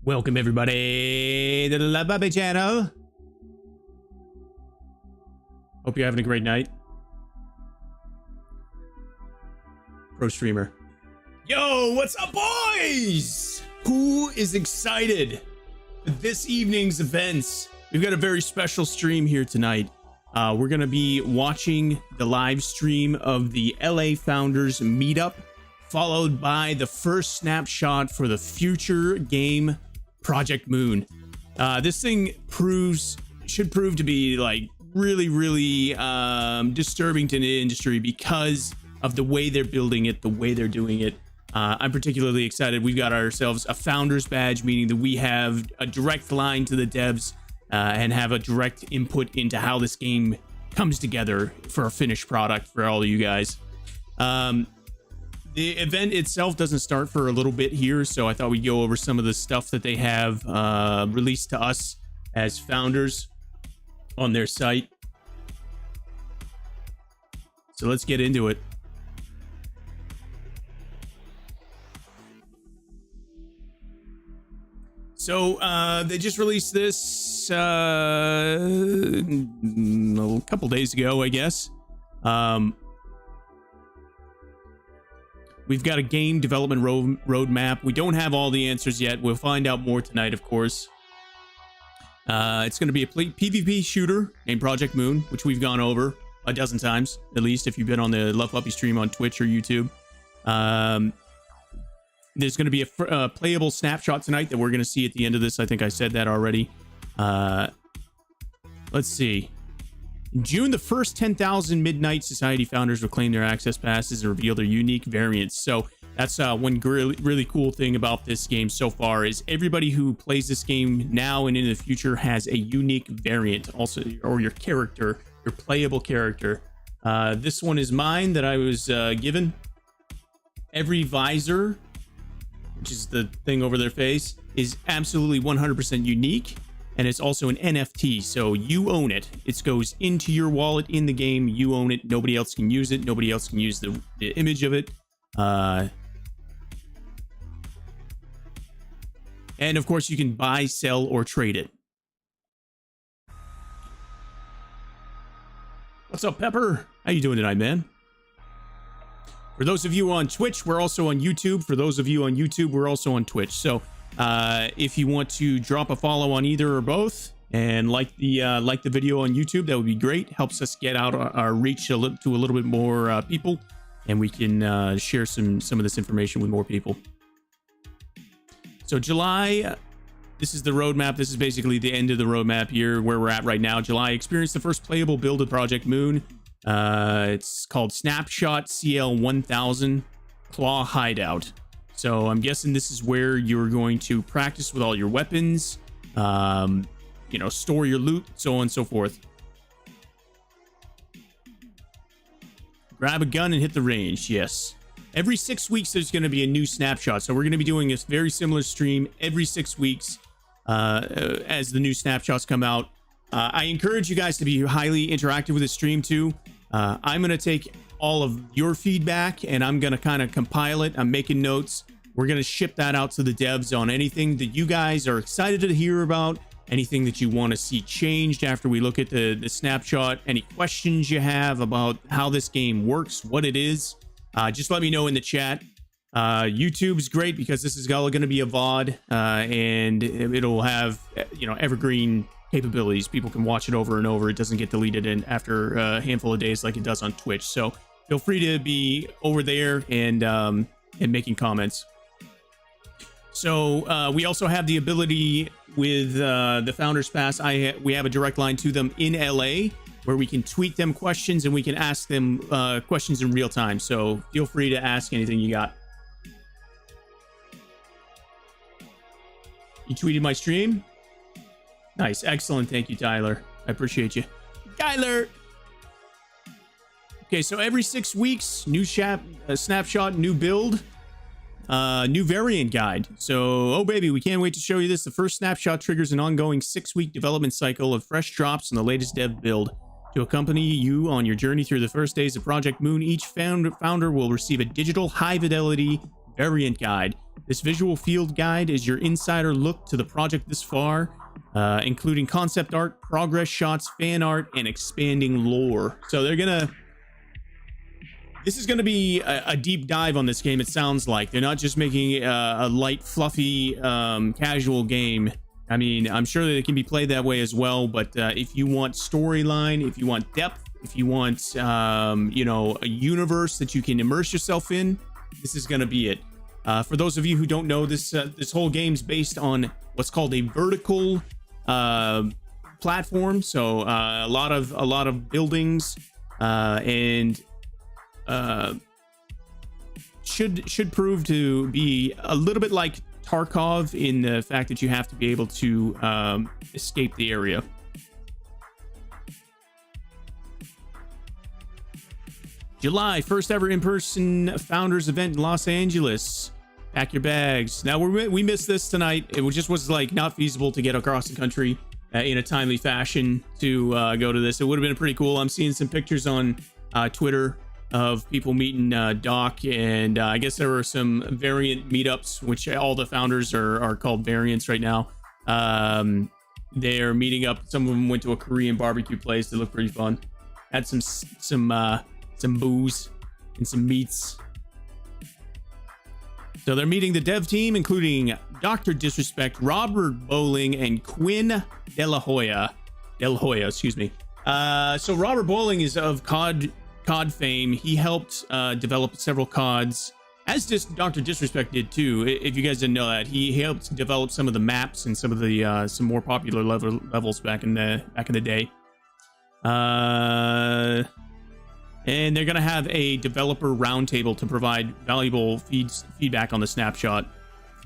Welcome everybody to the La Bobby channel. Hope you're having a great night. Pro streamer. Yo, what's up, boys? Who is excited for this evening's events? We've got a very special stream here tonight. We're gonna be watching the live stream of the LA Founders Meetup, followed by the first snapshot for the future game Project Moon. This thing should prove to be like really disturbing to the industry because of the way they're building it, the way they're doing it. I'm particularly excited. We've got ourselves a founder's badge, meaning that we have a direct line to the devs and have a direct input into how this game comes together for a finished product for all of you guys. The event itself doesn't start for a little bit here, so I thought we'd go over some of the stuff that they have released to us as founders on their site. So let's get into it. So they just released this a couple days ago, I guess. We've got a game development roadmap. We don't have all the answers yet. We'll find out more tonight, of course. It's going to be a PvP shooter named Project Moon, which we've gone over a dozen times, at least if you've been on the Love Puppy stream on Twitch or YouTube. There's going to be a playable snapshot tonight that we're going to see at the end of this. I think I said that already. Let's see. In June the 1st, 10,000 Midnight Society founders will claim their access passes and reveal their unique variants. So that's one really cool thing about this game so far is everybody who plays this game now and in the future has a unique variant also, or your character, your playable character. This one is mine that I was given. Every visor, which is the thing over their face, is absolutely 100% unique. And it's also an NFT, so you own it. It goes into your wallet in the game. You own it. Nobody else can use it. Nobody else can use the image of it. And of course, you can buy, sell, or trade it. What's up, Pepper? How you doing tonight, man? For those of you on Twitch, we're also on YouTube. For those of you on YouTube, we're also on Twitch. So if you want to drop a follow on either or both and like the video on YouTube, that would be great. Helps us get out our reach to a little bit more people, and we can share some of this information with more people. So July, this is the roadmap. This is basically the end of the roadmap here where we're at right now. July, experience the first playable build of Project Moon. It's called Snapshot CL1000 Claw Hideout. So I'm guessing this is where you're going to practice with all your weapons, you know, store your loot, so on and so forth. Grab a gun and hit the range. Yes. Every 6 weeks, there's going to be a new snapshot. So we're going to be doing this very similar stream every 6 weeks as the new snapshots come out. I encourage you guys to be highly interactive with the stream too. I'm going to take all of your feedback and I'm going to kind of compile it. I'm making notes. We're going to ship that out to the devs on anything that you guys are excited to hear about, anything that you want to see changed after we look at the snapshot, any questions you have about how this game works, what it is, just let me know in the chat. YouTube's great because this is all going to be a VOD and it'll have, you know, evergreen capabilities. People can watch it over and over. It doesn't get deleted in after a handful of days like it does on Twitch. So feel free to be over there and making comments. So we also have the ability with the Founders Pass. We have a direct line to them in LA where we can tweet them questions and we can ask them questions in real time. So feel free to ask anything you got. You tweeted my stream? Nice. Excellent. Thank you, Tyler. I appreciate you. Tyler! Okay, so every 6 weeks, new snapshot, new build, new variant guide. So, oh baby, we can't wait to show you this. The first snapshot triggers an ongoing 6-week development cycle of fresh drops and the latest dev build. To accompany you on your journey through the first days of Project Moon, each founder will receive a digital high-fidelity variant guide This visual field guide is your insider look to the project this far, including concept art, progress shots, fan art, and expanding lore. So this is gonna be a deep dive on this game. It sounds like they're not just making a light, fluffy, casual game. I mean, I'm sure that it can be played that way as well, but if you want storyline, if you want depth, if you want, you know, a universe that you can immerse yourself in, this is going to be it. For those of you who don't know, this whole game's based on what's called a vertical platform. So a lot of buildings and should prove to be a little bit like Tarkov in the fact that you have to be able to escape the area. July, first ever in-person founders event in Los Angeles. Pack your bags. Now we missed this tonight. It just was like not feasible to get across the country in a timely fashion to go to this. It would have been pretty cool. I'm seeing some pictures on Twitter of people meeting Doc, and I guess there were some variant meetups, which all the founders are called variants right now. They're meeting up. Some of them went to a Korean barbecue place. They looked pretty fun. Had some booze and some meats. So they're meeting the dev team, including Dr. Disrespect, Robert Bowling, and Quinn De La Hoya, excuse me. So Robert Bowling is of COD fame. He helped develop several CODs, as Dr. Disrespect did too. If you guys didn't know that, he helped develop some of the maps and some of the some more popular levels back in the day. And they're going to have a developer roundtable to provide valuable feedback on the snapshot.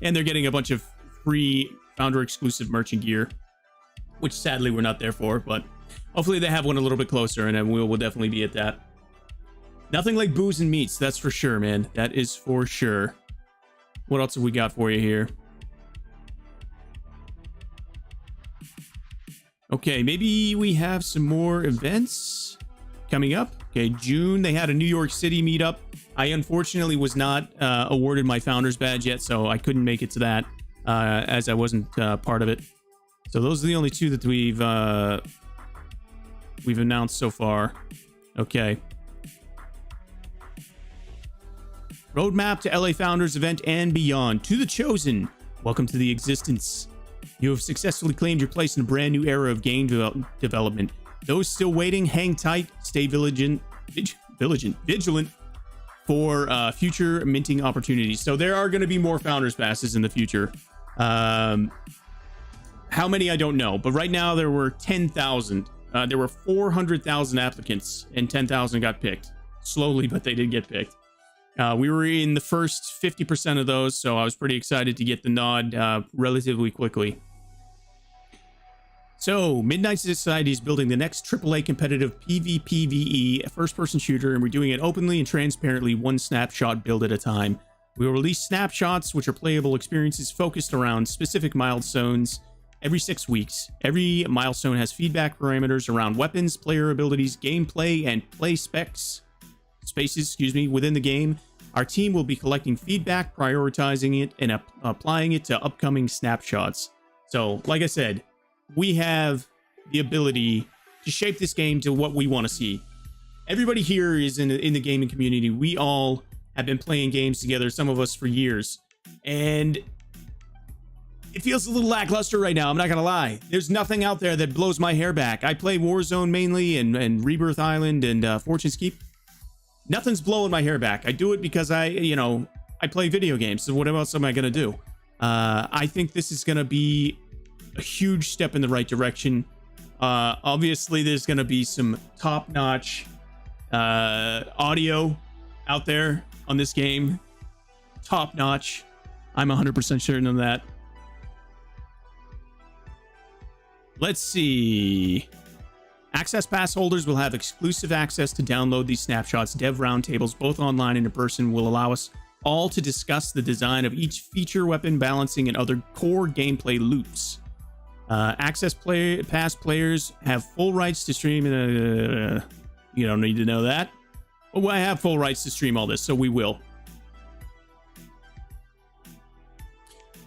And they're getting a bunch of free founder exclusive merchant gear, which sadly we're not there for, but hopefully they have one a little bit closer, and then we'll definitely be at that. Nothing like booze and meats, that's for sure, man. That is for sure. What else have we got for you here? Okay, maybe we have some more events coming up. Okay, June, they had a New York City meetup. I unfortunately was not awarded my founder's badge yet, so I couldn't make it to that as I wasn't part of it. So those are the only two that we've announced so far. Okay. Roadmap to LA Founders event and beyond. To the chosen, welcome to the existence. You have successfully claimed your place in a brand new era of game development. Those still waiting, hang tight, stay vigilant for future minting opportunities. So there are going to be more founders passes in the future. How many I don't know, but right now there were 10,000. There were 400,000 applicants, and 10,000 got picked. Slowly, but they did get picked. We were in the first 50% of those, so I was pretty excited to get the nod relatively quickly. So, Midnight Society is building the next AAA competitive PvPvE first-person shooter, and we're doing it openly and transparently, one snapshot build at a time. We will release snapshots, which are playable experiences focused around specific milestones, every 6 weeks. Every milestone has feedback parameters around weapons, player abilities, gameplay, and play spaces, within the game. Our team will be collecting feedback, prioritizing it, and applying it to upcoming snapshots. So, like I said, we have the ability to shape this game to what we want to see. Everybody here is in the gaming community. We all have been playing games together, some of us for years. And it feels a little lackluster right now, I'm not gonna lie. There's nothing out there that blows my hair back. I play Warzone mainly, and Rebirth Island, and Fortune's Keep. Nothing's blowing my hair back. I do it because I play video games. So what else am I gonna do? I think this is gonna be a huge step in the right direction. Obviously, there's gonna be some top-notch audio out there on this game. Top-notch. I'm 100% certain of that. Let's see. Access Pass holders will have exclusive access to download these snapshots. Dev roundtables, both online and in person, will allow us all to discuss the design of each feature, weapon balancing, and other core gameplay loops. Access Pass players have full rights to stream. You don't need to know that. Well, I have full rights to stream all this, so we will.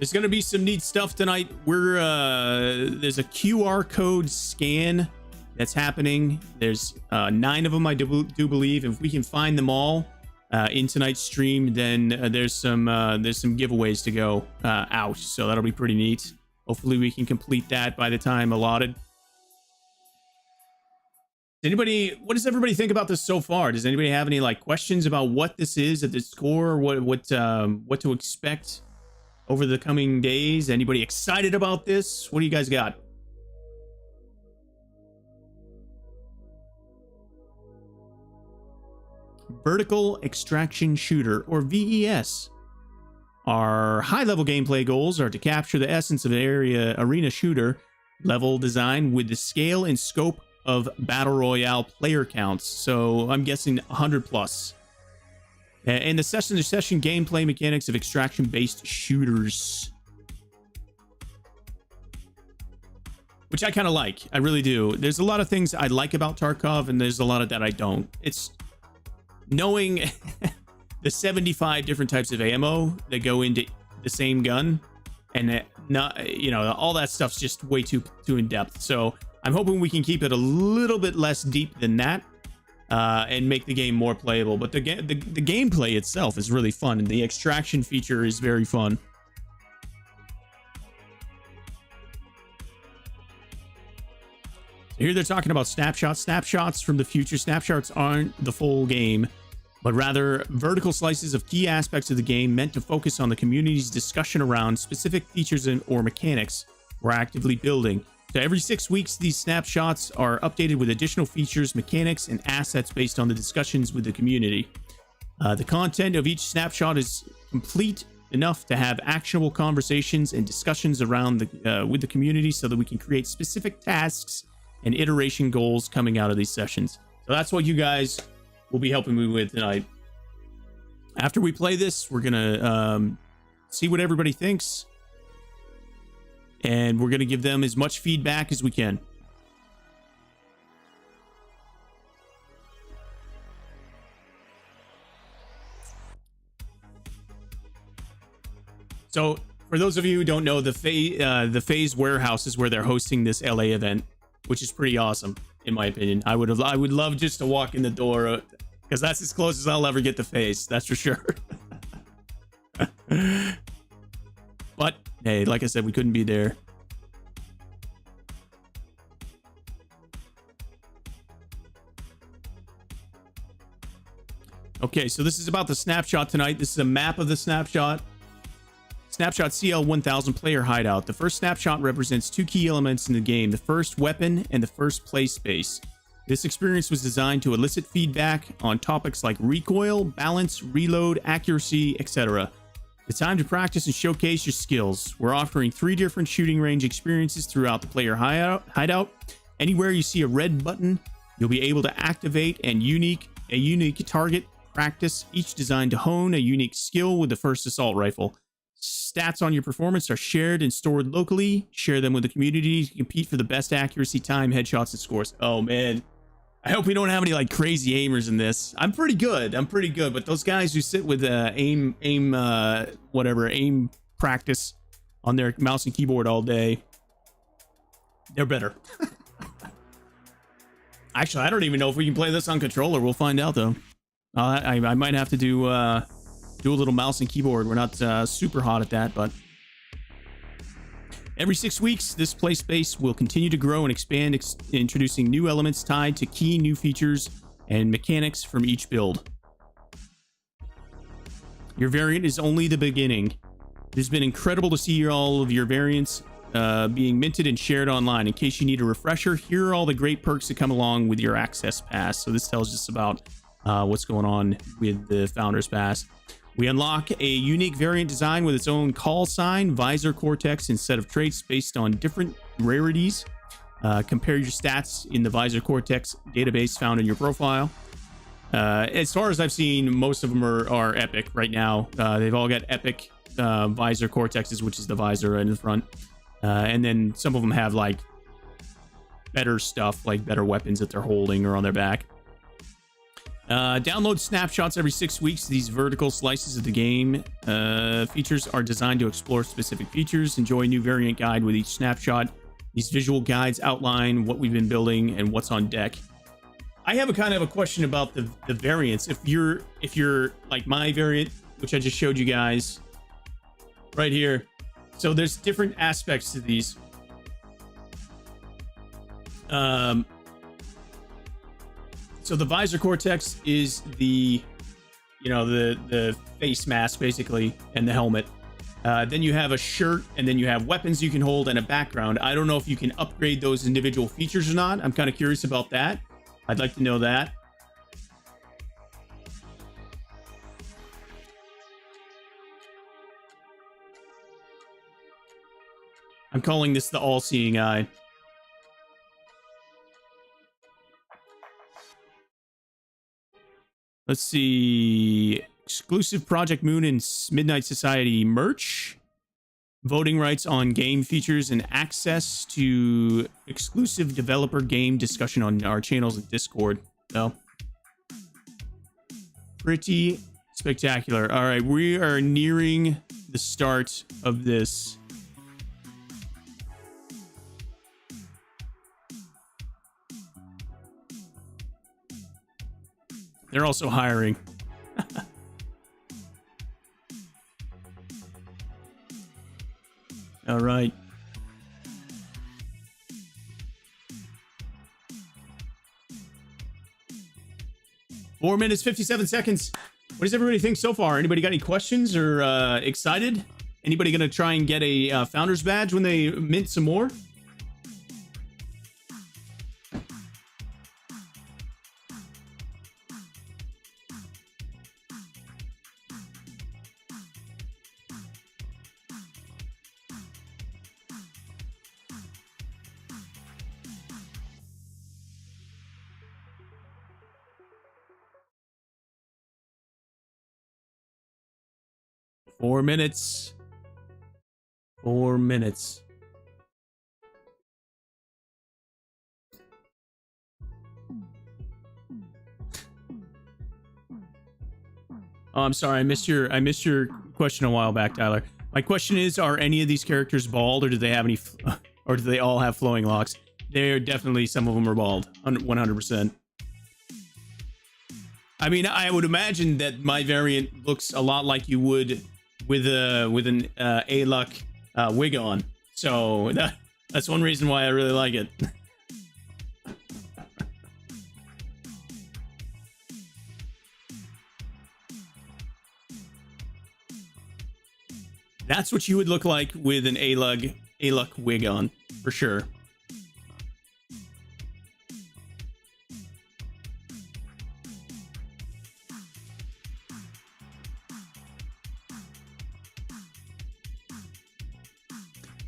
There's going to be some neat stuff tonight. There's a QR code scan that's happening. There's 9 of them, I do believe. If we can find them all in tonight's stream, then there's some giveaways to go out. So that'll be pretty neat. Hopefully we can complete that by the time allotted. What does everybody think about this so far? Does anybody have any like questions about what this is at the score? What to expect over the coming days? Anybody excited about this? What do you guys got? Vertical Extraction Shooter, or VES. Our high-level gameplay goals are to capture the essence of an arena shooter level design with the scale and scope of Battle Royale player counts. So I'm guessing 100 plus. And the session-to-session gameplay mechanics of extraction-based shooters. Which I kind of like. I really do. There's a lot of things I like about Tarkov, and there's a lot of that I don't. It's knowing the 75 different types of ammo that go into the same gun, and all that stuff's just way too in depth. So I'm hoping we can keep it a little bit less deep than that, and make the game more playable. But the gameplay itself is really fun, and the extraction feature is very fun. Here they're talking about snapshots from the future. Snapshots aren't the full game, but rather vertical slices of key aspects of the game meant to focus on the community's discussion around specific features or mechanics we're actively building. So every 6 weeks, these snapshots are updated with additional features, mechanics, and assets based on the discussions with the community. The content of each snapshot is complete enough to have actionable conversations and discussions around with the community, so that we can create specific tasks and iteration goals coming out of these sessions. So that's what you guys will be helping me with tonight. After we play this, we're gonna see what everybody thinks, and we're gonna give them as much feedback as we can. So for those of you who don't know, the FaZe warehouse is where they're hosting this LA event, which is pretty awesome in my opinion. I would love just to walk in the door, because that's as close as I'll ever get to FaZe, that's for sure. But hey, like I said, we couldn't be there. Okay, so this is about the snapshot tonight. This is a map of the snapshot. Snapshot CL1000 player hideout. The first snapshot represents 2 key elements in the game: the first weapon and the first play space. This experience was designed to elicit feedback on topics like recoil, balance, reload, accuracy, etc. It's time to practice and showcase your skills. We're offering 3 different shooting range experiences throughout the player hideout. Anywhere you see a red button, you'll be able to activate a unique target practice, each designed to hone a unique skill with the first assault rifle. Stats on your performance are shared and stored locally. Share them with the community to compete for the best accuracy, time, headshots, and scores. Oh man, I hope we don't have any like crazy aimers in this. I'm pretty good, but those guys who sit with aim practice on their mouse and keyboard all day, they're better. Actually, I don't even know if we can play this on controller. We'll find out though. I might have to do a little mouse and keyboard. We're not super hot at that, but every 6 weeks, this play space will continue to grow and expand, introducing new elements tied to key new features and mechanics from each build. Your variant is only the beginning. It has been incredible to see all of your variants being minted and shared online. In case you need a refresher, here are all the great perks that come along with your access pass. So this tells us about what's going on with the Founders Pass. We unlock a unique variant design with its own call sign, visor, cortex, and set of traits based on different rarities. Compare your stats in the visor cortex database found in your profile. As far as I've seen, most of them are epic right now. They've all got epic visor cortexes, which is the visor in the front. And then some of them have like better stuff, like better weapons that they're holding or on their back. Download snapshots every 6 weeks. These vertical slices of the game features are designed to explore specific features. Enjoy a new variant guide with each snapshot. These visual guides outline what we've been building and what's on deck. I have a kind of a question about the variants. If you're like my variant, which I just showed you guys right here. So there's different aspects to these. So the visor cortex is the, you know, the face mask basically, and the helmet. Then you have a shirt, and then you have weapons you can hold and a background. I don't know if you can upgrade those individual features or not. I'm kind of curious about that. I'd like to know that. I'm calling this the all-seeing eye. Let's see. Exclusive Project Moon and Midnight Society merch. Voting rights on game features and access to exclusive developer game discussion on our channels and Discord. So, pretty spectacular. All right, we are nearing the start of this. They're also hiring. All right. Four minutes, 57 seconds. What does everybody think so far? Anybody got any questions or excited? Anybody gonna try and get a founder's badge when they mint some more? Four minutes. 4 minutes. Oh, I'm sorry. I missed your question a while back, Tyler. My question is, are any of these characters bald, or do they have any or do they all have flowing locks? They're definitely, some of them are bald. 100%. I mean, I would imagine that my variant looks a lot like you would with an A-Luck wig on. So that's one reason why I really like it. That's what you would look like with an A-Luck wig on, for sure.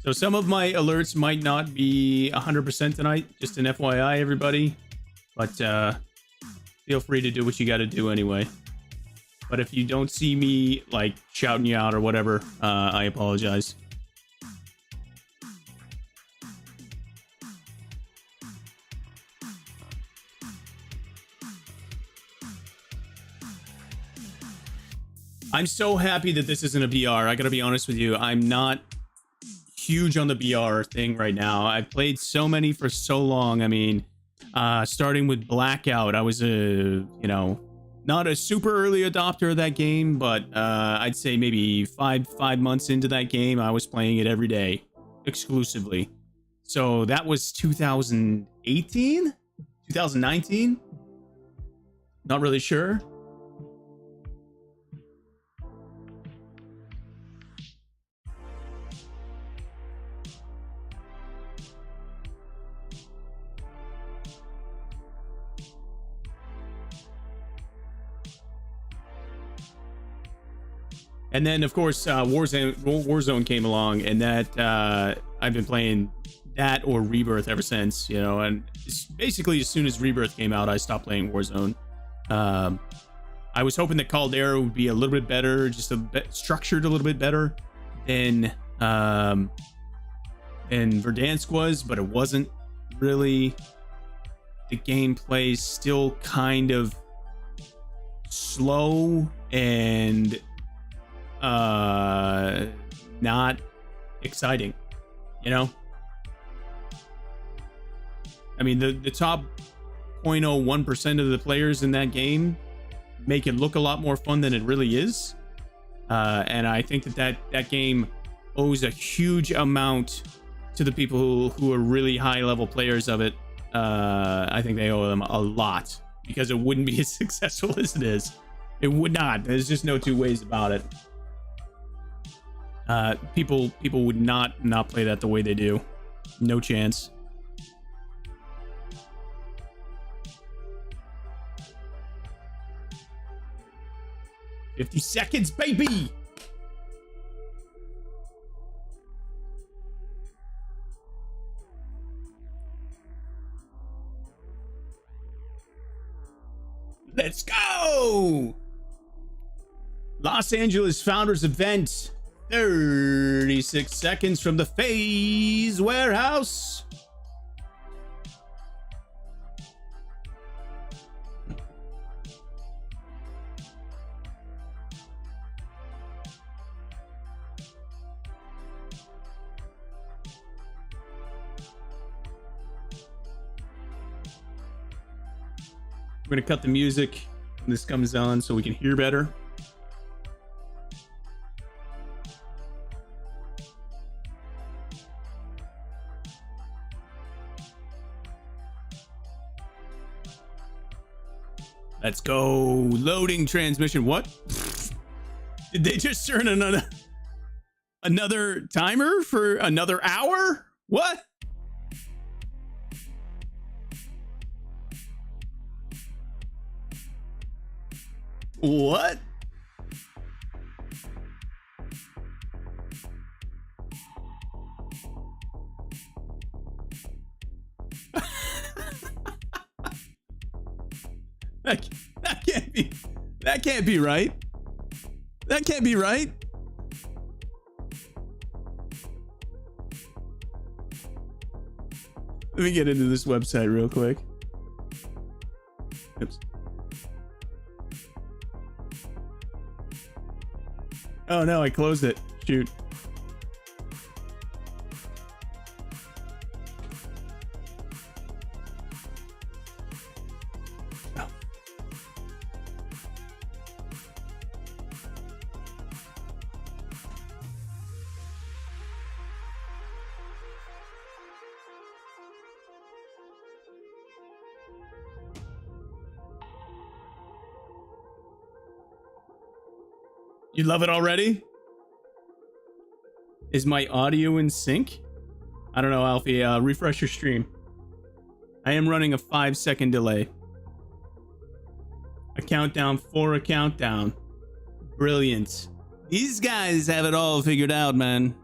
So some of my alerts might not be 100% tonight, just an FYI, everybody. But feel free to do what you got to do anyway. But if you don't see me, like, shouting you out or whatever, I apologize. I'm so happy that this isn't a BR. I gotta be honest with you. I'm not huge on the BR thing right now. I've played so many for so long. I mean, starting with Blackout, I was not a super early adopter of that game, but I'd say maybe five months into that game, I was playing it every day, exclusively. So that was 2018? 2019? Not really sure. And then, of course, Warzone came along, and that I've been playing that or Rebirth ever since, you know. And basically, as soon as Rebirth came out, I stopped playing Warzone. I was hoping that Caldera would be a little bit better, just a bit structured a little bit better than Verdansk was, but it wasn't really. The gameplay still kind of slow and not exciting, you know? I mean, the top 0.01% of the players in that game make it look a lot more fun than it really is. And I think that game owes a huge amount to the people who are really high level players of it. I think they owe them a lot, because it wouldn't be as successful as it is. It would not. There's just no two ways about it. People would not play that the way they do. No chance. "50 seconds, baby!" Let's go! Los Angeles Founders Event. 36 seconds from the FaZe warehouse. I'm going to cut the music when this comes on so we can hear better. Let's go. Loading transmission. What? Did they just turn another timer for another hour? What? What? That can't be right. That can't be right. Let me get into this website real quick. Oops. Oh no, I closed it. Shoot. Oh. You love it already? Is my audio in sync? I don't know, Alfie. Refresh your stream. I am running a 5-second delay. A countdown for a countdown. Brilliant. These guys have it all figured out, man.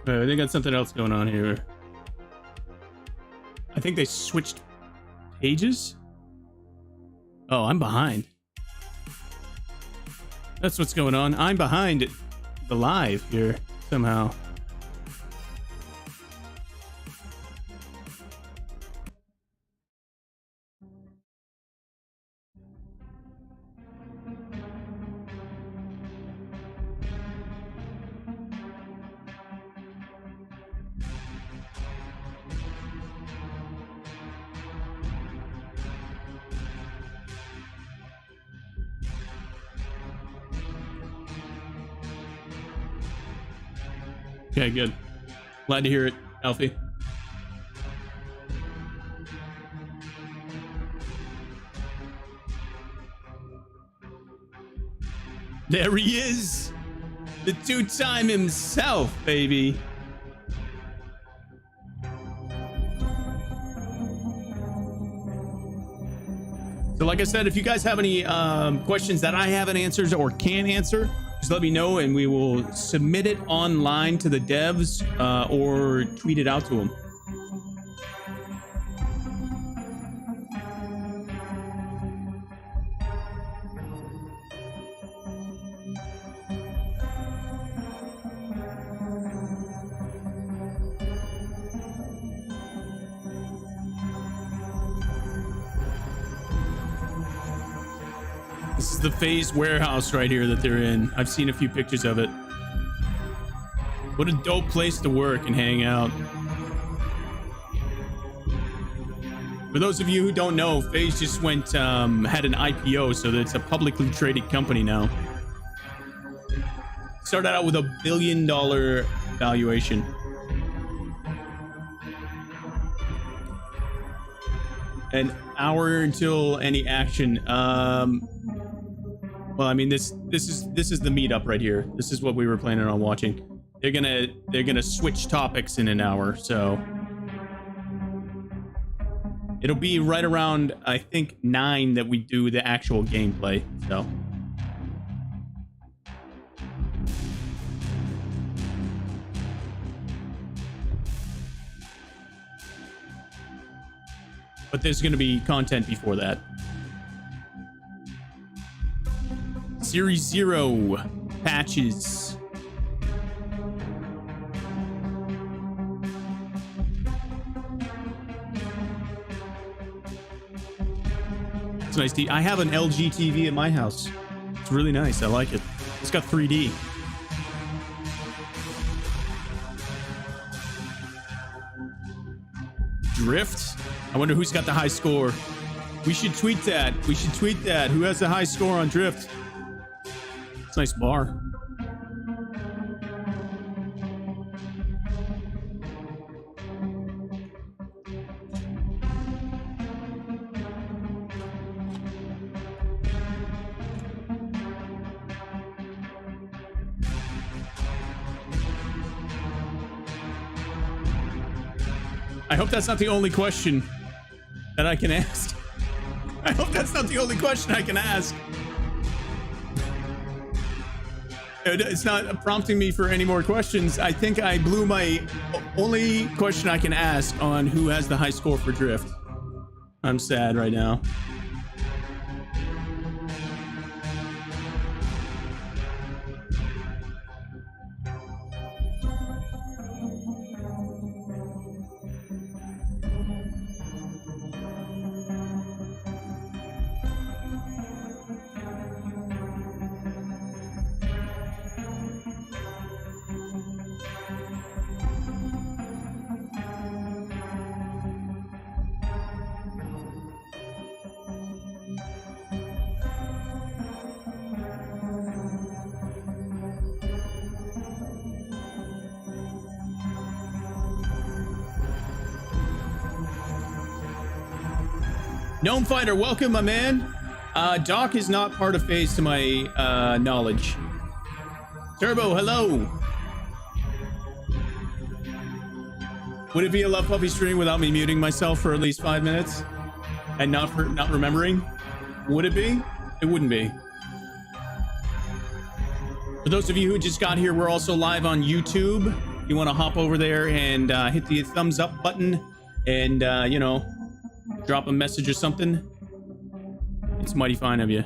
I think got something else going on here. I think they switched pages. Oh, I'm behind. That's what's going on. I'm behind the live here somehow. Okay, good. Glad to hear it, Alfie. There he is. The two-time himself, baby. So like I said, if you guys have any questions that I haven't answered or can answer, just let me know and we will submit it online to the devs or tweet it out to them. This is the FaZe warehouse right here that they're in. I've seen a few pictures of it. What a dope place to work and hang out. For those of you who don't know, FaZe just had an IPO, so that it's a publicly traded company now. Started out with $1 billion valuation. An hour until any action. Well, I mean, this is the meetup right here. This is what we were planning on watching. They're gonna switch topics in an hour, so it'll be right around, I think, 9 that we do the actual gameplay. So but there's gonna be content before that. Series 0 patches. It's nice. I have an LG TV in my house. It's really nice. I like it. It's got 3D. Drift? I wonder who's got the high score. We should tweet that. We should tweet that. Who has the high score on Drift? It's a nice bar. I hope that's not the only question that I can ask. I hope that's not the only question I can ask. It's not prompting me for any more questions. I think I blew my only question I can ask on who has the high score for Drift. I'm sad right now. Gnome Fighter, welcome, my man. Doc is not part of FaZe to my knowledge. Turbo, hello. Would it be a Love Puppy stream without me muting myself for at least 5 minutes and not remembering? Would it be? It wouldn't be. For those of you who just got here, we're also live on YouTube. You want to hop over there and hit the thumbs up button and, you know, drop a message or something. It's mighty fine of you.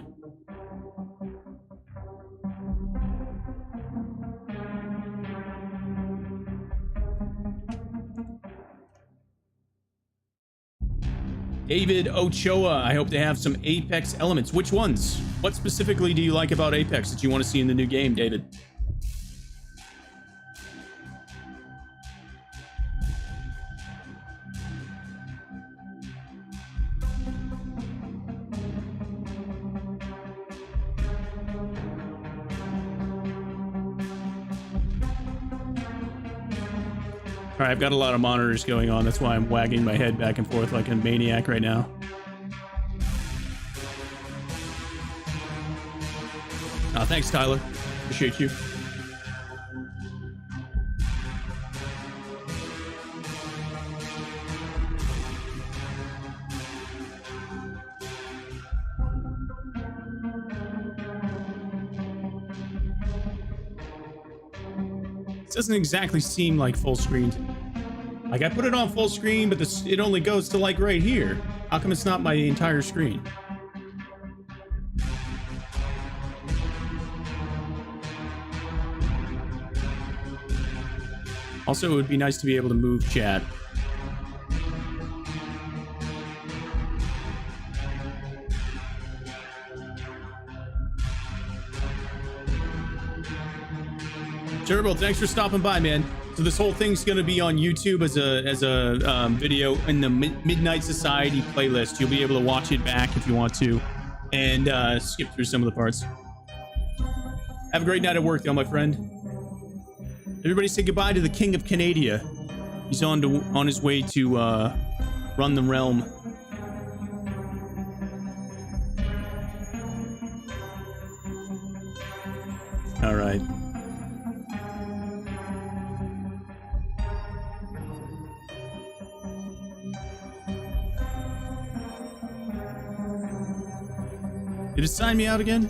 David Ochoa, I hope they have some Apex elements. Which ones? What specifically do you like about Apex that you want to see in the new game, David? All right, I've got a lot of monitors going on. That's why I'm wagging my head back and forth like a maniac right now. Thanks, Tyler. Appreciate you. This doesn't exactly seem like full screen. Like, I put it on full screen, but it only goes to like right here. How come it's not my entire screen? Also, it would be nice to be able to move chat. Turbo, thanks for stopping by, man. So this whole thing's going to be on YouTube as a video in the Midnight Society playlist. You'll be able to watch it back if you want to, and skip through some of the parts. Have a great night at work, though, my friend. Everybody say goodbye to the King of Canada. He's on his way to run the realm. All right. Did it sign me out again?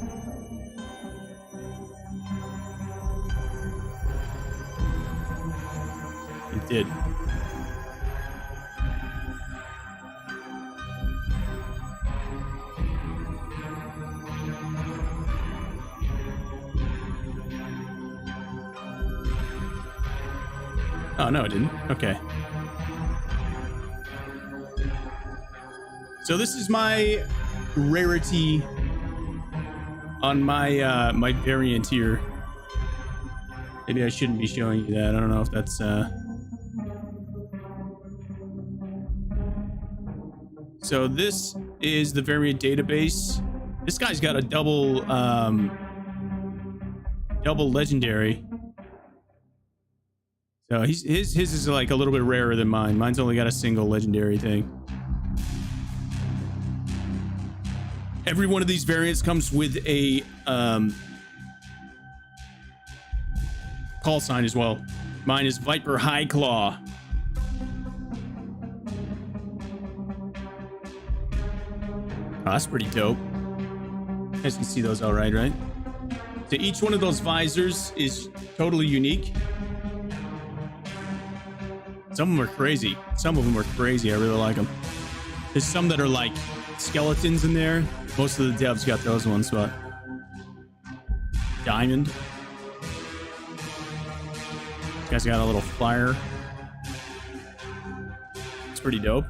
It did. Oh, no, it didn't. Okay. So this is my rarity on my my variant here. Maybe I shouldn't be showing you that. I don't know if that's So this is the variant database. This guy's got a double legendary. So his is like a little bit rarer than mine. Mine's only got a single legendary thing. Every one of these variants comes with a call sign as well. Mine is Viper High Claw. Oh, that's pretty dope. You guys can see those all right, right? So each one of those visors is totally unique. Some of them are crazy. Some of them are crazy. I really like them. There's some that are like skeletons in there. Most of the devs got those ones, but diamond. This guy's got a little fire. It's pretty dope.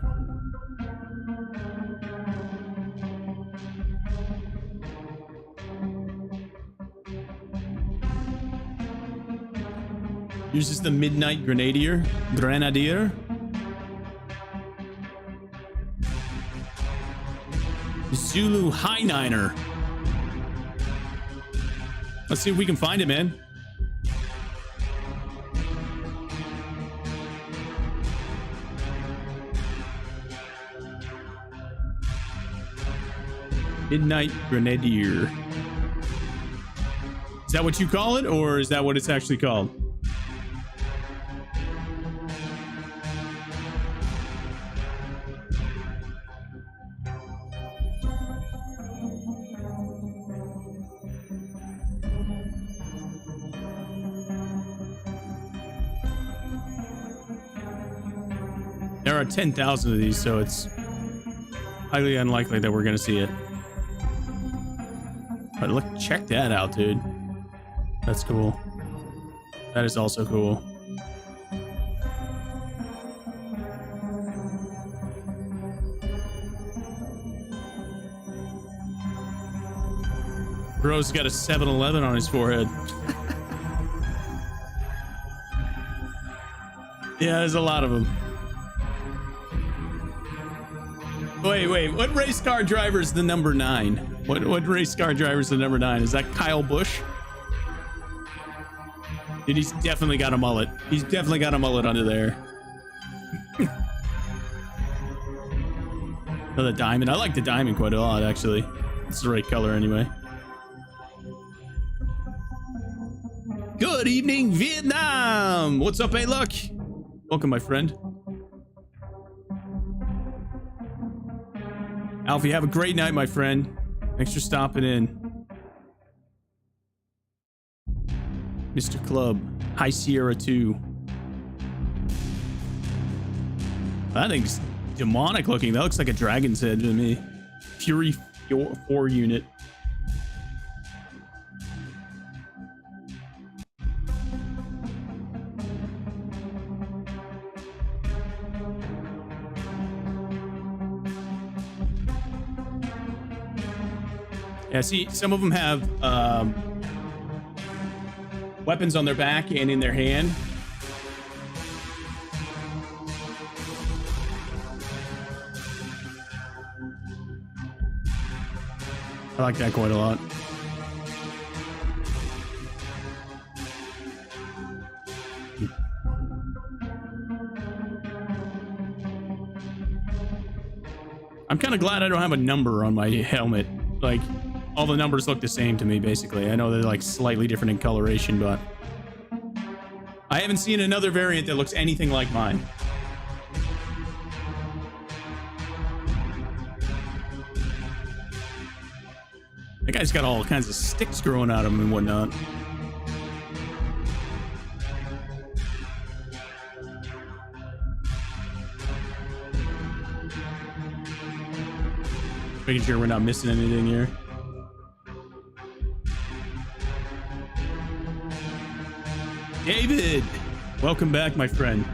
Here's just the Midnight Grenadier. Zulu High Niner. Let's see if we can find it, man. Midnight Grenadier. Is that what you call it, or is that what it's actually called? There are 10,000 of these, so it's highly unlikely that we're going to see it. But look, check that out, dude. That's cool. That is also cool. Bro's got a 7-Eleven on his forehead. Yeah, there's a lot of them. Wait, what race car driver is the number 9? What race car driver is the number 9? Is that Kyle Busch? Dude, he's definitely got a mullet. He's definitely got a mullet under there. Oh, the diamond. I like the diamond quite a lot, actually. It's the right color anyway. Good evening, Vietnam. What's up, A-Luck? Welcome, my friend. Alfie, have a great night, my friend. Thanks for stopping in. Mr. Club, High Sierra 2. That thing's demonic looking. That looks like a dragon's head to me. Fury 4 unit. Yeah, see, some of them have weapons on their back and in their hand. I like that quite a lot. I'm kind of glad I don't have a number on my helmet. Like, all the numbers look the same to me, basically. I know they're like slightly different in coloration, but I haven't seen another variant that looks anything like mine. That guy's got all kinds of sticks growing out of him and whatnot. Making sure we're not missing anything here. David! Welcome back, my friend.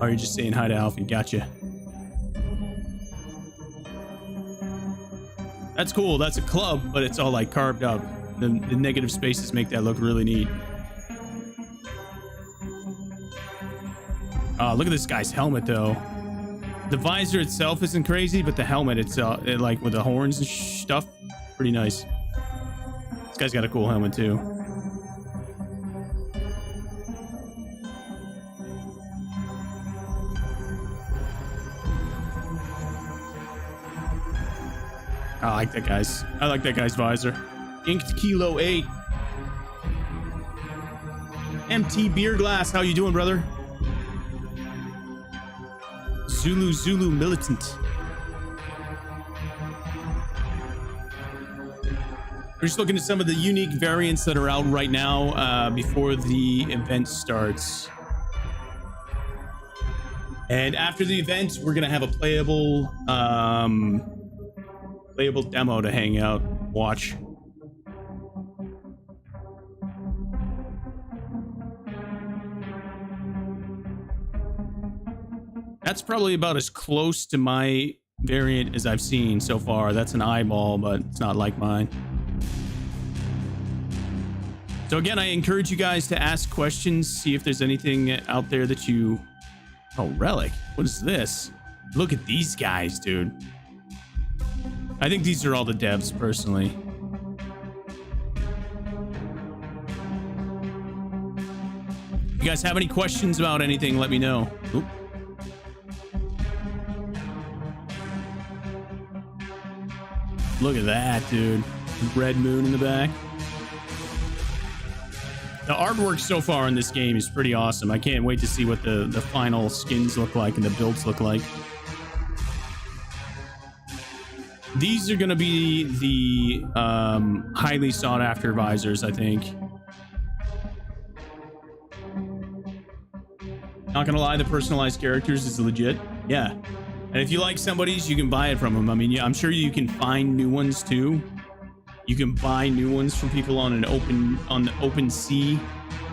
Oh, you're just saying hi to Alfie. Gotcha. That's cool. That's a club, but it's all like carved up. The negative spaces make that look really neat. Oh, look at this guy's helmet, though. The visor itself isn't crazy, but the helmet itself, like with the horns and stuff, pretty nice. This guy's got a cool helmet, too. I like that guy's. I like that guy's visor. Inked Kilo 8. MT Beer Glass, how you doing, brother? Zulu Militant. We're just looking at some of the unique variants that are out right now before the event starts. And after the event, we're gonna have a playable demo to hang out, watch. That's probably about as close to my variant as I've seen so far. That's an eyeball, but it's not like mine. So again, I encourage you guys to ask questions, see if there's anything out there that you... Oh, relic. What is this? Look at these guys, dude. I think these are all the devs, personally. If you guys have any questions about anything, let me know. Oop. Look at that, dude. Red moon in the back. The artwork so far in this game is pretty awesome. I can't wait to see what the final skins look like and the builds look like. These are going to be the highly sought after visors, I think. Not going to lie, the personalized characters is legit. Yeah. And if you like somebody's, you can buy it from them. I mean, yeah, I'm sure you can find new ones too. You can buy new ones from people on the open sea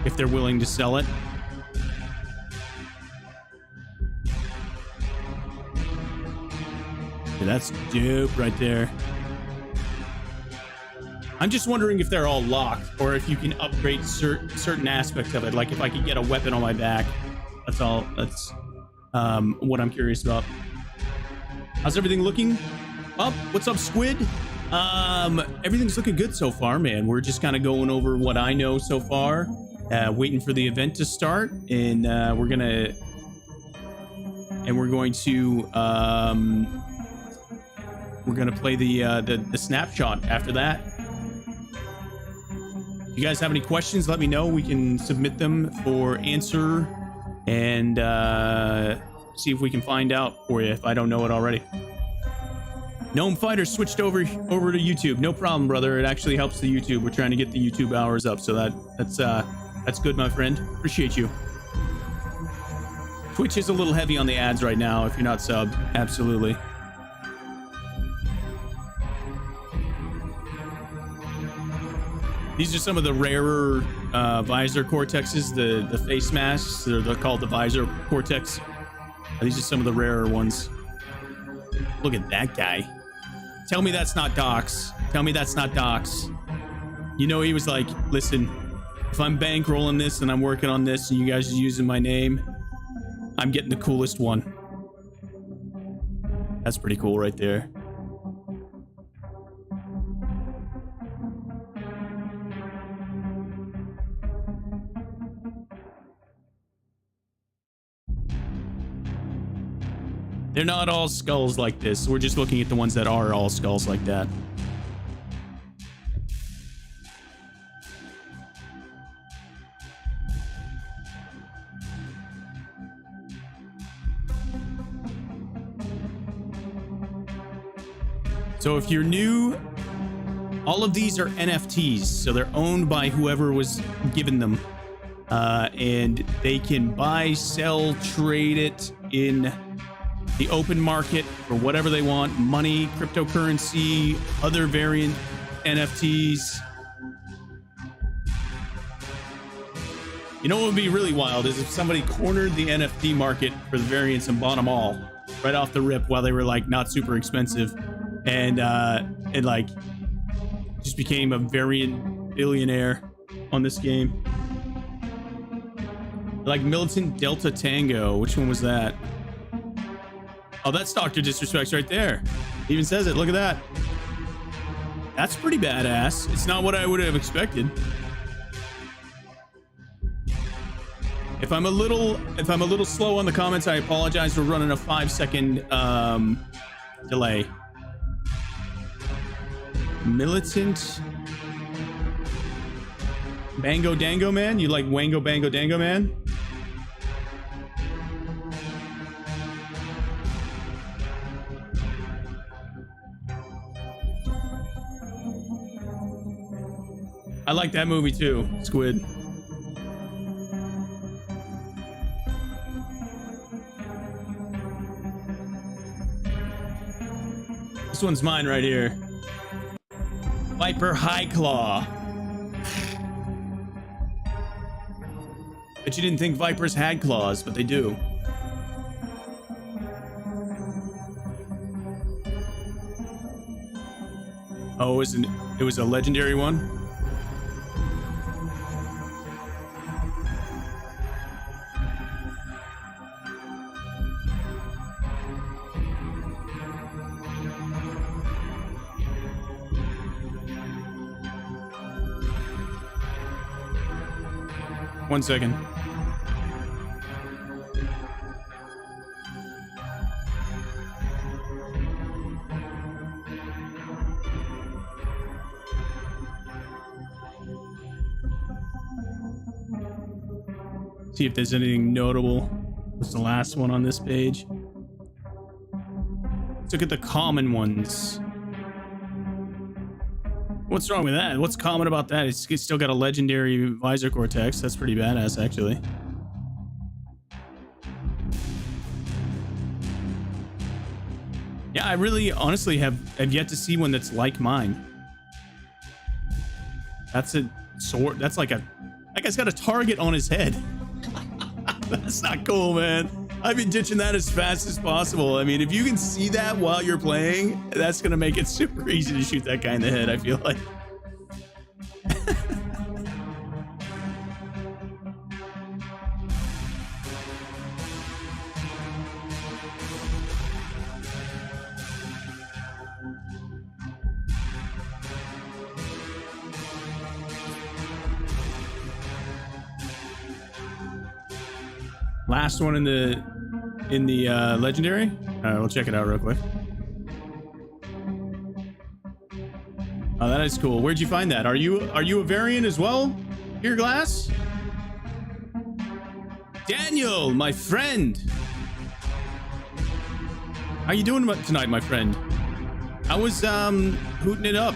if they're willing to sell it. Yeah, that's dope right there. I'm just wondering if they're all locked or if you can upgrade certain aspects of it. Like if I could get a weapon on my back. That's all. That's what I'm curious about. How's everything looking? Up? What's up, Squid? Everything's looking good so far, man. We're just kind of going over what I know so far, waiting for the event to start, and we're going to play the snapshot after that. If you guys have any questions, let me know. We can submit them for answer and see if we can find out for you if I don't know it already. Gnome Fighter switched over to YouTube. No problem, brother. It actually helps the YouTube. We're trying to get the YouTube hours up, so that's good, my friend. Appreciate you. Twitch is a little heavy on the ads right now if you're not subbed. Absolutely. These are some of the rarer visor cortexes, the face masks. They're called the visor cortex. These are some of the rarer ones. Look at that guy. Tell me that's not Docs. Tell me that's not Docs. You know, he was like, listen, if I'm bankrolling this and I'm working on this and you guys are using my name, I'm getting the coolest one. That's pretty cool right there. They're not all skulls like this. We're just looking at the ones that are all skulls like that. So if you're new, all of these are NFTs. So they're owned by whoever was given them. And they can buy, sell, trade it in the open market for whatever they want. Money, cryptocurrency, other variant NFTs. You know what would be really wild is if somebody cornered the NFT market for the variants and bought them all right off the rip while they were like not super expensive, and like just became a variant billionaire on this game. Like Militant Delta Tango. Which one was that? Oh, that's Dr. Disrespects right there. He even says it. Look at that. That's pretty badass. It's not what I would have expected. If I'm a little slow on the comments, I apologize. We're running a 5-second delay. Militant Bango Dango Man? You like Wango Bango Dango Man? I like that movie too, Squid. This one's mine right here. Viper High Claw. Bet you didn't think Vipers had claws, but they do. Oh, it was a legendary one? One second. See if there's anything notable. What's the last one on this page? Let's look at the common ones. What's wrong with that? What's common about that? It's still got a legendary visor cortex. That's pretty badass, actually. Yeah, I really honestly have yet to see one that's like mine. That's a sword. That's like that guy's got a target on his head. That's not cool, man. I've been ditching that as fast as possible. I mean, if you can see that while you're playing, that's gonna make it super easy to shoot that guy in the head, I feel like. Last one in the legendary. We'll check it out real quick. Oh, that That is cool. Where'd you find that? Are you a variant as well? Beer glass? Daniel, my friend. How you doing tonight, my friend? I was hooting it up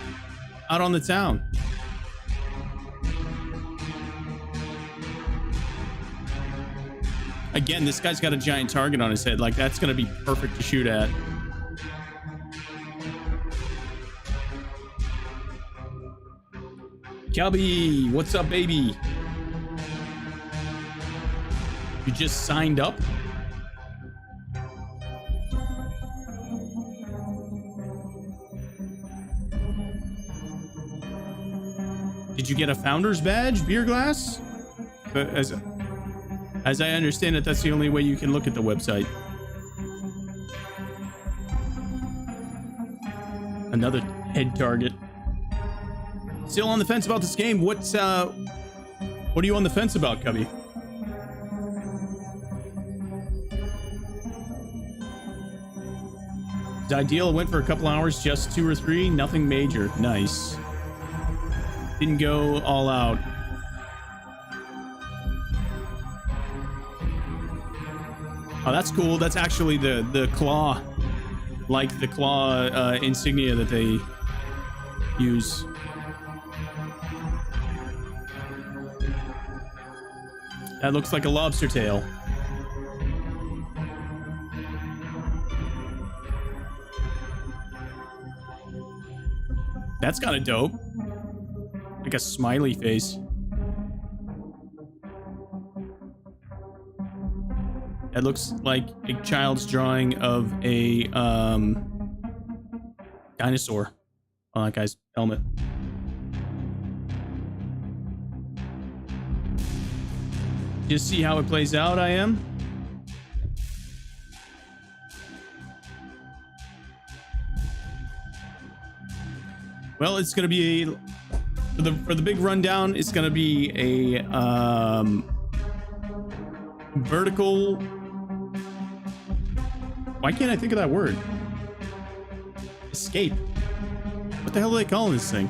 out on the town. Again, this guy's got a giant target on his head. Like, that's gonna be perfect to shoot at. Kelby, what's up, baby? You just signed up? Did you get a founder's badge, beer glass? As I understand it, that's the only way you can look at the website. Another head target. Still on the fence about this game. What are you on the fence about, Cubby? It's ideal. It went for a couple hours, just 2 or 3, nothing major. Nice. Didn't go all out. Oh, that's cool. That's actually the claw, like the claw insignia that they use. That looks like a lobster tail. That's kind of dope. Like a smiley face. That looks like a child's drawing of a dinosaur on that guy's helmet. Just see how it plays out, I am. Well, it's gonna be a for the big rundown. It's gonna be a vertical. Why can't I think of that word? Escape. What the hell are they calling this thing?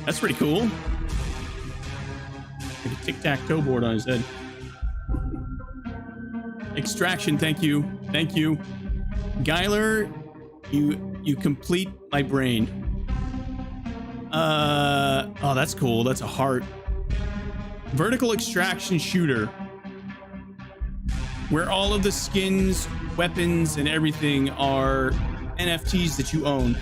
That's pretty cool. Like a tic-tac-toe board on his head. Extraction, thank you. Thank you. Geiler, you complete my brain. Oh, that's cool. That's a heart. Vertical extraction shooter. Where all of the skins, weapons, and everything are NFTs that you own.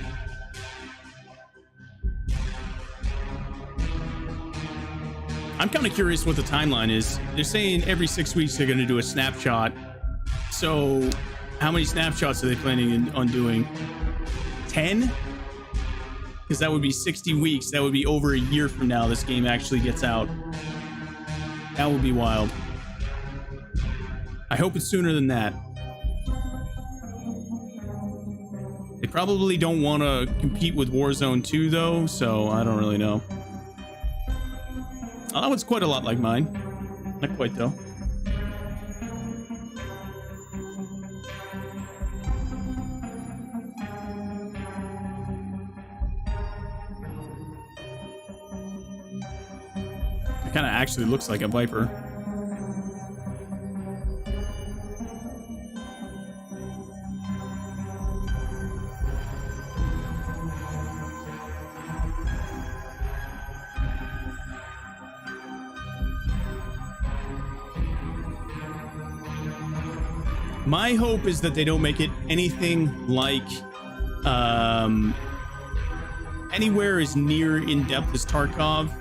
I'm kind of curious what the timeline is. They're saying every 6 weeks they're going to do a snapshot. So how many snapshots are they planning on doing? 10? Because that would be 60 weeks. That would be over a year from now this game actually gets out. That would be wild. I hope it's sooner than that. They probably don't want to compete with Warzone 2 though, so I don't really know. Oh, that one's quite a lot like mine. Not quite, though. It kind of actually looks like a Viper. My hope is that they don't make it anything like anywhere as near in depth as Tarkov,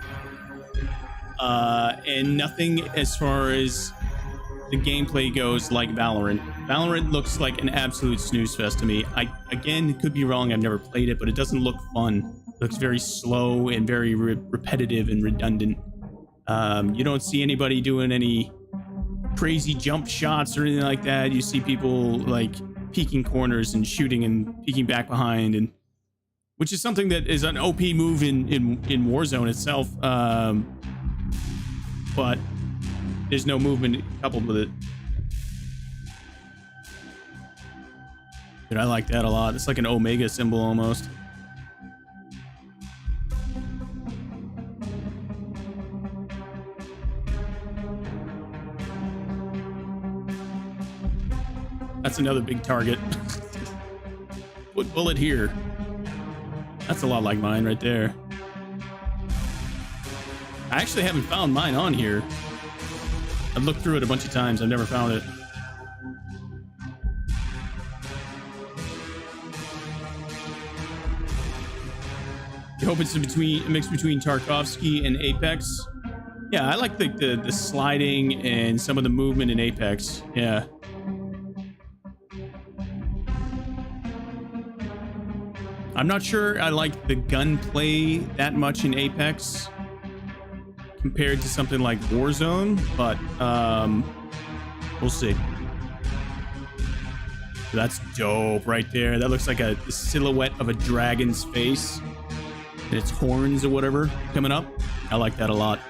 and nothing as far as the gameplay goes like Valorant. Valorant looks like an absolute snooze fest to me. I again could be wrong. I've never played it, but it doesn't look fun. It looks very slow and very repetitive and redundant. You don't see anybody doing any crazy jump shots or anything like that. You see people like peeking corners and shooting and peeking back behind, and which is something that is an OP move in Warzone itself. but there's no movement coupled with it. Dude, I like that a lot. It's like an Omega symbol almost. That's another big target. Put bullet here. That's a lot like mine right there. I actually haven't found mine on here. I've looked through it a bunch of times. I've never found it. You hope it's a mix between Tarkovsky and Apex. Yeah, I like the sliding and some of the movement in Apex. Yeah. I'm not sure I like the gunplay that much in Apex compared to something like Warzone, but we'll see. That's dope right there. That looks like a silhouette of a dragon's face and its horns or whatever coming up. I like that a lot.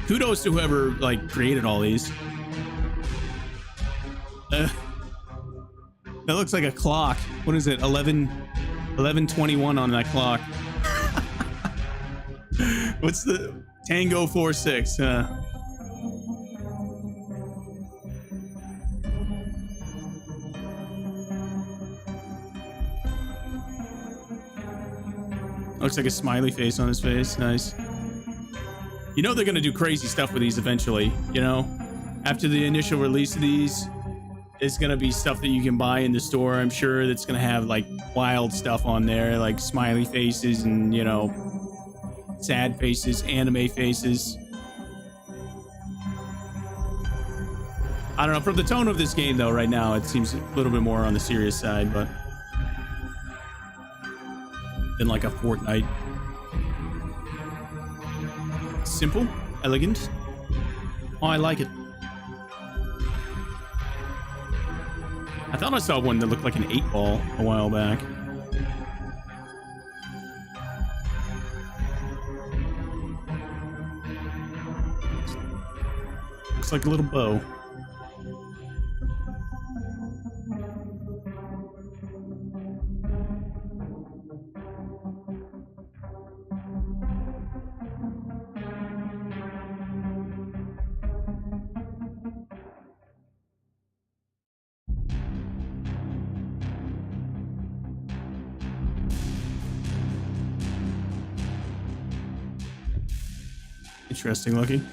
Kudos to whoever like created all these. That looks like a clock. What is it? 11:21 on that clock. What's the Tango 46? Looks like a smiley face on his face. Nice. You know they're gonna do crazy stuff with these eventually. You know, after the initial release of these. It's gonna be stuff that you can buy in the store. I'm sure that's gonna have like wild stuff on there, like smiley faces and, you know, sad faces, anime faces. I don't know. From the tone of this game, though, right now, it seems a little bit more on the serious side, but than like a Fortnite. Simple, elegant. Oh, I like it. I thought I saw one that looked like an 8-ball a while back. Looks like a little bow. Interesting looking.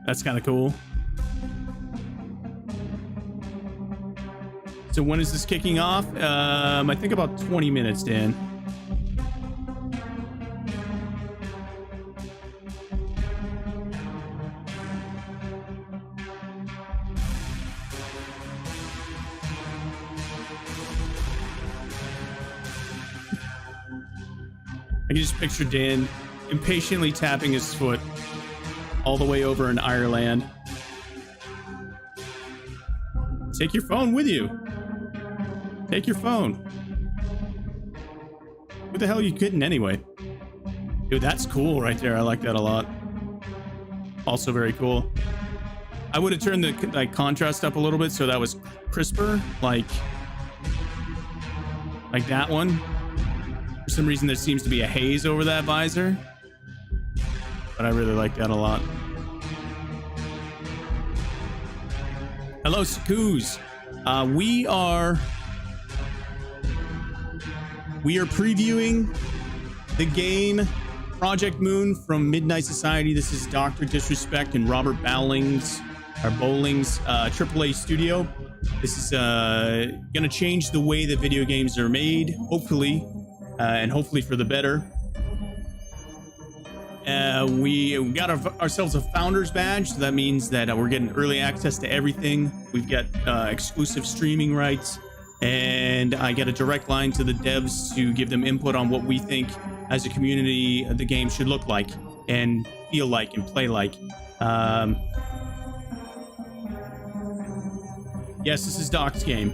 That's kind of cool. So when is this kicking off? I think about 20 minutes, Dan. I can just picture Dan impatiently tapping his foot all the way over in Ireland. Take your phone with you. Take your phone. Who the hell are you kidding anyway? Dude, that's cool right there. I like that a lot. Also very cool. I would have turned the contrast up a little bit so that was crisper, like that one. For some reason, there seems to be a haze over that visor, but I really like that a lot. Hello, Sakuz. We are previewing the game Project Moon from Midnight Society. This is Dr. Disrespect and Robert Bowling's AAA studio. This is gonna change the way that video games are made, hopefully. And hopefully for the better. We got ourselves a founder's badge, so that means that we're getting early access to everything. We've got exclusive streaming rights, and I get a direct line to the devs to give them input on what we think as a community the game should look like and feel like and play like. Yes, this is Doc's game.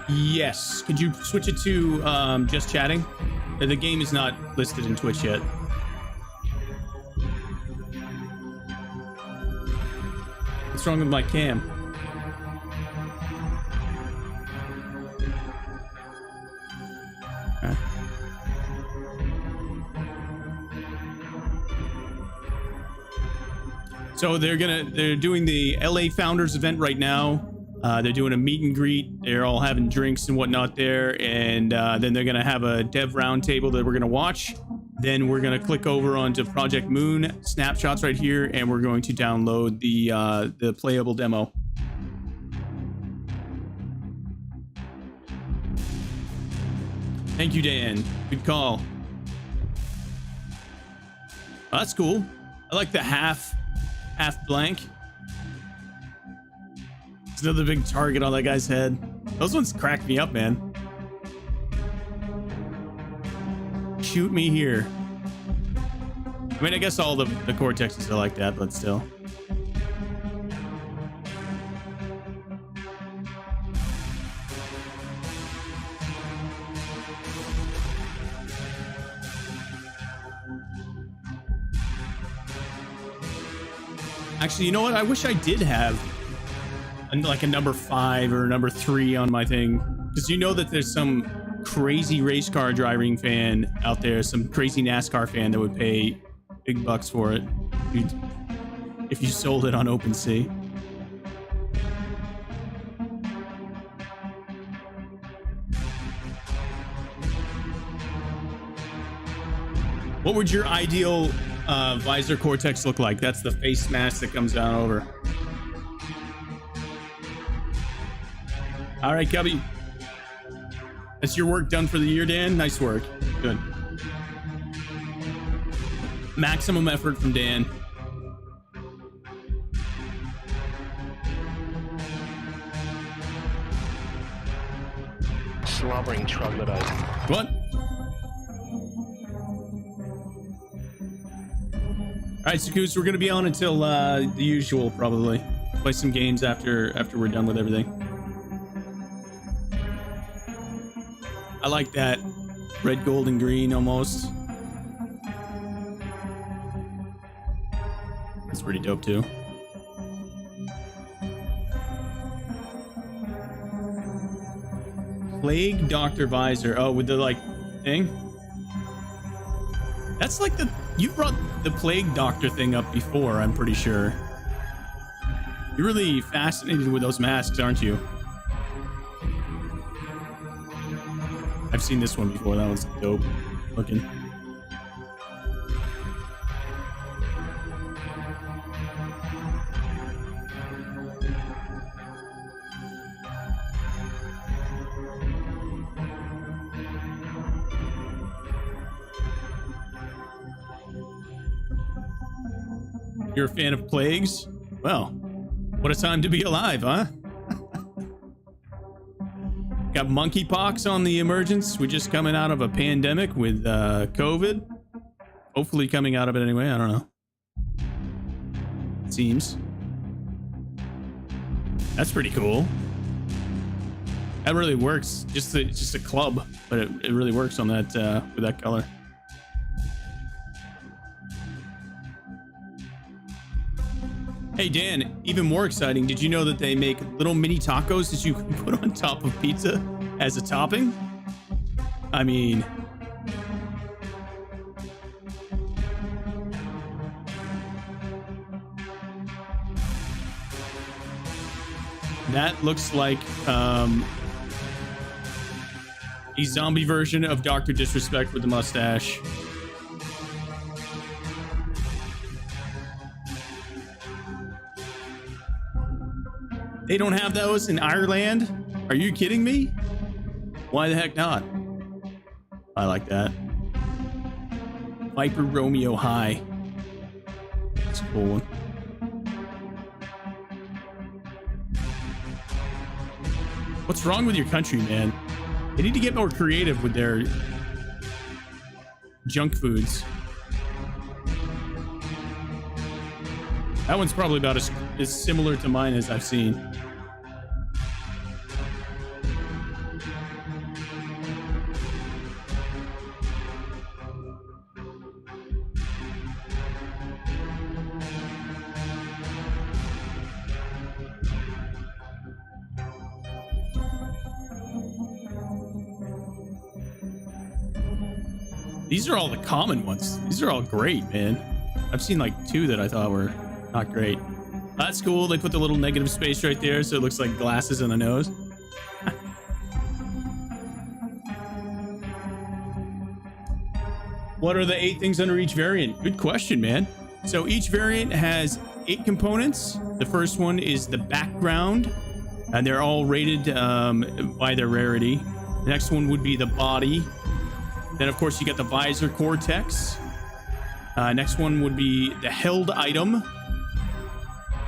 Yes. Could you switch it to just chatting? The game is not listed in Twitch yet. What's wrong with my cam? Okay. So they're doing the LA Founders event right now. They're doing a meet and greet. They're all having drinks and whatnot there, and then they're gonna have a dev roundtable that we're gonna watch. Then we're gonna click over onto Project Moon snapshots right here, and we're going to download the playable demo. Thank you, Dan. Good call. Oh, that's cool. I like the half blank. There's another big target on that guy's head. Those ones crack me up, man. Shoot me here. I mean, I guess all the Cortexes are like that, but still. Actually, you know what? I wish I did have like a number 5 or a number 3 on my thing, because you know that there's some crazy race car driving fan out there, some crazy NASCAR fan that would pay big bucks for it if you sold it on OpenSea. What would your ideal visor Cortex look like? That's the face mask that comes down over. All right, Cubby. That's your work done for the year, Dan. Nice work. Good. Maximum effort from Dan. Slobbering troglodyte. What? All right, Sakus, we're gonna be on until the usual, probably. Play some games after we're done with everything. I like that red, gold, and green almost. That's pretty dope too. Plague Doctor Visor. Oh, with the like thing. That's like you brought the Plague Doctor thing up before, I'm pretty sure. You're really fascinated with those masks, aren't you? I've seen this one before. That one's dope looking. You're a fan of plagues? Well, what a time to be alive, huh? Got monkeypox on the emergence. We're just coming out of a pandemic with COVID. Hopefully coming out of it anyway. I don't know. It seems. That's pretty cool. That really works. Just a club, but it really works on that with that color. Hey Dan, even more exciting, did you know that they make little mini tacos that you can put on top of pizza as a topping? I mean, that looks like a zombie version of Dr. Disrespect with the mustache. They don't have those in Ireland? Are you kidding me? Why the heck not? I like that. Viper Romeo High. That's a cool one. What's wrong with your country, man? They need to get more creative with their junk foods. That one's probably about as similar to mine as I've seen. These are all the common ones. These are all great, man. I've seen like 2 that I thought were not great. That's cool. They put the little negative space right there, so it looks like glasses on the nose. What are the 8 things under each variant? Good question, man. So each variant has 8 components. The first one is the background, and they're all rated by their rarity. The next one would be the body. Then, of course, you got the visor cortex. Next one would be the held item.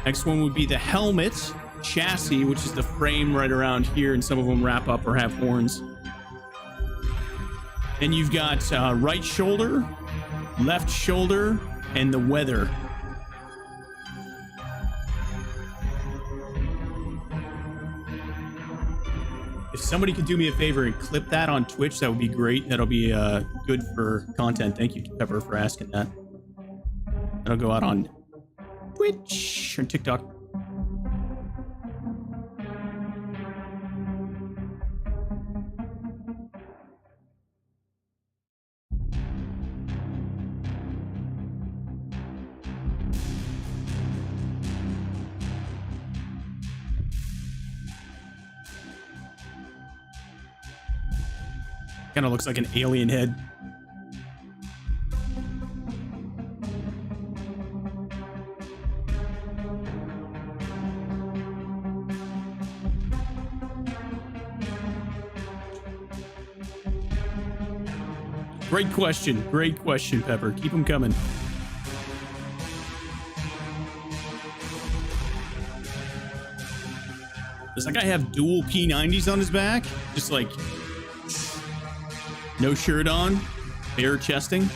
Next one would be the helmet chassis, which is the frame right around here, and some of them wrap up or have horns. Then you've got right shoulder, left shoulder, and the weather. If somebody could do me a favor and clip that on Twitch, that would be great. That'll be good for content. Thank you, Pepper, for asking that. That'll go out on Twitch or TikTok. Kind of looks like an alien head. Great question. Great question, Pepper. Keep them coming. Does that guy have dual P90s on his back? Just like no shirt on, bare chesting.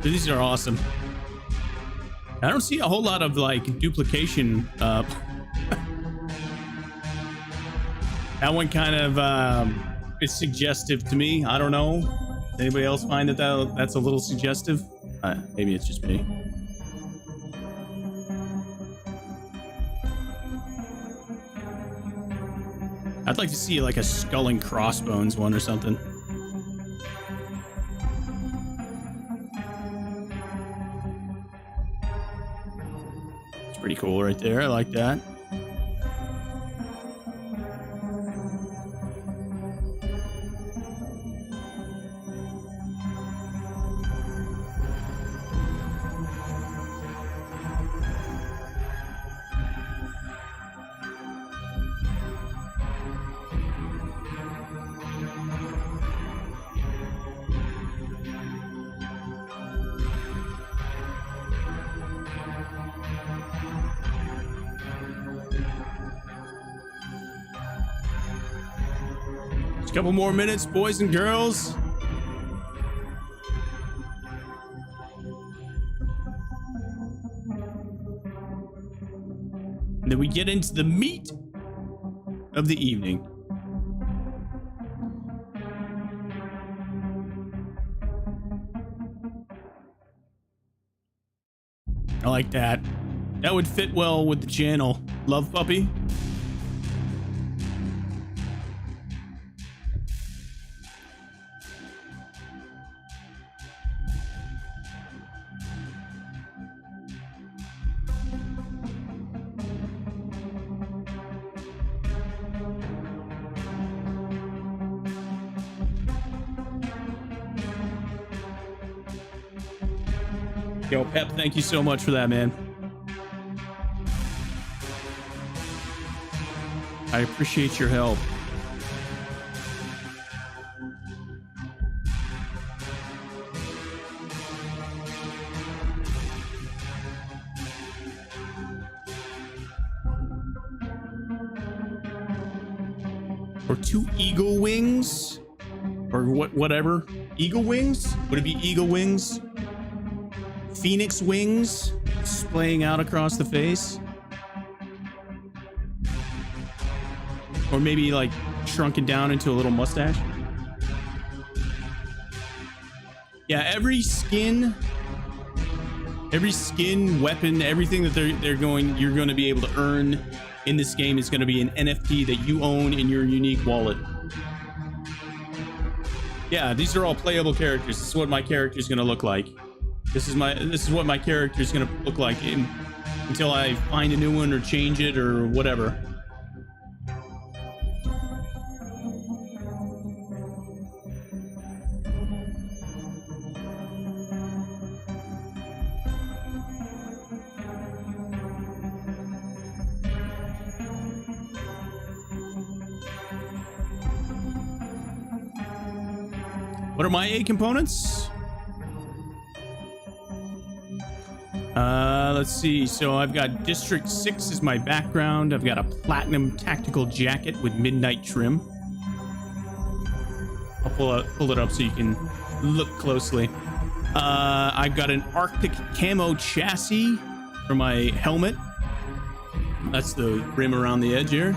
These are awesome. I don't see a whole lot of like duplication. That one kind of is suggestive to me. I don't know. Does anybody else find that that's a little suggestive? Maybe it's just me. I'd like to see like a skull and crossbones one or something. Pretty cool right there. I like that. Couple more minutes, boys and girls. And then we get into the meat of the evening. I like that. That would fit well with the channel. Love puppy. Yo, Pep, thank you so much for that, man. I appreciate your help. Or 2 eagle wings? Or whatever. Eagle wings? Would it be eagle wings? Phoenix wings splaying out across the face? Or maybe like shrunken down into a little mustache? Yeah, every skin, weapon, everything that you're going to be able to earn in this game is going to be an NFT that you own in your unique wallet. Yeah, these are all playable characters. This is what my character is going to look like. This is what my character is going to look like until I find a new one or change it or whatever. What are my A components? Let's see. So I've got District 6 as my background. I've got a platinum tactical jacket with midnight trim. I'll pull it up so you can look closely. I've got an Arctic camo chassis for my helmet. That's the rim around the edge here.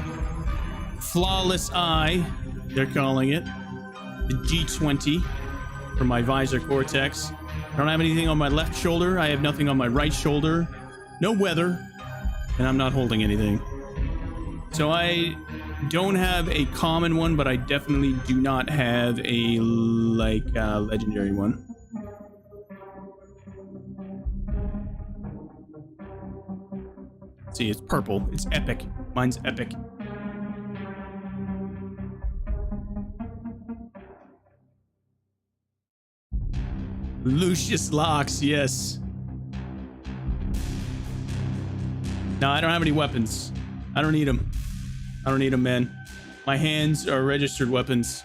Flawless Eye, they're calling it. The G20 for my visor cortex. I don't have anything on my left shoulder. I have nothing on my right shoulder. No weather. And I'm not holding anything. So I don't have a common one, but I definitely do not have a legendary one. See, it's purple. It's epic. Mine's epic. Lucius Locks, yes. No, I don't have any weapons. I don't need them. I don't need them, man. My hands are registered weapons.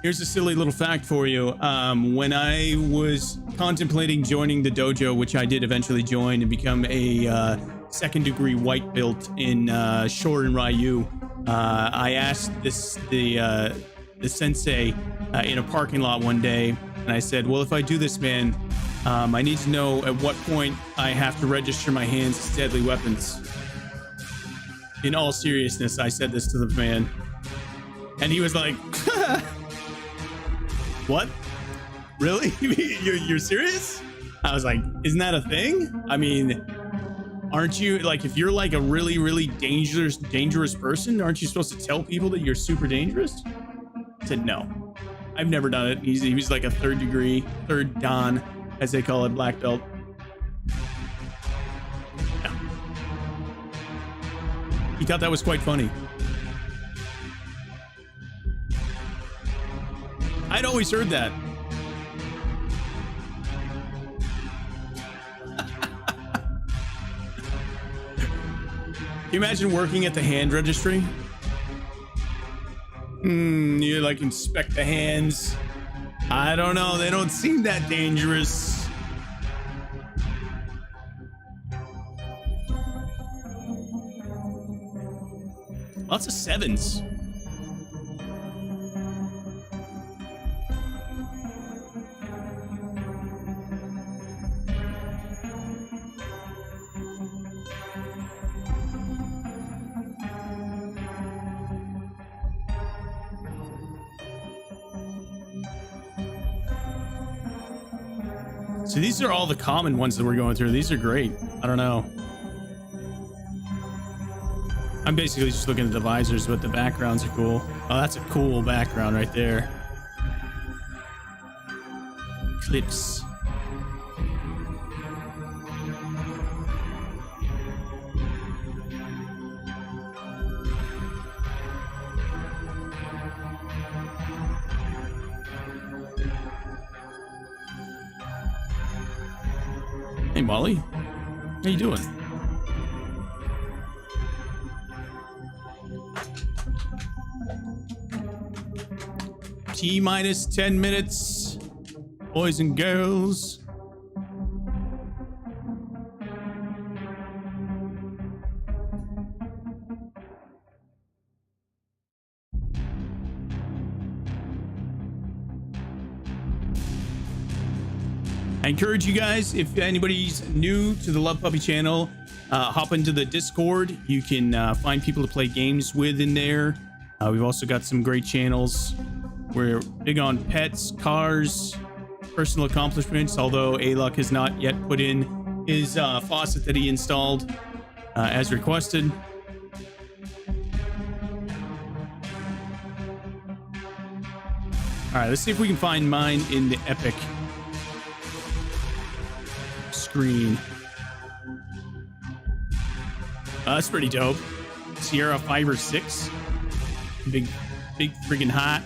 Here's a silly little fact for you. When I was contemplating joining the dojo, which I did eventually join and become a second degree white belt in Shorin Ryu, I asked the sensei in a parking lot one day, and I said, well, if I do this, man, I need to know at what point I have to register my hands as deadly weapons. In all seriousness, I said this to the man. And he was like, what? Really? You're serious? I was like, isn't that a thing? I mean, aren't you, like, if you're like a really, really dangerous person, aren't you supposed to tell people that you're super dangerous? I said, no. I've never done it. He was like a third dan, as they call it, black belt. Yeah. He thought that was quite funny. I'd always heard that. Can you imagine working at the hand registry? You like inspect the hands. I don't know. They don't seem that dangerous. Lots of sevens. So these are all the common ones that we're going through. These are great. I don't know. I'm basically just looking at the visors, but the backgrounds are cool. Oh, that's a cool background right there. Clips. Hey, Molly. How you doing? T-minus 10 minutes, boys and girls. I encourage you guys, if anybody's new to the Love Puppy channel, hop into the Discord. You can find people to play games with in there. We've also got some great channels. We're big on pets, cars, personal accomplishments, although Alok has not yet put in his faucet that he installed as requested. All right, let's see if we can find mine in the Epic screen. That's pretty dope. Sierra 5 or 6. Big friggin' hot.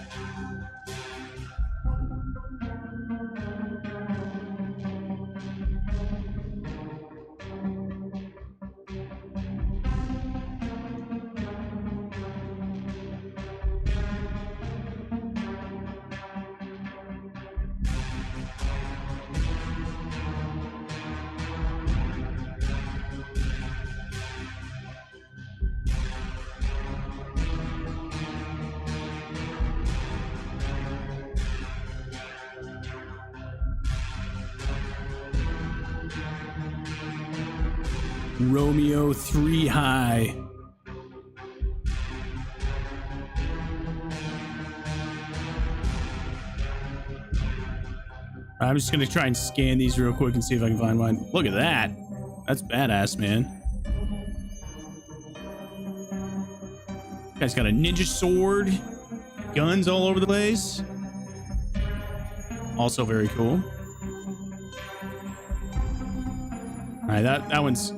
Romeo 3 high. I'm just gonna try and scan these real quick and see if I can find mine. Look at that. That's badass, man. Guy's got a ninja sword, guns all over the place. Also very cool. All right, that one's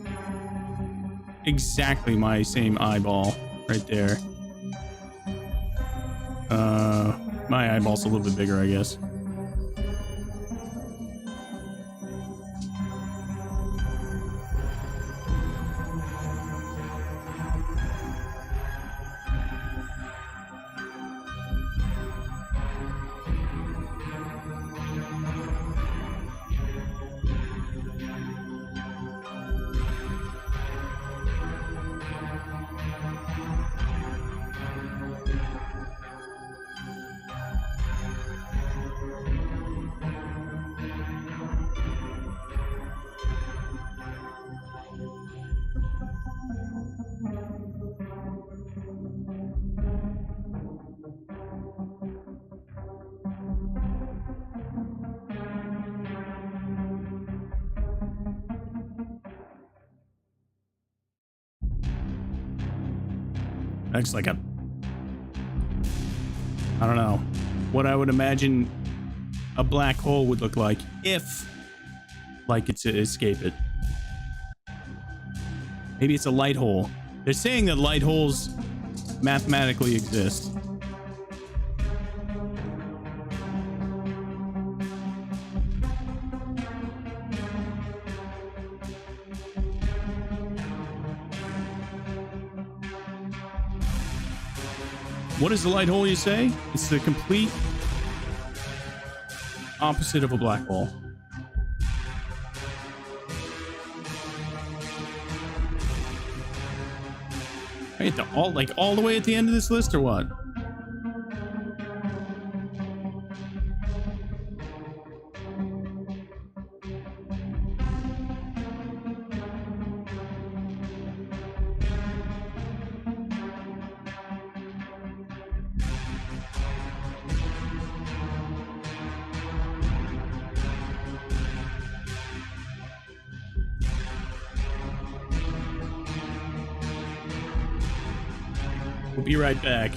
exactly my same eyeball right there. My eyeball's a little bit bigger, I guess. Looks like a, I don't know, what I would imagine a black hole would look like if like it's to escape it. Maybe it's a light hole. They're saying that light holes mathematically exist. What is the light hole, you say? It's the complete opposite of a black hole. Wait, all the way at the end of this list, or what? We'll be right back.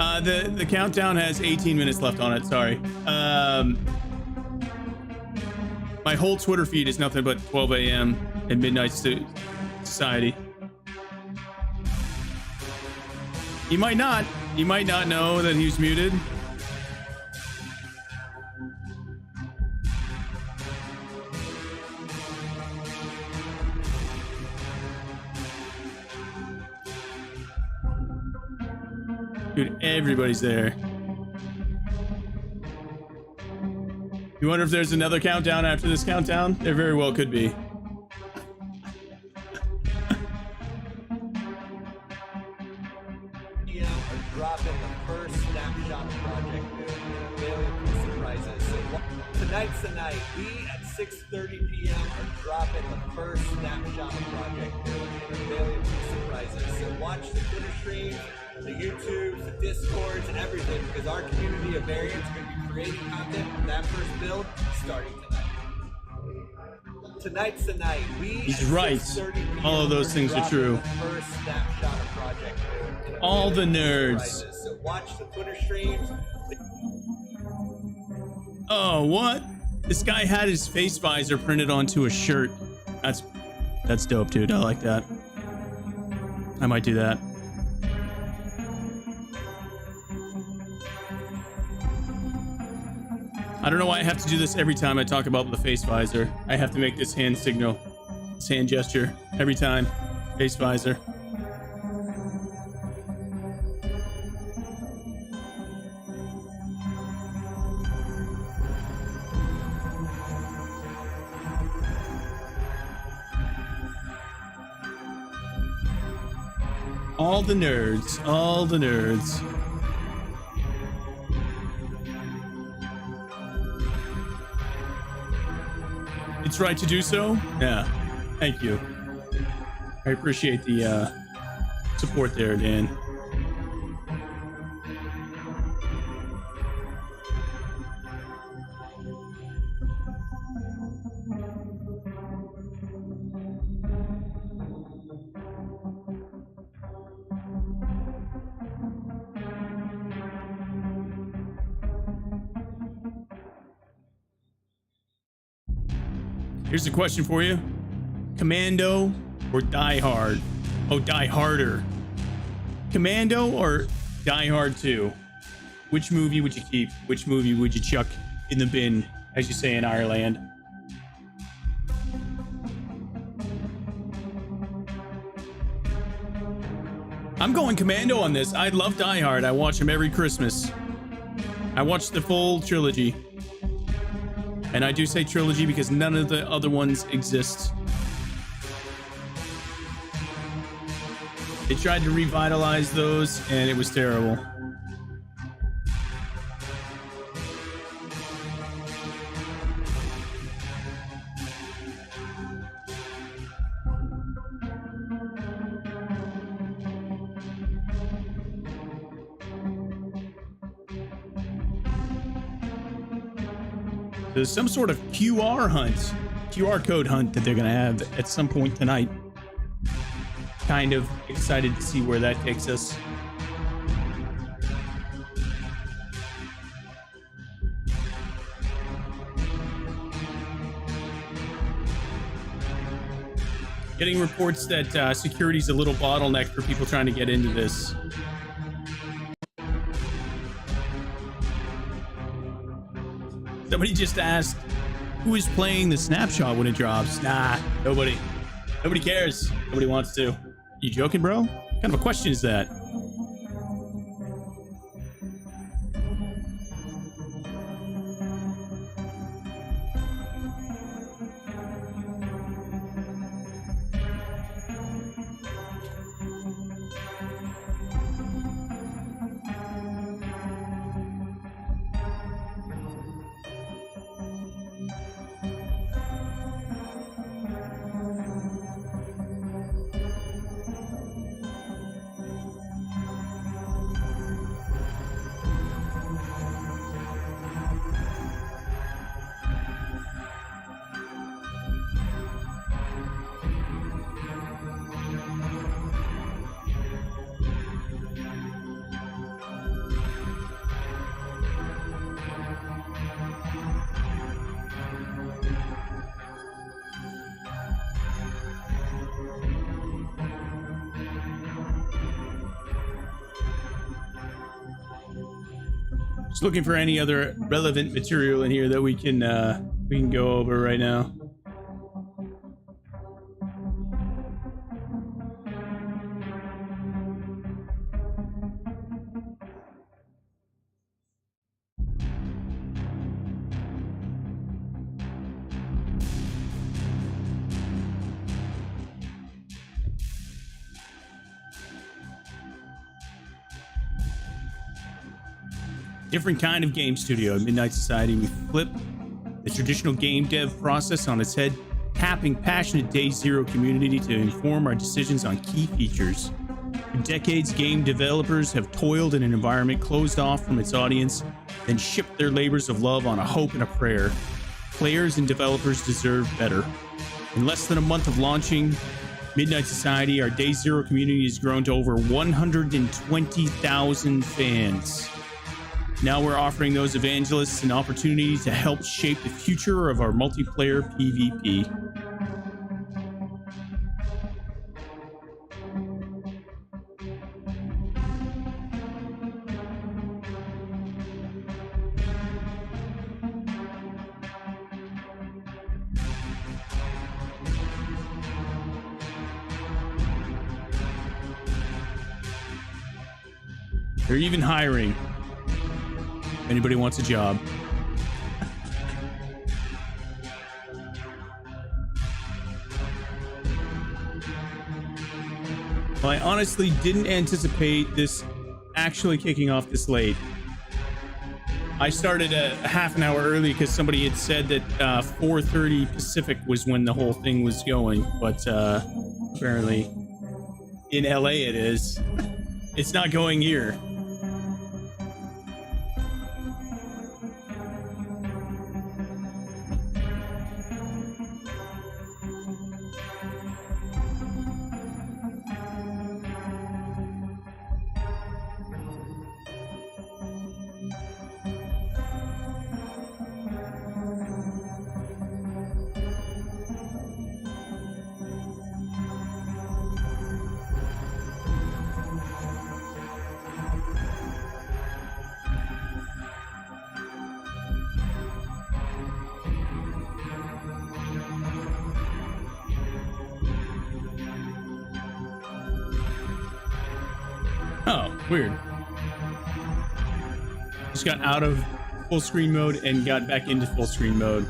The countdown has 18 minutes left on it. Sorry. My whole Twitter feed is nothing but 12 a.m. and Midnight Society. He might not. He might not know that he was muted. Dude, everybody's there. You wonder if there's another countdown after this countdown? There very well could be. Dropping the first snapshot project available surprises. So tonight's the night. We at 6:30 p.m. are dropping the first snapshot project available surprises. So watch the Twitter streams, the YouTubes, the Discords, and everything, because our community of variants are going to be creating content for that first build starting tonight. Tonight's the night. He's right. All of those things are true. First snapshot of project. All the nerds. So watch the Twitter streams. Oh, what? This guy had his face visor printed onto a shirt. That's dope, dude. I like that. I might do that. I don't know why I have to do this every time I talk about the face visor. I have to make this hand signal, this hand gesture every time. Face visor. All the nerds, all the nerds. It's right to do so? Yeah, thank you. I appreciate the support there, Dan. Here's a question for you. Commando or Die Hard? Oh, Die Harder. Commando or Die Hard 2? Which movie would you keep? Which movie would you chuck in the bin, as you say in Ireland? I'm going Commando on this. I love Die Hard. I watch them every Christmas. I watch the full trilogy. And I do say trilogy because none of the other ones exist. They tried to revitalize those, and it was terrible. There's some sort of QR code hunt that they're going to have at some point tonight. Kind of excited to see where that takes us. Getting reports that security's a little bottleneck for people trying to get into this. Somebody just asked, who is playing the snapshot when it drops? Nah, nobody. Nobody cares. Nobody wants to. You joking, bro? What kind of a question is that? Just looking for any other relevant material in here that we can go over right now. Different kind of game studio. At Midnight Society, we flip the traditional game dev process on its head, tapping passionate Day Zero community to inform our decisions on key features. For decades, game developers have toiled in an environment closed off from its audience, then shipped their labors of love on a hope and a prayer. Players and developers deserve better. In less than a month of launching Midnight Society, our Day Zero community has grown to over 120,000 fans. Now we're offering those evangelists an opportunity to help shape the future of our multiplayer PvP. They're even hiring. Anybody wants a job. Well, I honestly didn't anticipate this actually kicking off this late. I started a half an hour early because somebody had said that 4:30 Pacific was when the whole thing was going, but apparently in LA it is. It's not going here. Oh, weird. Just got out of full screen mode and got back into full screen mode.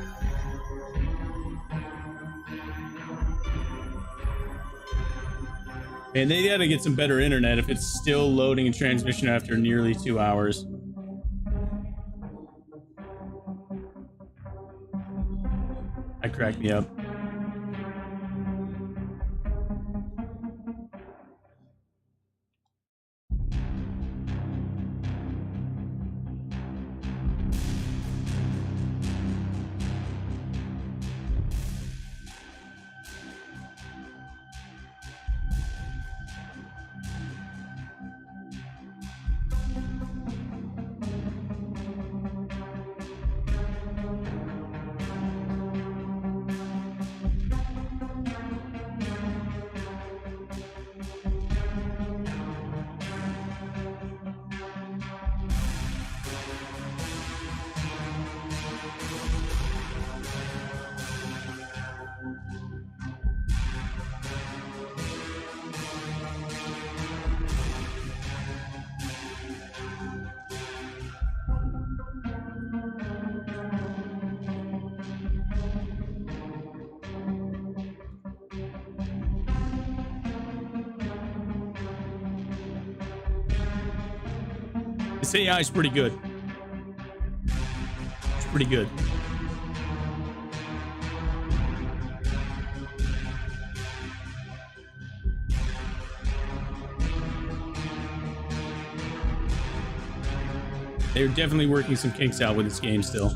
And they gotta get some better internet if it's still loading a transmission after nearly 2 hours. That cracked me up. This AI is pretty good. It's pretty good. They're definitely working some kinks out with this game still.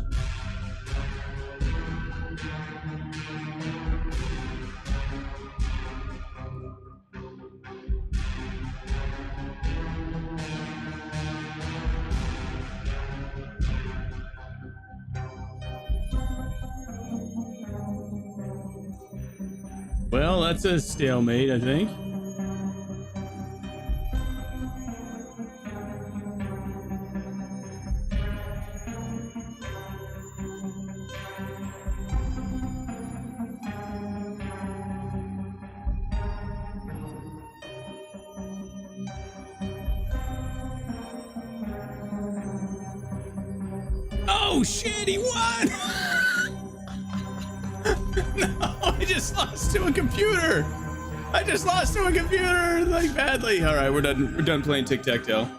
Well, that's a stalemate, I think. Oh shit, he won! No, I just lost to a computer. I just lost to a computer, like, badly. All right, we're done. We're done playing tic-tac-toe.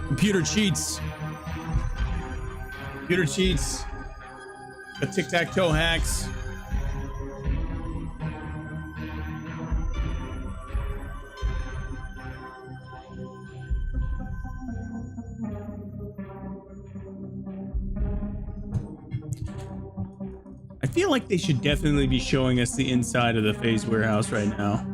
Computer cheats. Computer cheats. The tic-tac-toe hacks. I feel like they should definitely be showing us the inside of the FaZe warehouse right now.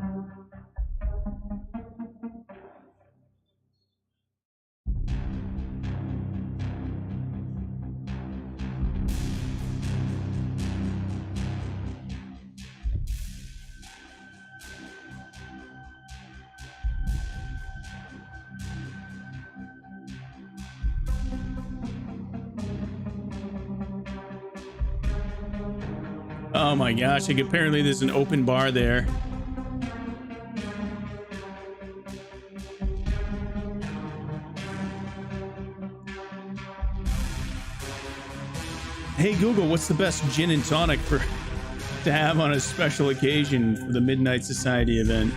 Oh my gosh, like apparently there's an open bar there. Hey Google, what's the best gin and tonic to have on a special occasion for the Midnight Society event?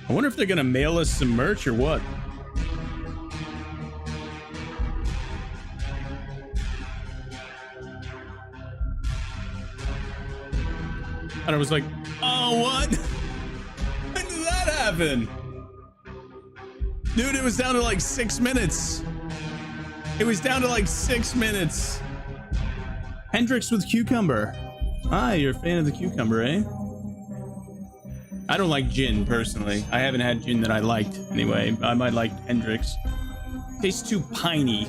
I wonder if they're gonna mail us some merch or what. And I was like, oh, what? When did that happen? Dude, it was down to like 6 minutes. It was down to like 6 minutes. Hendrix with cucumber. Ah, you're a fan of the cucumber, eh? I don't like gin personally. I haven't had gin that I liked anyway. I might like Hendrix. Tastes too piney.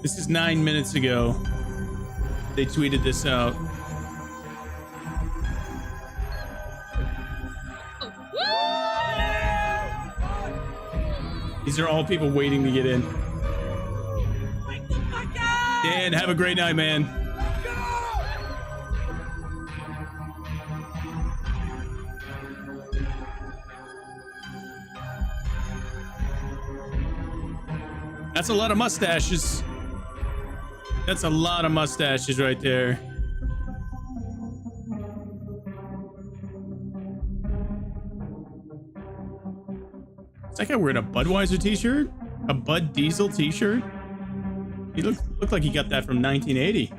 This is 9 minutes ago. They tweeted this out. These are all people waiting to get in. Dan, have a great night, man. That's a lot of mustaches. That's a lot of mustaches right there. Is that guy wearing a Budweiser t-shirt? A Bud Diesel t-shirt? He looked like he got that from 1980.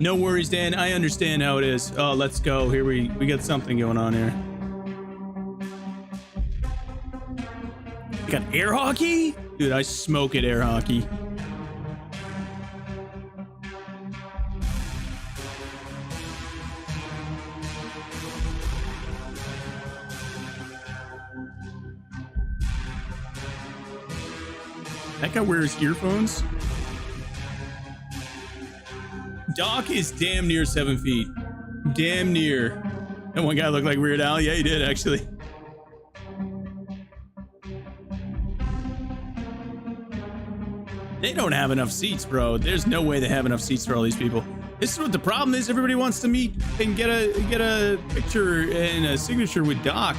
No worries, Dan. I understand how it is. Oh, let's go. Here we got something going on here. We got air hockey? Dude, I smoke at air hockey. That guy wears earphones? Doc is damn near 7 feet. Damn near. That one guy looked like Weird Al. Yeah, he did, actually. They don't have enough seats, bro. There's no way they have enough seats for all these people. This is what the problem is. Everybody wants to meet and get a picture and a signature with Doc.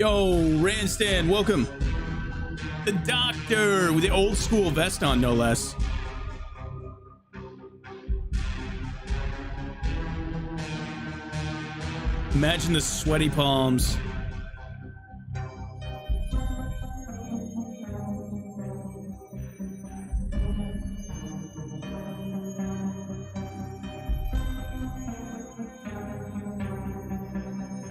Yo, Ranstan, welcome. The doctor with the old school vest on, no less. Imagine the sweaty palms.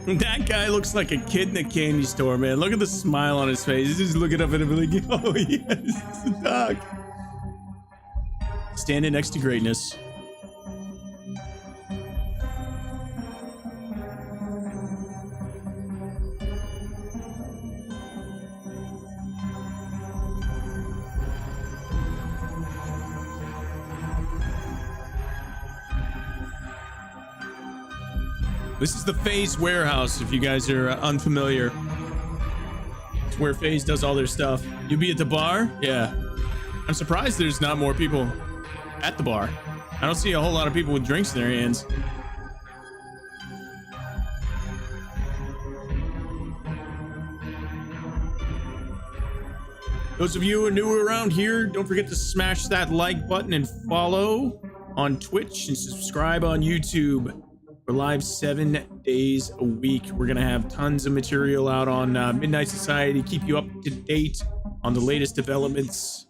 That guy looks like a kid in a candy store, man. Look at the smile on his face. He's just looking up at him like, oh, yes, it's the doc. Standing next to greatness. This is the FaZe warehouse, if you guys are unfamiliar. It's where FaZe does all their stuff. You be at the bar? Yeah. I'm surprised there's not more people at the bar. I don't see a whole lot of people with drinks in their hands. Those of you who are new around here, don't forget to smash that like button and follow on Twitch and subscribe on YouTube. We're live 7 days a week. We're gonna have tons of material out on Midnight Society, keep you up to date on the latest developments.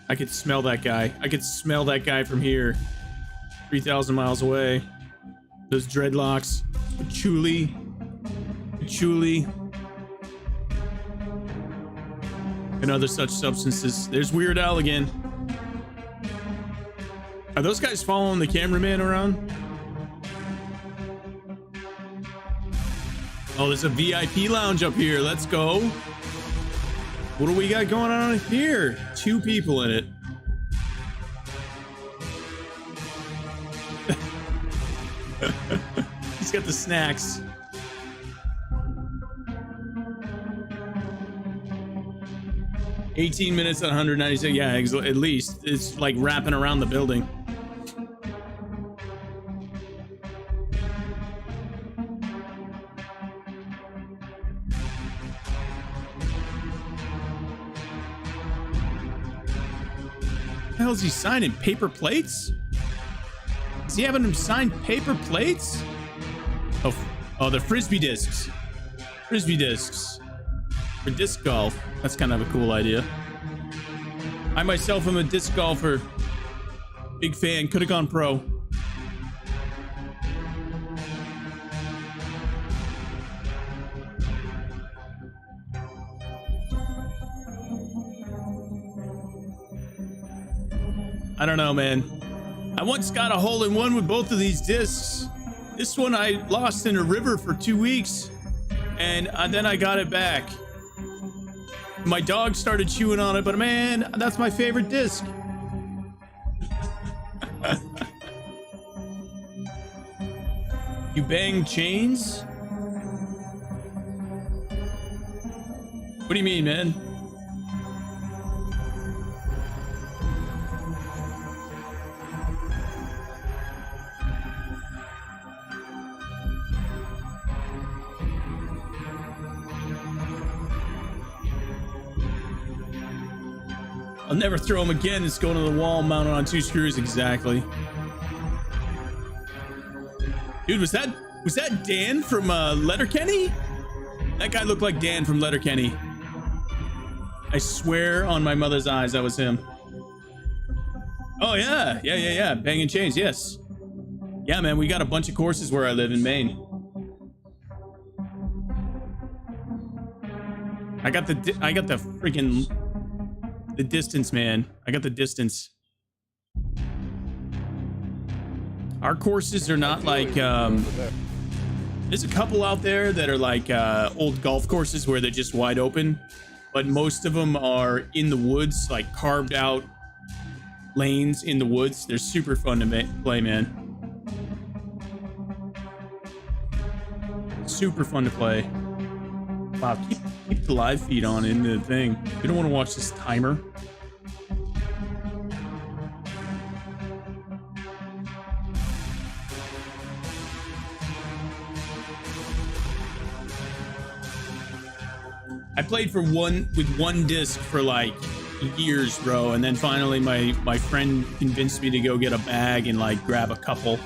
I could smell that guy. I could smell that guy from here. 3,000 miles away. Those dreadlocks. Patchouli. Patchouli. And other such substances. There's Weird Al again. Are those guys following the cameraman around? Oh, there's a VIP lounge up here. Let's go. What do we got going on here? 2 people in it. He's got the snacks. $18 minutes at 196. Yeah, at least it's like wrapping around the building. What the hell is he signing? Paper plates? Is he having him sign paper plates? Oh, the frisbee discs. Frisbee discs. For disc golf. That's kind of a cool idea. I myself am a disc golfer. Big fan. Could have gone pro. I don't know, man. I once got a hole-in-one with both of these discs. This one I lost in a river for 2 weeks, and then I got it back. My dog started chewing on it, but man, that's my favorite disc. You bang chains? What do you mean, man? I'll never throw him again. It's going to the wall, mounted on 2 screws. Exactly. Dude, was that Dan from Letterkenny? That guy looked like Dan from Letterkenny. I swear on my mother's eyes, that was him. Oh yeah, yeah. Banging chains, yes. Yeah, man, we got a bunch of courses where I live in Maine. I got the freaking. The distance, man. I got the distance. Our courses are not like there's a couple out there that are like old golf courses where they're just wide open, but most of them are in the woods, like carved out lanes in the woods. They're super fun to play, man. Super fun to play. Wow, keep the live feed on in the thing. You don't want to watch this timer. I played with one disc for like years, bro, and then finally my friend convinced me to go get a bag and like grab a couple.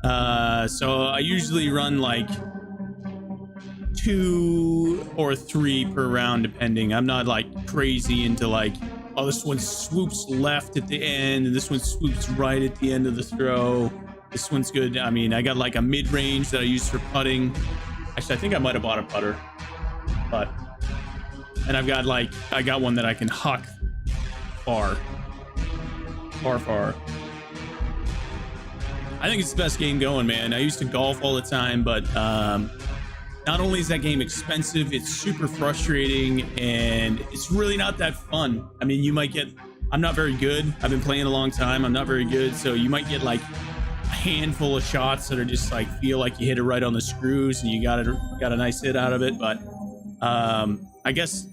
So I usually run like 2 or 3 per round, depending. I'm not like crazy into like, oh, this one swoops left at the end and this one swoops right at the end of the throw. This one's good. I mean, I got like a mid-range that I use for putting. Actually, I think I might have bought a putter, but and I got one that I can huck far. I think it's the best game going, man. I used to golf all the time, but not only is that game expensive, it's super frustrating, and it's really not that fun. I mean, you might get, I'm not very good. I've been playing a long time. I'm not very good. So you might get like a handful of shots that are just like, feel like you hit it right on the screws and you got a nice hit out of it. But I guess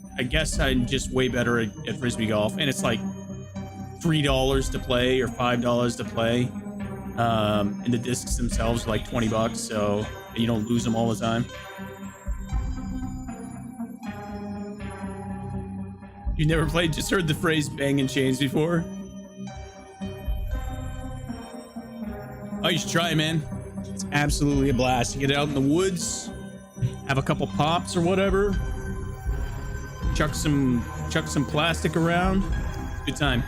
I'm just way better at Frisbee golf. And it's like $3 to play or $5 to play. And the discs themselves are like $20, so you don't lose them all the time. You never played, just heard the phrase banging chains before? Oh, you should try it, man. It's absolutely a blast. You get out in the woods, have a couple pops or whatever, chuck some plastic around. It's a good time.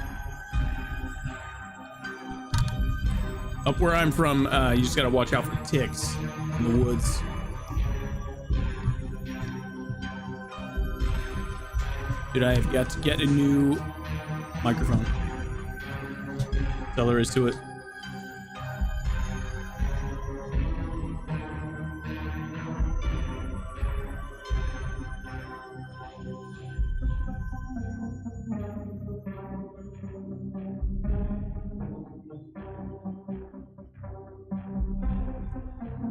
Up where I'm from, you just gotta watch out for ticks in the woods. Dude, I have got to get a new microphone. That's all there is to it.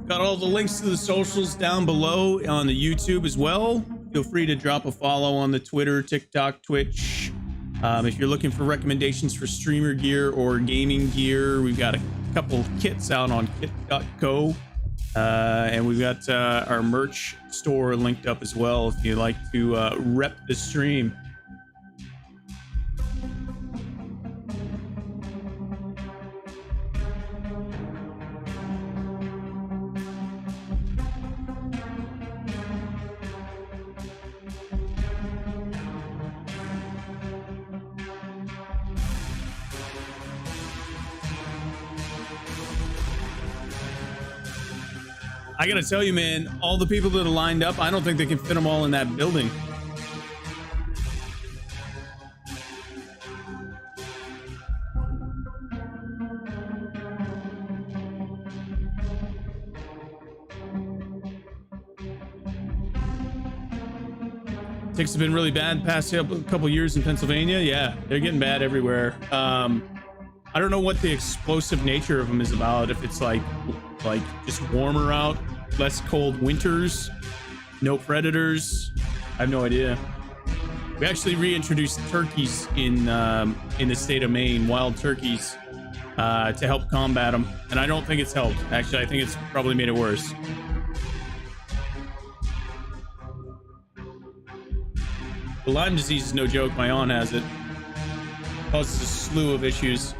Got all the links to the socials down below on the YouTube as well. Feel free to drop a follow on the Twitter, TikTok, Twitch. If you're looking for recommendations for streamer gear or gaming gear, we've got a couple kits out on kit.co. And we've got our merch store linked up as well if you'd like to rep the stream. I gotta tell you, man, all the people that are lined up, I don't think they can fit them all in that building. Ticks have been really bad past couple years in Pennsylvania. Yeah, they're getting bad everywhere. I don't know what the explosive nature of them is about. If it's like just warmer out, less cold winters, no predators. I have no idea. We actually reintroduced turkeys in the state of Maine, wild turkeys, to help combat them. And I don't think it's helped. Actually, I think it's probably made it worse. The Lyme disease is no joke. My aunt has it. Causes a slew of issues.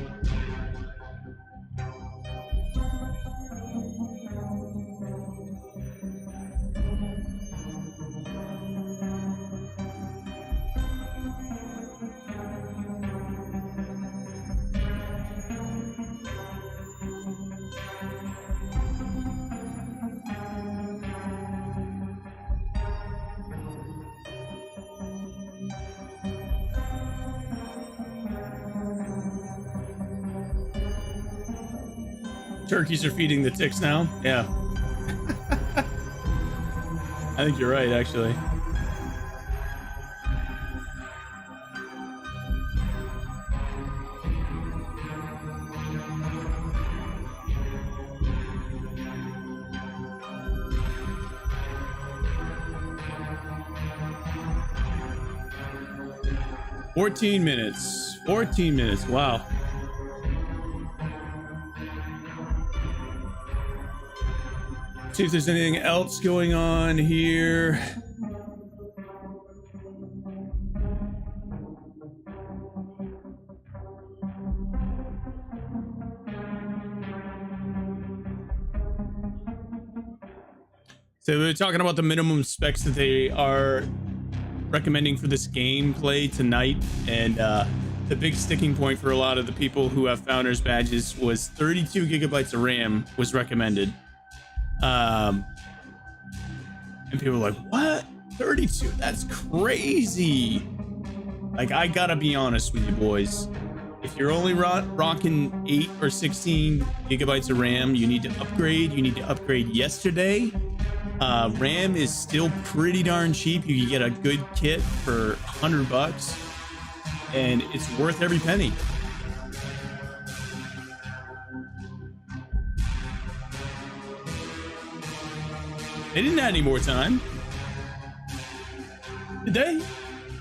Turkeys are feeding the ticks now. Yeah. I think you're right, actually. $14 minutes. 14 minutes. Wow. See if there's anything else going on here. So we're talking about the minimum specs that they are recommending for this gameplay tonight, and the big sticking point for a lot of the people who have founders badges was 32 gigabytes of RAM was recommended. And people were like, what? 32? That's crazy. Like, I gotta be honest with you boys. If you're only rocking 8 or 16 gigabytes of RAM, you need to upgrade. You need to upgrade yesterday. RAM is still pretty darn cheap. You can get a good kit for $100, and it's worth every penny. They didn't add any more time, did they?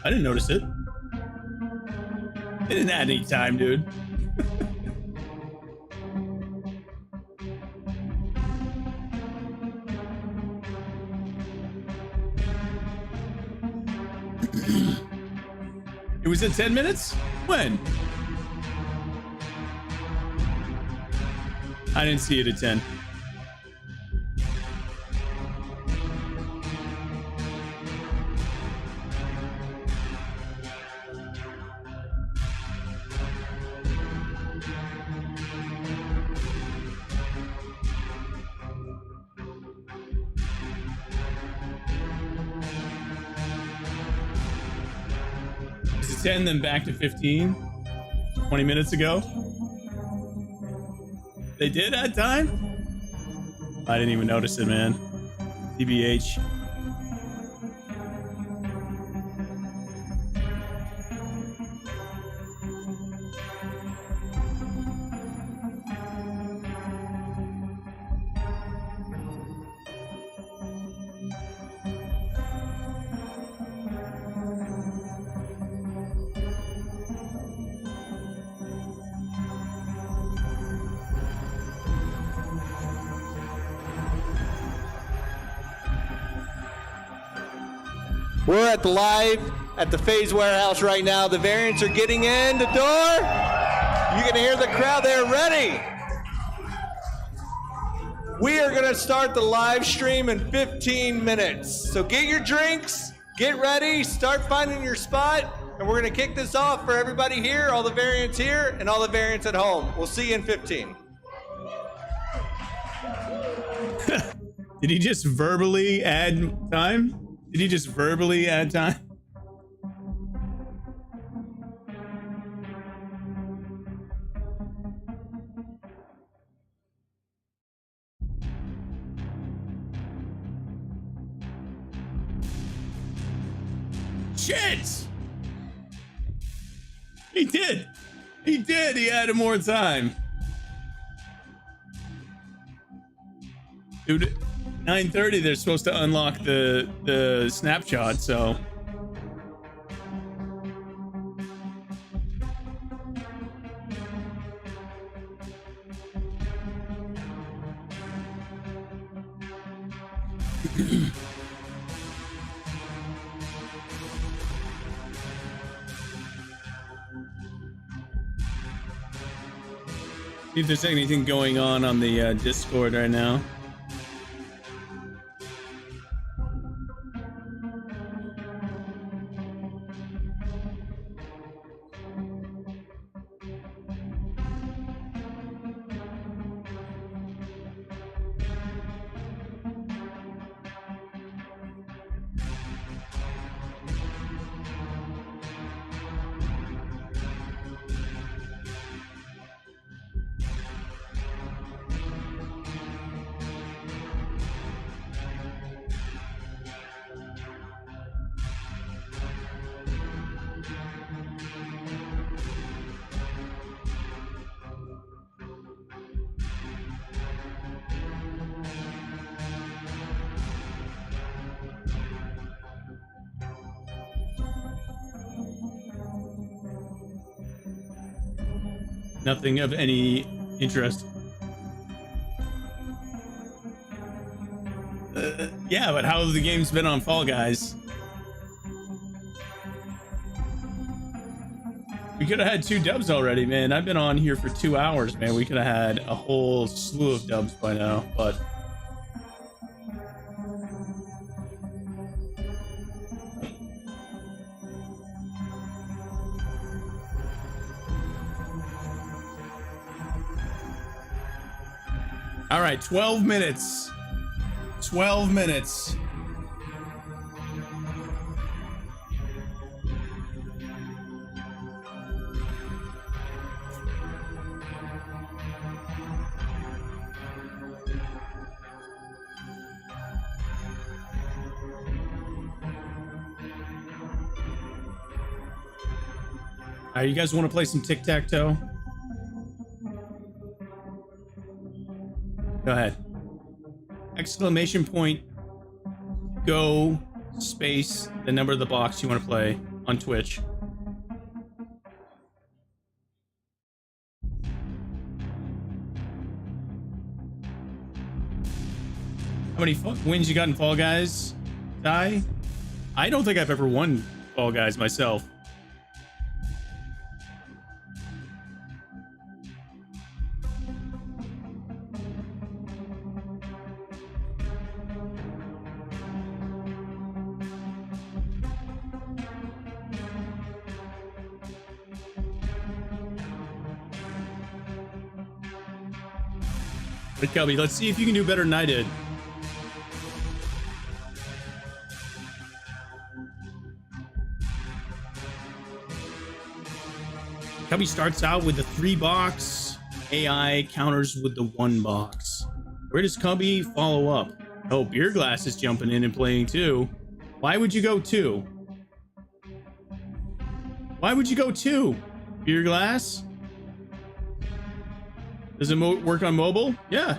I didn't notice it. They didn't add any time, dude. It was at 10 minutes? When? I didn't see it at 10. Is it 10 then back to 15? 20 minutes ago? They did add time? I didn't even notice it, man. TBH. We're at the FaZe warehouse right now. The variants are getting in the door. You can hear the crowd. They're ready. We are going to start the live stream in 15 minutes. So get your drinks, get ready, start finding your spot, and we're going to kick this off for everybody here, all the variants here, and all the variants at home. We'll see you in 15. Did he just verbally add time? Did he just verbally add time? Shit! He did! He did! He added more time. Dude, 9:30 they're supposed to unlock the snapshot, so see if there's anything going on the Discord right now. Nothing of any interest. Yeah, but how have the games been on Fall Guys? We could have had 2 dubs already, man. I've been on here for 2 hours, man. We could have had a whole slew of dubs by now, but All right, 12 minutes. 12 minutes. All right, you guys want to play some tic-tac-toe? Go ahead. Exclamation point, go, space, the number of the box you want to play on Twitch. How many wins you got in Fall Guys, Ty? I don't think I've ever won Fall Guys myself. But Kelby, let's see if you can do better than I did. Kelby starts out with the 3-box. AI counters with the 1 box. Where does Cubby follow up? Oh, Beer Glass is jumping in and playing too. Why would you go 2? Why would you go 2? Beer Glass? Does it work on mobile? Yeah.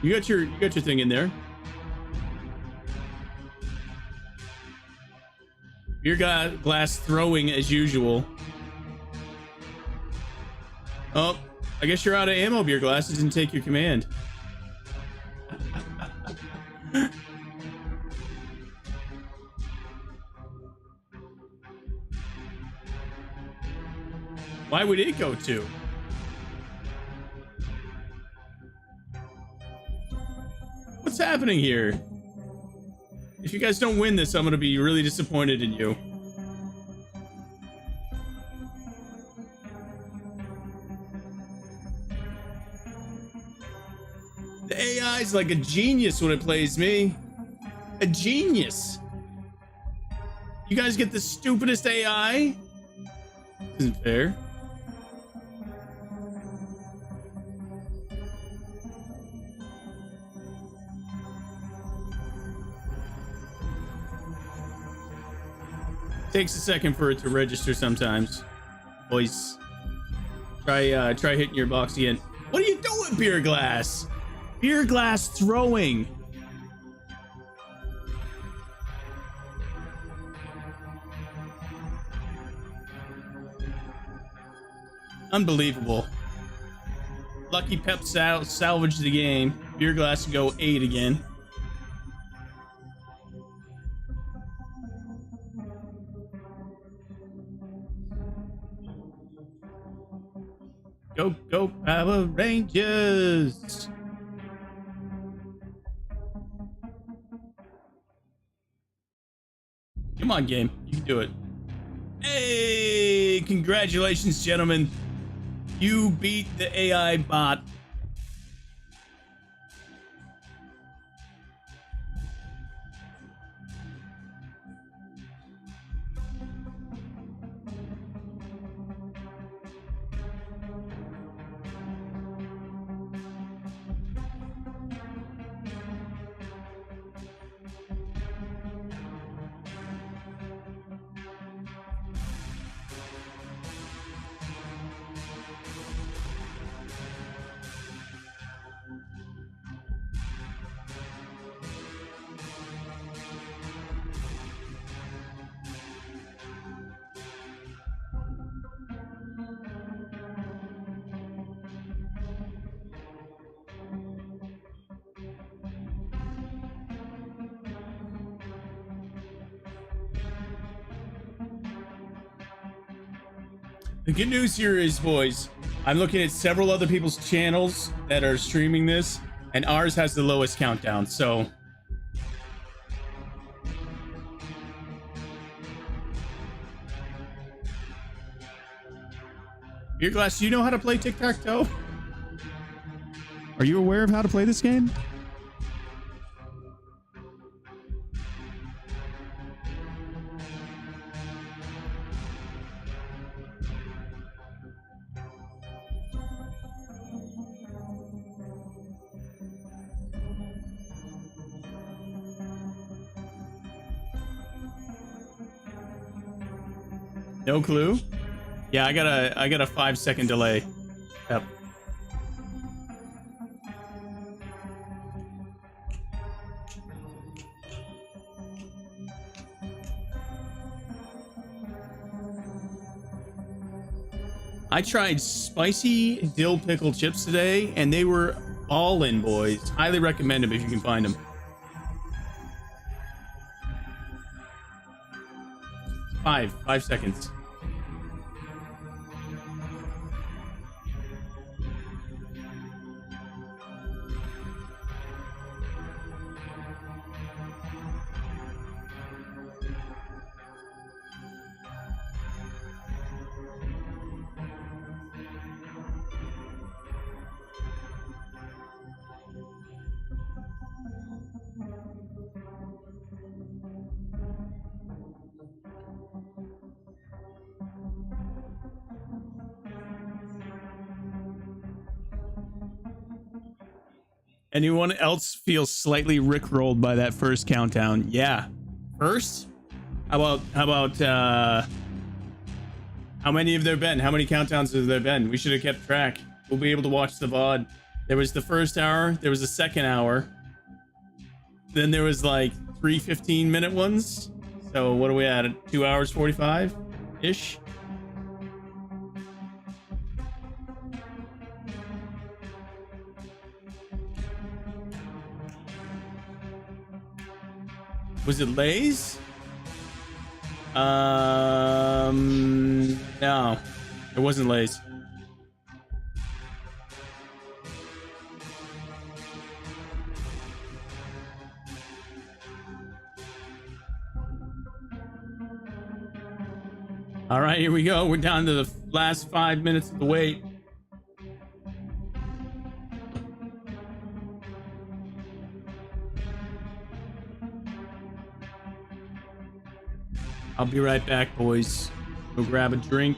You got your thing in there. Beer Glass throwing as usual. Oh, I guess you're out of ammo, Beer Glass. It didn't take your command. Why would it go 2? What's happening here? If you guys don't win this, I'm gonna be really disappointed in you. The AI is like a genius when it plays me. A genius. You guys get the stupidest AI? This isn't fair. Takes a second for it to register sometimes. Boys, try hitting your box again. What are you doing, Beer Glass? Beer Glass throwing. Unbelievable. Lucky Pep salvaged the game. Beer Glass can go 8 again. Go, go, Power Rangers! Come on, game. You can do it. Hey! Congratulations, gentlemen. You beat the AI bot. The good news here is, boys, I'm looking at several other people's channels that are streaming this, and ours has the lowest countdown, so... Beer Glass, do you know how to play tic-tac-toe? Are you aware of how to play this game? No clue. Yeah, I got a 5-second delay. Yep. I tried spicy dill pickle chips today, and they were all in, boys. Highly recommend them if you can find them. 5 seconds. Anyone else feel slightly rickrolled by that first countdown? Yeah. First? How about how many have there been? How many countdowns have there been? We should have kept track. We'll be able to watch the VOD. There was the first hour, there was the second hour. Then there was like 3 15-minute ones. So what are we at? 2 hours 45-ish? Was it Lay's? No, it wasn't Lay's. All right, here we go. We're down to the last 5 minutes of the wait. I'll be right back, boys. Go grab a drink.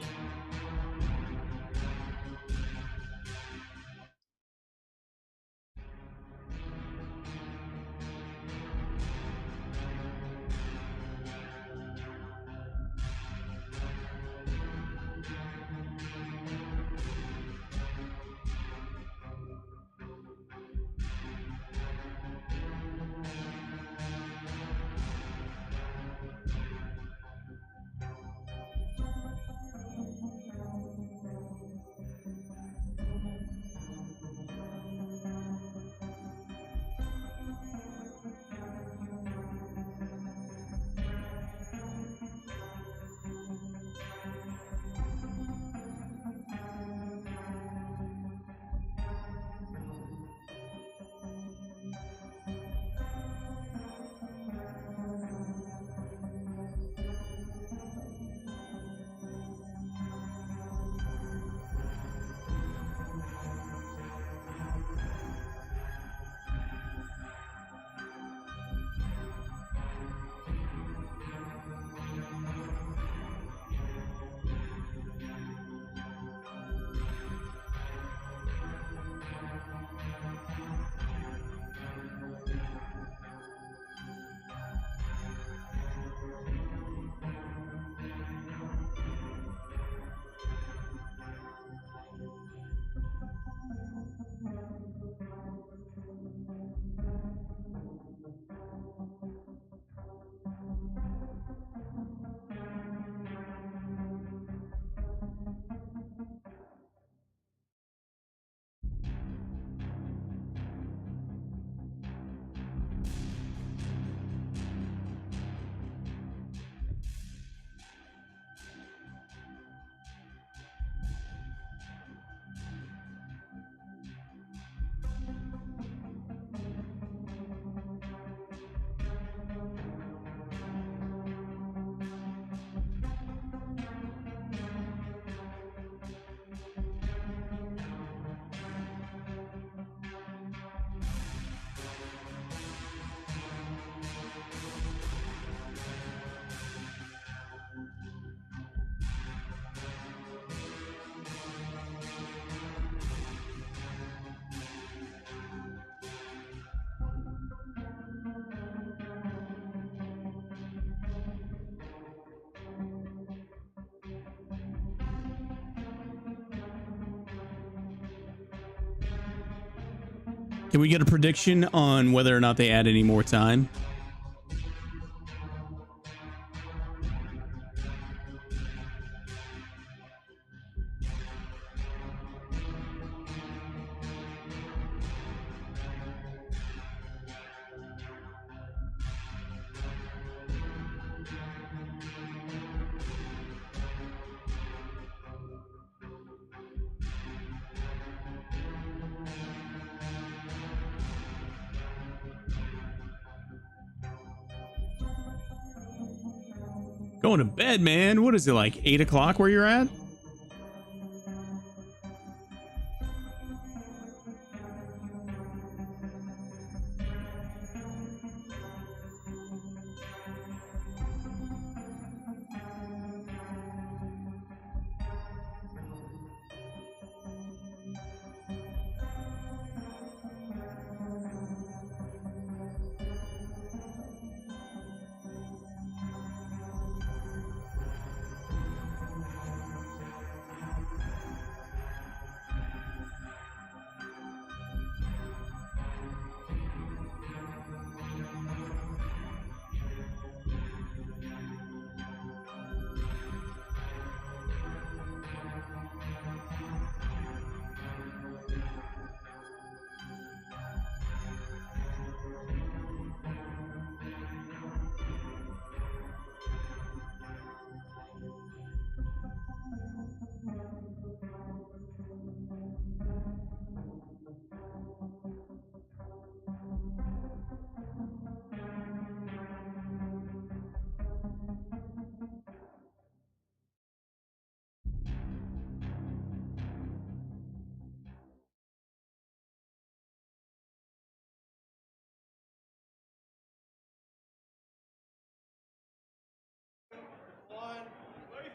Can we get a prediction on whether or not they add any more time? Going to bed, man. What is it, like 8 o'clock where you're at?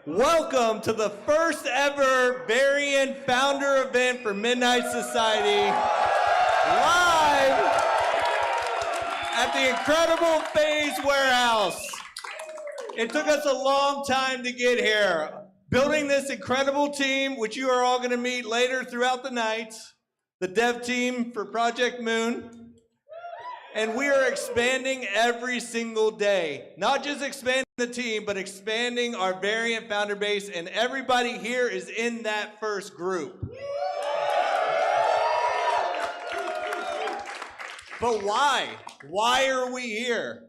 Welcome to the first ever Varian Founder event for Midnight Society, live at the incredible FaZe Warehouse. It took us a long time to get here. Building this incredible team, which you are all going to meet later throughout the night, the dev team for Project Moon. And we are expanding every single day. Not just expanding the team, but expanding our Variant founder base, and everybody here is in that first group. But why? Why are we here?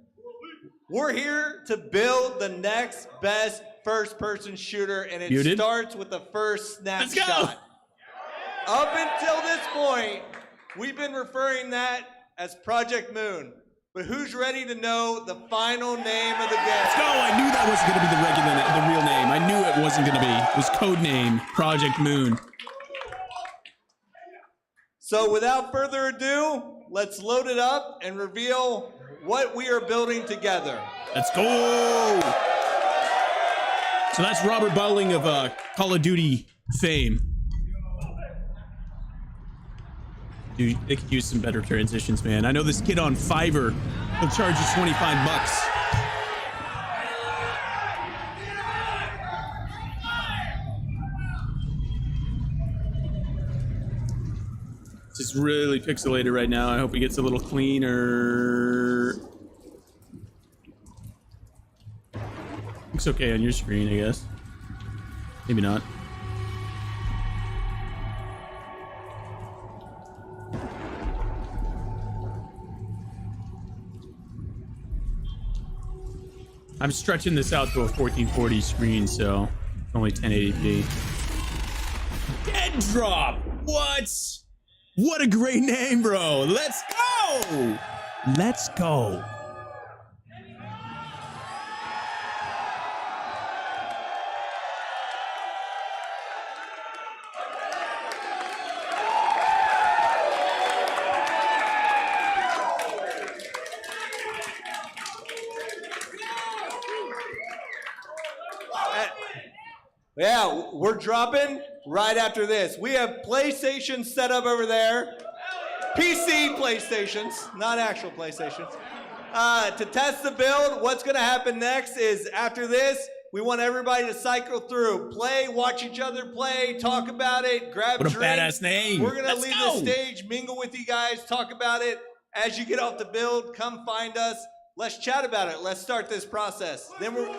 We're here to build the next best first-person shooter, and it starts with the first snapshot. Up until this point, we've been referring that as Project Moon. But who's ready to know the final name of the game? Let's go! I knew that wasn't going to be the real name. I knew it wasn't going to be. It was code name, Project Moon. So without further ado, let's load it up and reveal what we are building together. Let's go! So that's Robert Bowling of Call of Duty fame. Dude, they could use some better transitions, man. I know this kid on Fiverr will charge you 25 bucks. It's just really pixelated right now. I hope it gets a little cleaner. Looks okay on your screen, I guess. Maybe not. I'm stretching this out to a 1440 screen, so only 1080p. Dead Drop! What? What a great name, bro! Let's go! Let's go! Yeah, we're dropping right after this. We have PlayStations set up over there. PC PlayStations, not actual PlayStations. To test the build, what's going to happen next is after this, We want everybody to cycle through, play, watch each other play, talk about it, grab What a drinks. badass name. We're gonna Let's leave go. the stage, mingle with you guys, talk about it. As you get off the build, come find us. Let's chat about it. Let's start this process. Then we're.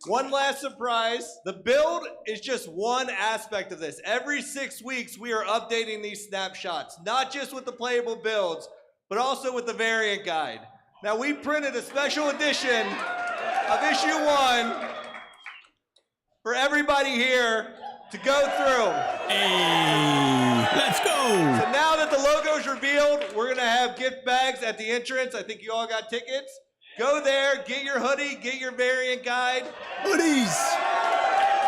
One last surprise. The build is just one aspect of this. Every 6 weeks, we are updating these snapshots, not just with the playable builds, but also with the variant guide. Now, we printed a special edition of issue 1 for everybody here to go through. Hey, let's go. So now that the logo's revealed, we're gonna have gift bags at the entrance. I think you all got tickets. Go there, get your hoodie, get your variant guide. Hoodies.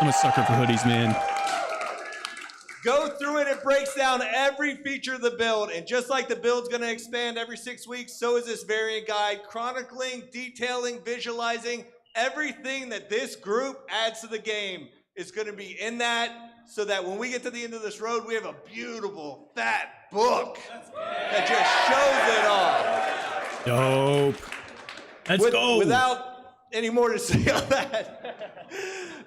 I'm a sucker for hoodies, man. Go through it. It breaks down every feature of the build. And just like the build's going to expand every 6 weeks, so is this variant guide, chronicling, detailing, visualizing everything that this group adds to the game is going to be in that, so that when we get to the end of this road, we have a beautiful, fat book that just shows it all. Dope. Let's go. Without any more to say on that,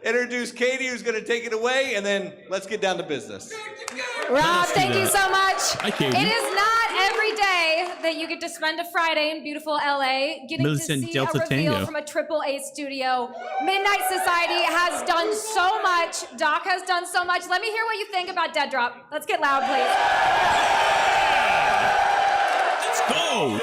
introduce Katie, who's going to take it away, and then let's get down to business. Rob, thank you so much. Hi, Katie. It is not every day that you get to spend a Friday in beautiful LA getting Millicent to see Delta a reveal Tango. from a AAA studio. Midnight Society has done so much. Doc has done so much. Let me hear what you think about Dead Drop. Let's get loud, please. Let's go.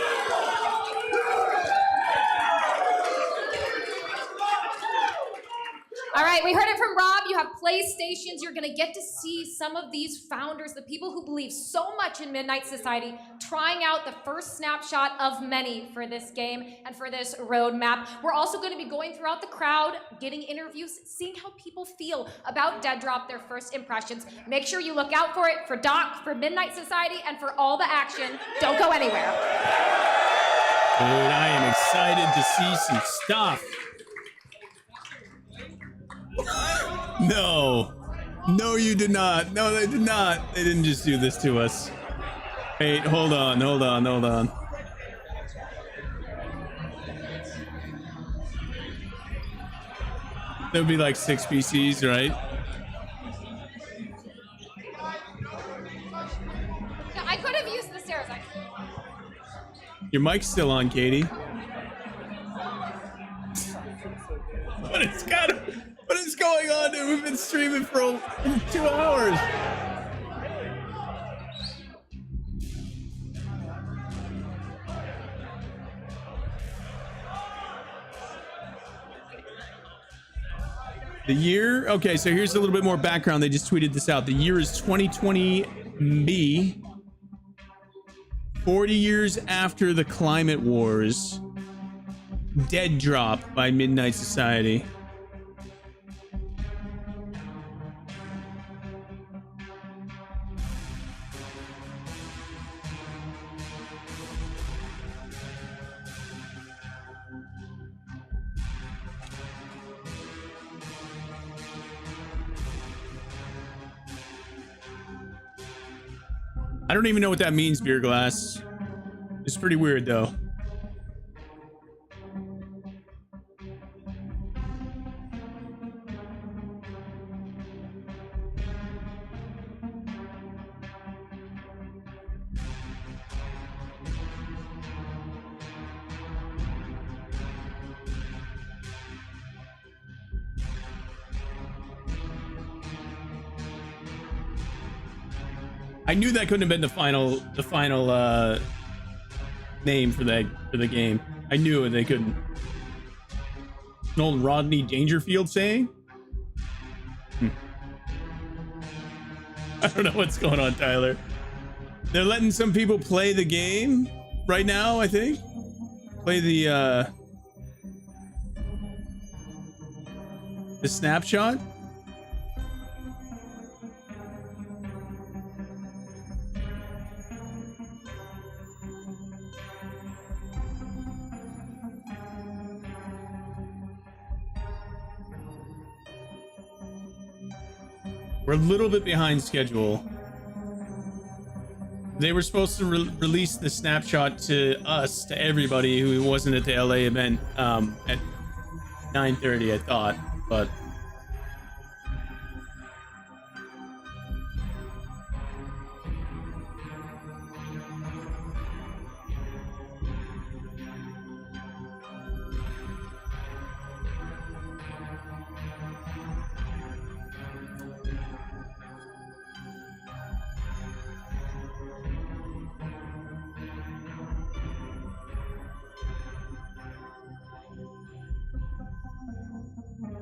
All right, we heard it from Rob. You have PlayStations. You're going to get to see some of these founders, the people who believe so much in Midnight Society, trying out the first snapshot of many for this game and for this roadmap. We're also going to be going throughout the crowd, getting interviews, seeing how people feel about Dead Drop, their first impressions. Make sure you look out for it, for Doc, for Midnight Society, and for all the action. Don't go anywhere. Dude, I am excited to see some stuff. No. No, you did not. No, they did not. They didn't just do this to us. Wait, hold on. There'll be like 6 PCs, right? Yeah, I could have used the stairs, actually. Your mic's still on, Katie. What is going on, dude? We've been streaming for 2 hours. The year, okay, so here's a little bit more background. They just tweeted this out. The year is 2020B. 40 years after the climate wars. Dead Drop by Midnight Society. I don't even know what that means, Beer Glass. It's pretty weird, though. I knew that couldn't have been the final name for the game. I knew it. They couldn't. An old Rodney Dangerfield saying? I don't know what's going on, Tyler. They're letting some people play the game right now, I think. Play the snapshot. We're a little bit behind schedule. They were supposed to release the snapshot to us, to everybody who wasn't at the LA event, at 9:30, I thought, but.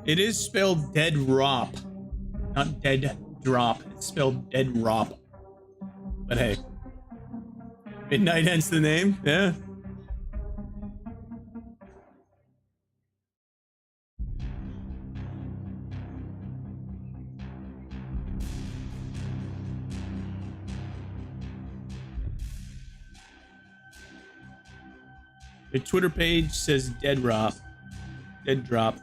It is spelled Dead Rop, not Dead Drop. It's spelled Dead Rop. But hey, Midnight hence the name. Yeah. Your Twitter page says Dead Rop, Dead Drop.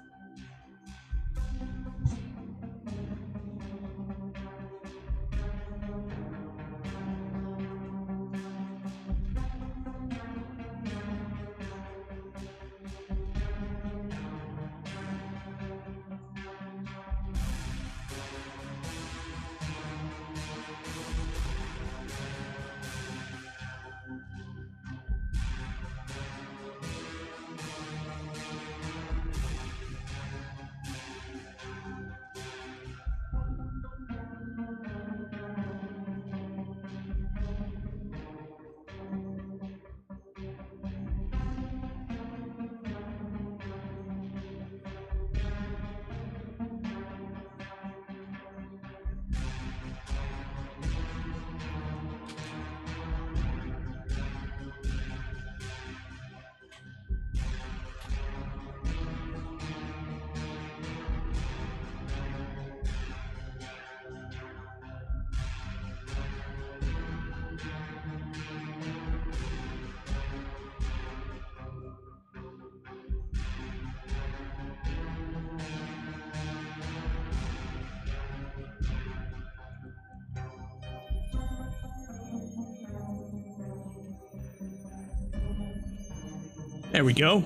There we go.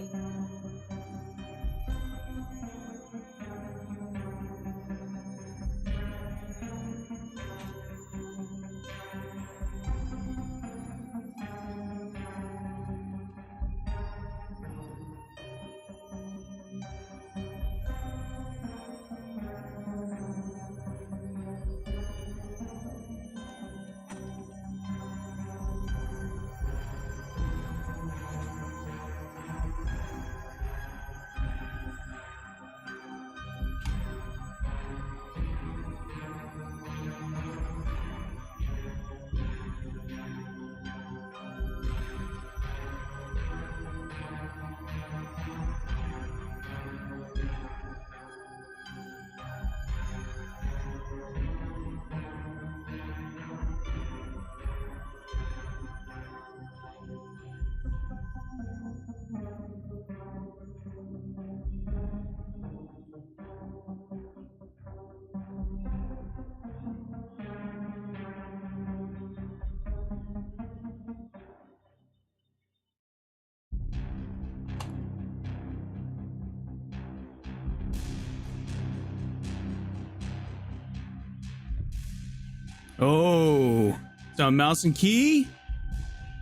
Oh, it's a mouse and key.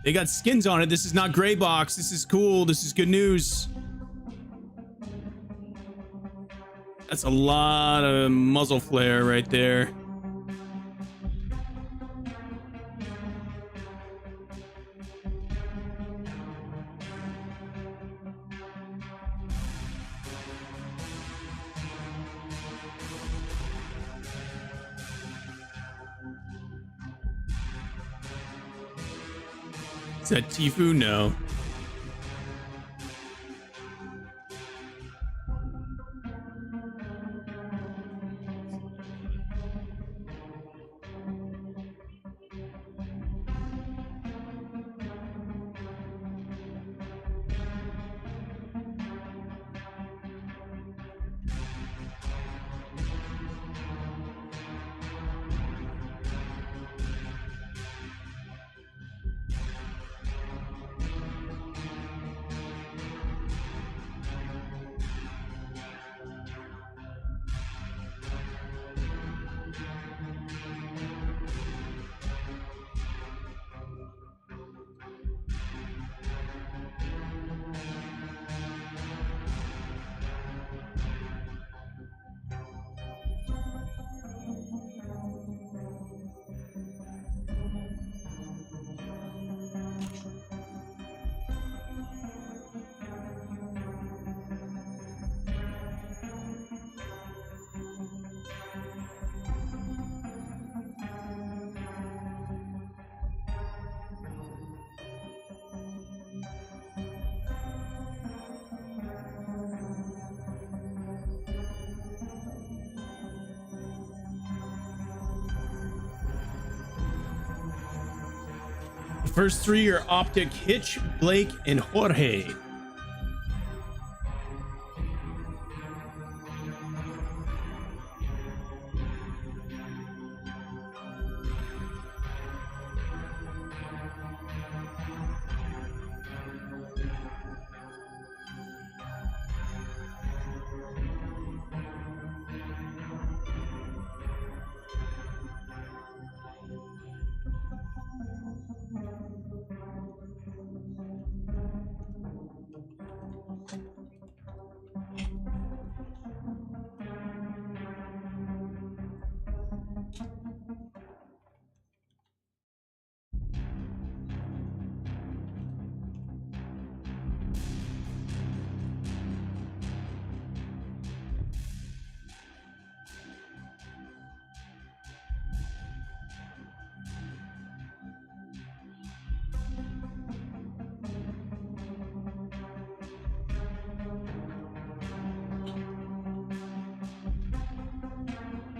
They got skins on it. This is not gray box. This is cool. This is good news. That's a lot of muzzle flare right there. Is that Tfue? No. First three are Optic, Hitch, Blake, and Jorge.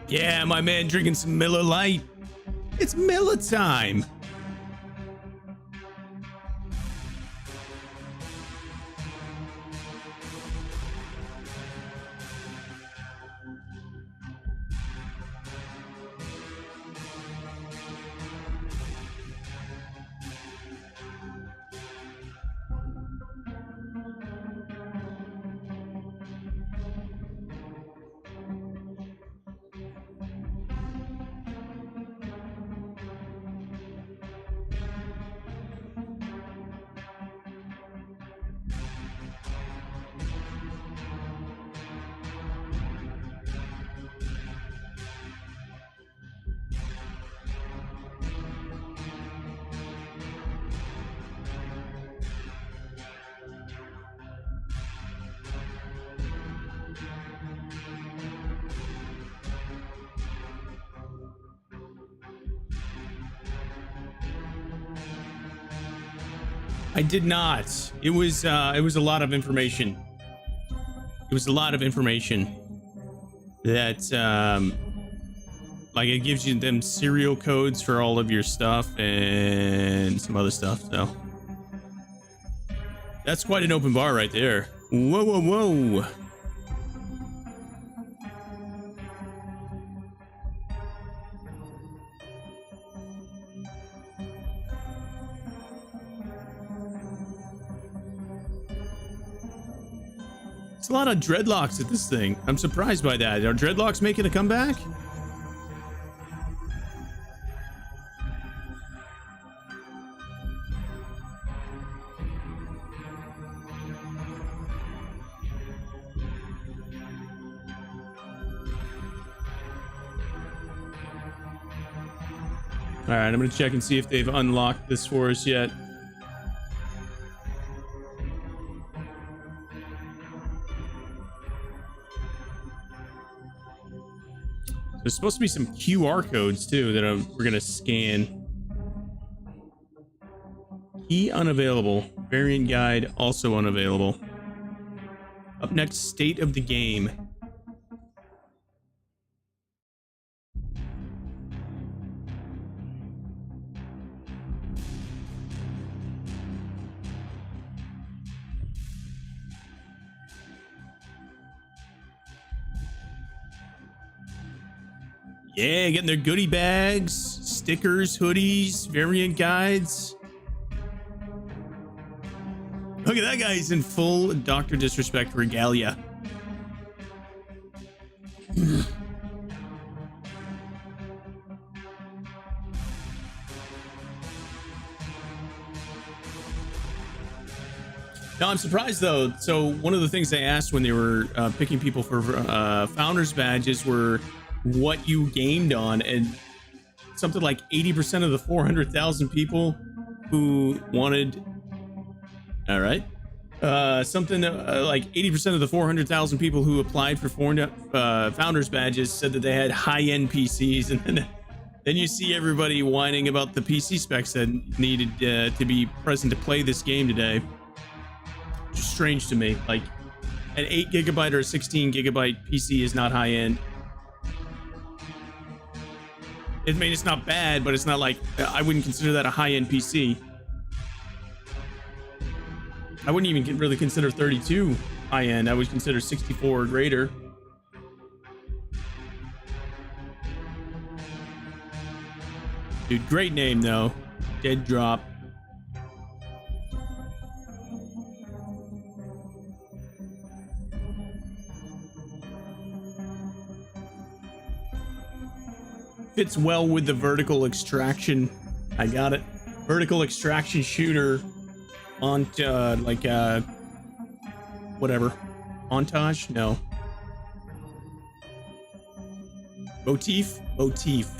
Yeah, my man drinking some Miller Lite. It's Miller time. I did not. It was a lot of information. It was a lot of information that like it gives you them serial codes for all of your stuff and some other stuff. So that's quite an open bar right there. Whoa, whoa, whoa. It's a lot of dreadlocks at this thing. I'm surprised by that. Are dreadlocks making a comeback? All right, I'm gonna check and see if they've unlocked this for us yet. There's supposed to be some QR codes too that we're gonna scan. Key unavailable. Variant guide also unavailable. Up next, state of the game. Yeah, getting their goodie bags, stickers, hoodies, variant guides. Look at that guy, he's in full Dr. Disrespect regalia. Now, I'm surprised though. So one of the things they asked when they were picking people for founders badges were what you gamed on, and something like 80% of the 400,000 people who wanted, all right, something like 80% of the 400,000 people who applied for founders badges said that they had high-end PCs, and then you see everybody whining about the PC specs that needed to be present to play this game today. Just strange to me. Like an 8 gigabyte or a 16 gigabyte PC is not high-end. I mean, it's not bad, but it's not like, I wouldn't consider that a high-end PC. I wouldn't even really consider 32 high end. I would consider 64 or greater. Dude, great name though. Dead Drop. Fits well with the vertical extraction. I got it. Vertical extraction shooter on whatever. Montage? No. Motif? Motif.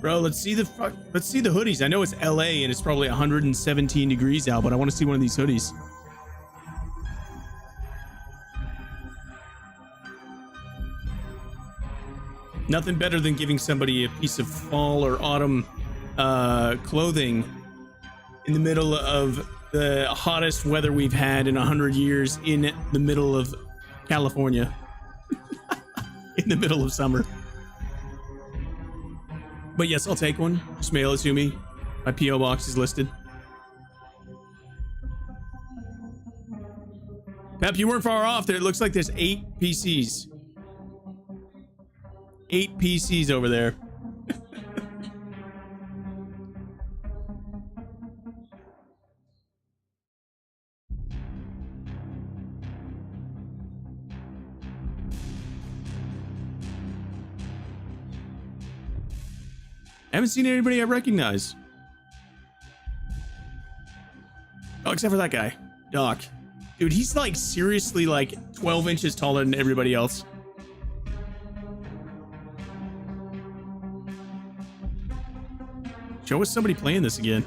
Bro, let's see the hoodies. I know it's LA and it's probably 117 degrees out, but I want to see one of these hoodies. Nothing better than giving somebody a piece of fall or autumn clothing in the middle of the hottest weather we've had in 100 years in the middle of California. In the middle of summer. But yes, I'll take one. Just mail it to me. My P.O. box is listed. Pep, you weren't far off there. It looks like there's 8 PCs. 8 PCs over there. I haven't seen anybody I recognize. Oh, except for that guy, Doc. Dude, he's like seriously like 12 inches taller than everybody else. Show us somebody playing this again.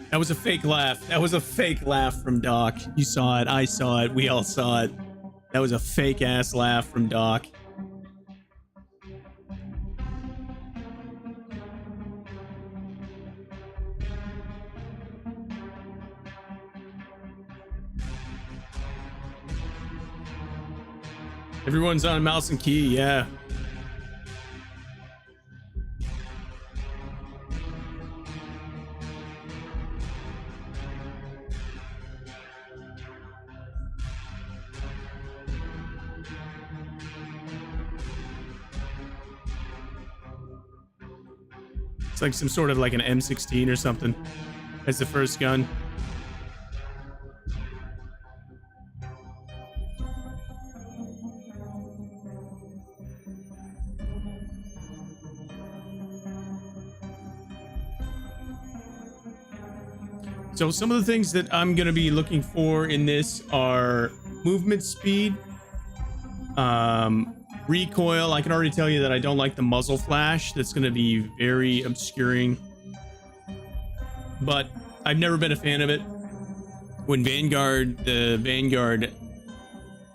That was a fake laugh. That was a fake laugh from Doc. You saw it. I saw it. We all saw it. That was a fake ass laugh from Doc. Everyone's on mouse and key, yeah. It's like some sort of like an M16 or something as the first gun. So some of the things that I'm going to be looking for in this are movement speed, recoil. I can already tell you that I don't like the muzzle flash. That's going to be very obscuring. But I've never been a fan of it. When the Vanguard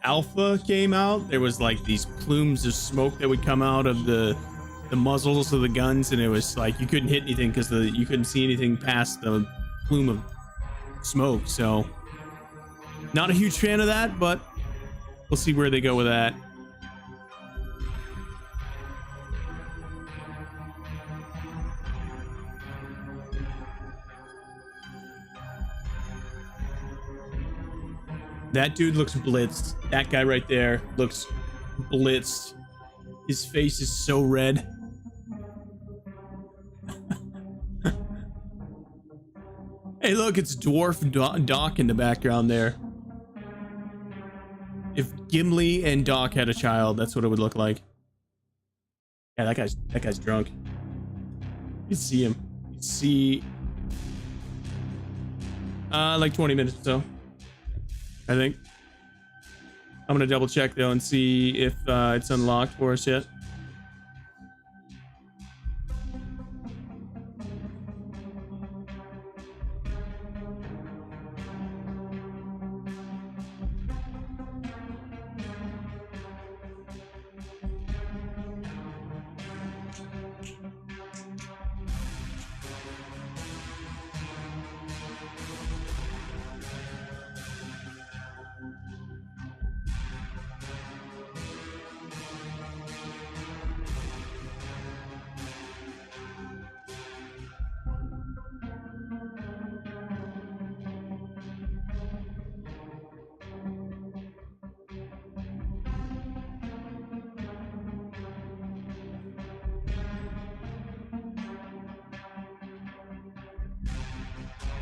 Alpha came out, there was like these plumes of smoke that would come out of the muzzles of the guns, and it was like you couldn't hit anything because you couldn't see anything past the plume of smoke. So not a huge fan of that, but we'll see where they go with that. That dude looks blitzed. That guy right there looks blitzed. His face is so red. Hey, look, it's Dwarf Doc in the background there. If Gimli and Doc had a child, that's what it would look like. Yeah, that guy's drunk. You see him. You see, like 20 minutes or so, I think. I'm gonna double check though and see if it's unlocked for us yet.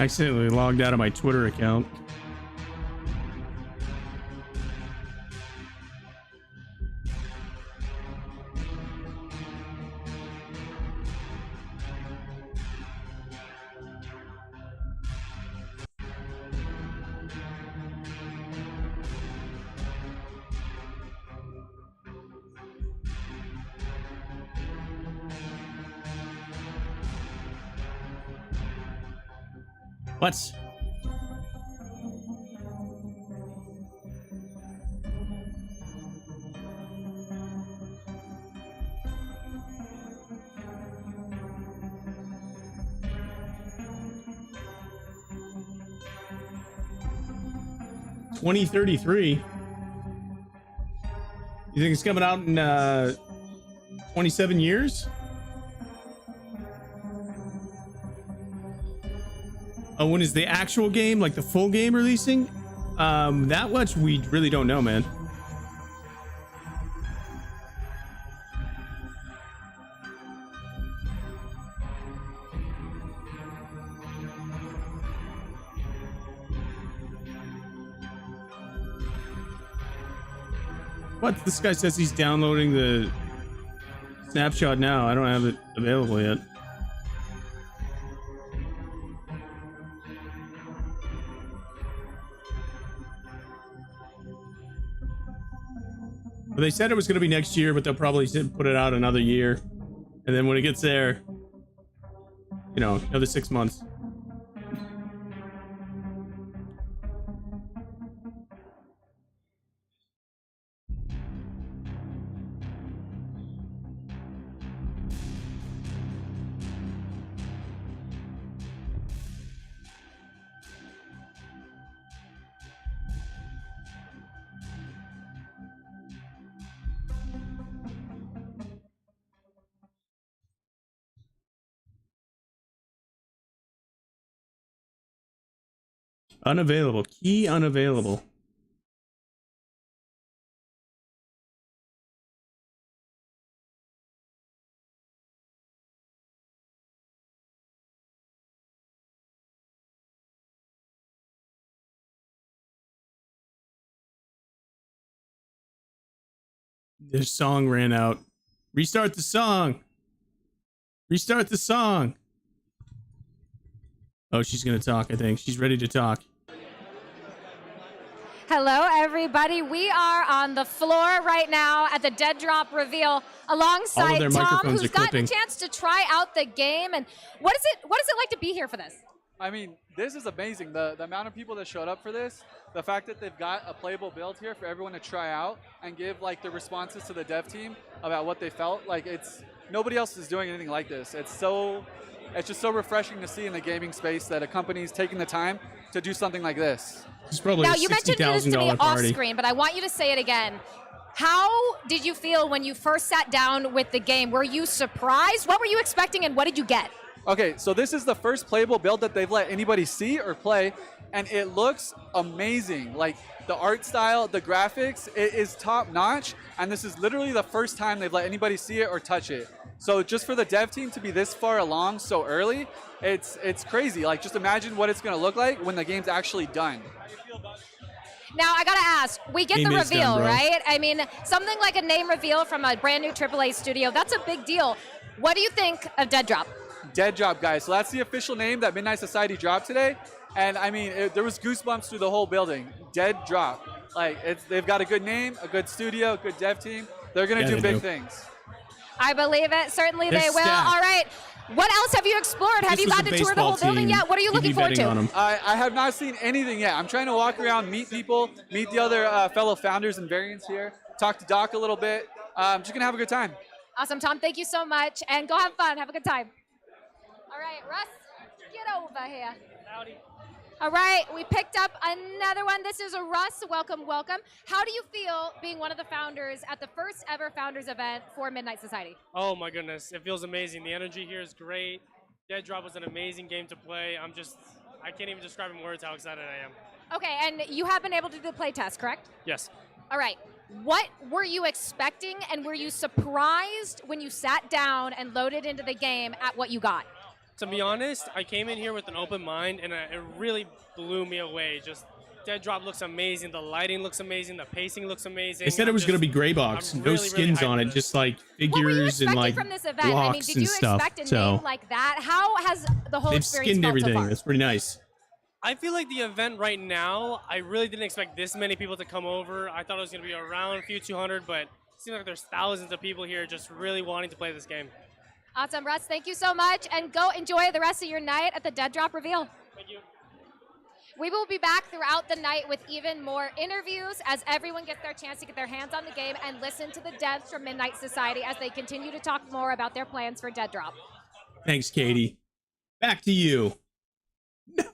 Accidentally logged out of my Twitter account. What? $2033. You think it's coming out in 27 years? Oh, when is the actual game, like the full game, releasing? That much we really don't know, man. What? This guy says he's downloading the snapshot now. I don't have it available yet. But they said it was going to be next year, but they'll probably put it out another year. And then when it gets there, you know, another 6 months. Unavailable. Key unavailable. Their song ran out. Restart the song. Restart the song. Oh, she's gonna talk, I think. She's ready to talk. Hello, everybody. We are on the floor right now at the Dead Drop reveal alongside Tom, who's gotten a chance to try out the game. And what is it like to be here for this? I mean, this is amazing. The amount of people that showed up for this, the fact that they've got a playable build here for everyone to try out and give like the responses to the dev team about what they felt. Like nobody else is doing anything like this. It's just so refreshing to see in the gaming space that a company's taking the time to do something like this. It's probably now, a you mentioned this to me $60,000 off party. screen, but I want you to say it again. How did you feel when you first sat down with the game? Were you surprised? What were you expecting, and what did you get? Okay, so this is the first playable build that they've let anybody see or play, and it looks amazing. Like, the art style, the graphics, it is top notch, and this is literally the first time they've let anybody see it or touch it. So just for the dev team to be this far along so early, it's crazy. Like, just imagine what it's gonna look like when the game's actually done. Now, I gotta ask, we get Game the is done, reveal, bro. right? I mean, something like a name reveal from a brand new AAA studio, that's a big deal. What do you think of Dead Drop? Dead Drop, guys. So that's the official name that Midnight Society dropped today. And I mean, there was goosebumps through the whole building. Dead Drop. Like, they've got a good name, a good studio, a good dev team. They're gonna do big things. I believe it. Certainly They're they will. stacked. All right. What else have you explored? Have you gotten to tour the whole building yet? What are you looking forward to? I have not seen anything yet. I'm trying to walk around, meet people, meet the other fellow founders and variants here, talk to Doc a little bit. Just gonna have a good time. Awesome, Tom. Thank you so much. And go have fun. Have a good time. All right, Russ, get over here. Howdy. All right, we picked up another one. This is a Russ. Welcome, welcome. How do you feel being one of the founders at the first ever founders event for Midnight Society? Oh my goodness, it feels amazing. The energy here is great. Dead Drop was an amazing game to play. I can't even describe in words how excited I am. Okay, and you have been able to do the play test, correct? Yes. All right. What were you expecting, and were you surprised when you sat down and loaded into the game at what you got? To be honest, I came in here with an open mind, and it really blew me away. Just Dead Drop looks amazing. The lighting looks amazing. The pacing looks amazing. They said it was going to be gray I'm box, no really skins hyped on for it, this. just like What were you figures and expecting like from this event? I mean, blocks did and you stuff. expect a So name like that? How has the whole they've experience skinned felt everything. so far? That's pretty nice. I feel like the event right now, I really didn't expect this many people to come over. I thought it was going to be around a few 200, but it seems like there's thousands of people here just really wanting to play this game. Awesome, Russ. Thank you so much, and go enjoy the rest of your night at the Dead Drop reveal. Thank you. We will be back throughout the night with even more interviews as everyone gets their chance to get their hands on the game and listen to the devs from Midnight Society as they continue to talk more about their plans for Dead Drop. Thanks, Katie. Back to you. No.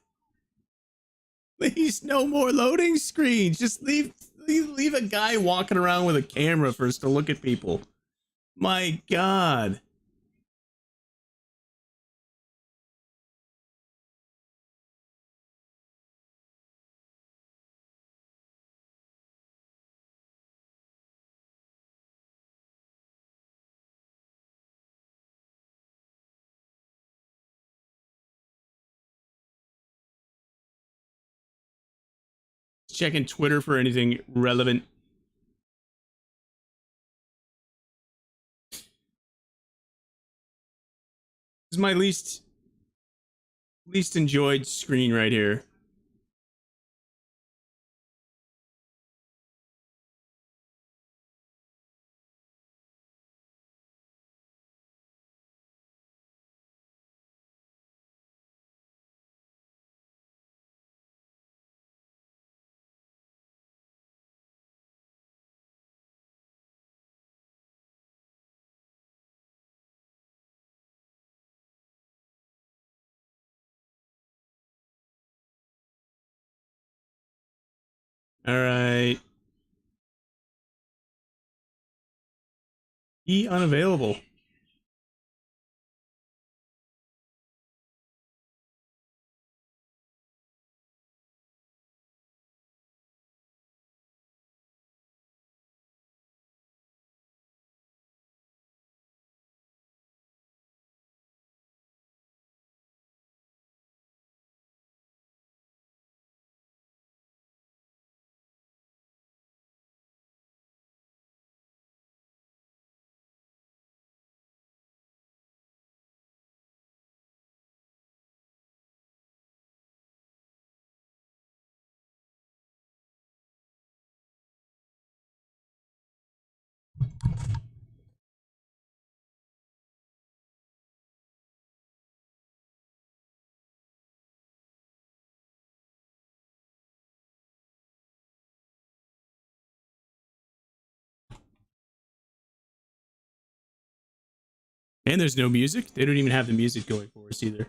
Please, no more loading screens. Just leave a guy walking around with a camera for us to look at people. My God. Checking Twitter for anything relevant. This is my least enjoyed screen right here. All right. E unavailable. And there's no music. They don't even have the music going for us either.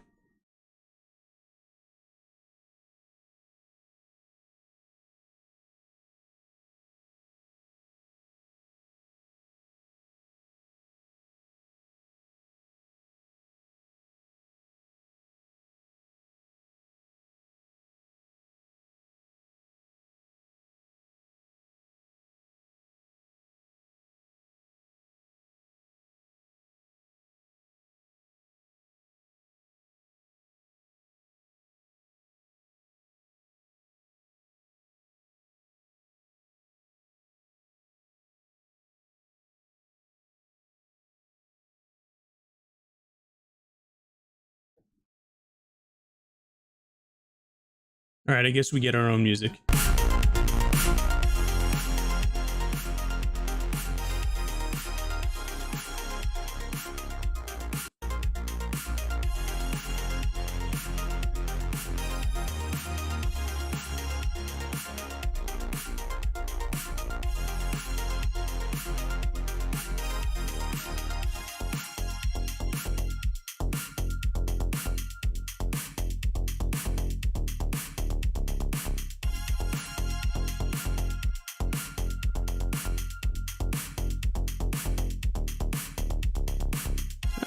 All right, I guess we get our own music.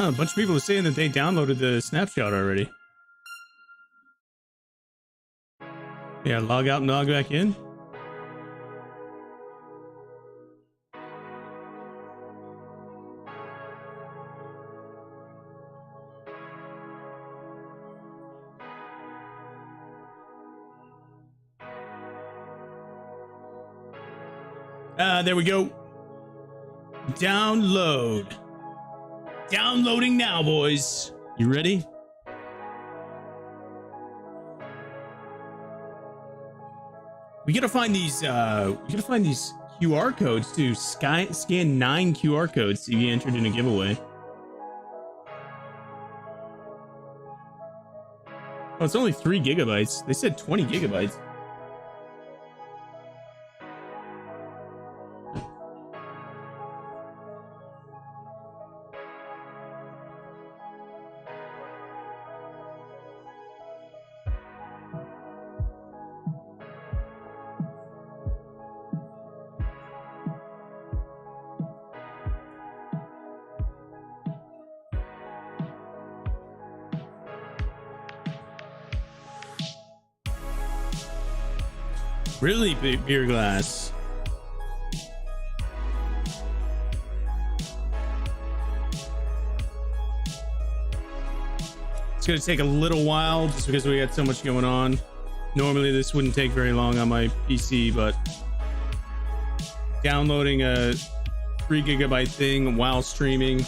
Oh, a bunch of people are saying that they downloaded the snapshot already. Yeah, log out and log back in. There we go. Download. Downloading now, boys. You ready? We gotta find these. We gotta find these QR codes to scan 9 QR codes to be entered in a giveaway. Oh, it's only 3 gigabytes. They said 20 gigabytes. Really big beer glass. It's gonna take a little while just because we got so much going on. Normally this wouldn't take very long on my PC, but downloading a 3 gigabyte thing while streaming,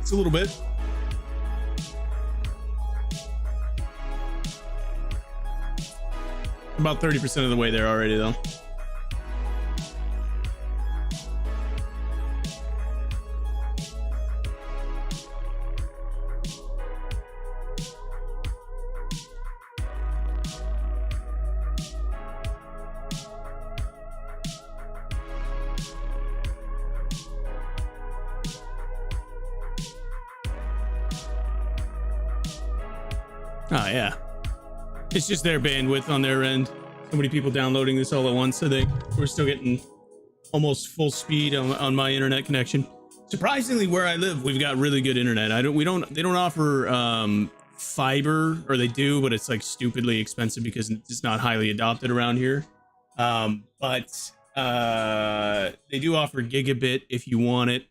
it's a little bit. About 30% of the way there already, though. Oh, yeah. It's just their bandwidth on their end. So many people downloading this all at once, so we're still getting almost full speed on my internet connection. Surprisingly, where I live, we've got really good internet. They don't offer fiber, or they do, but it's like stupidly expensive because it's not highly adopted around here. But they do offer gigabit if you want it.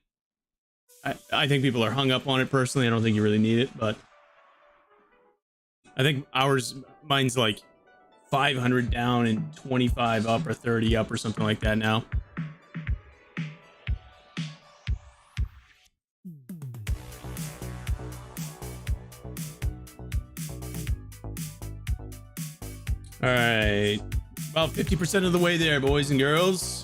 I think people are hung up on it personally. I don't think you really need it, but I think mine's like 500 down and 25 up or 30 up or something like that now. All right, about 50% of the way there, boys and girls.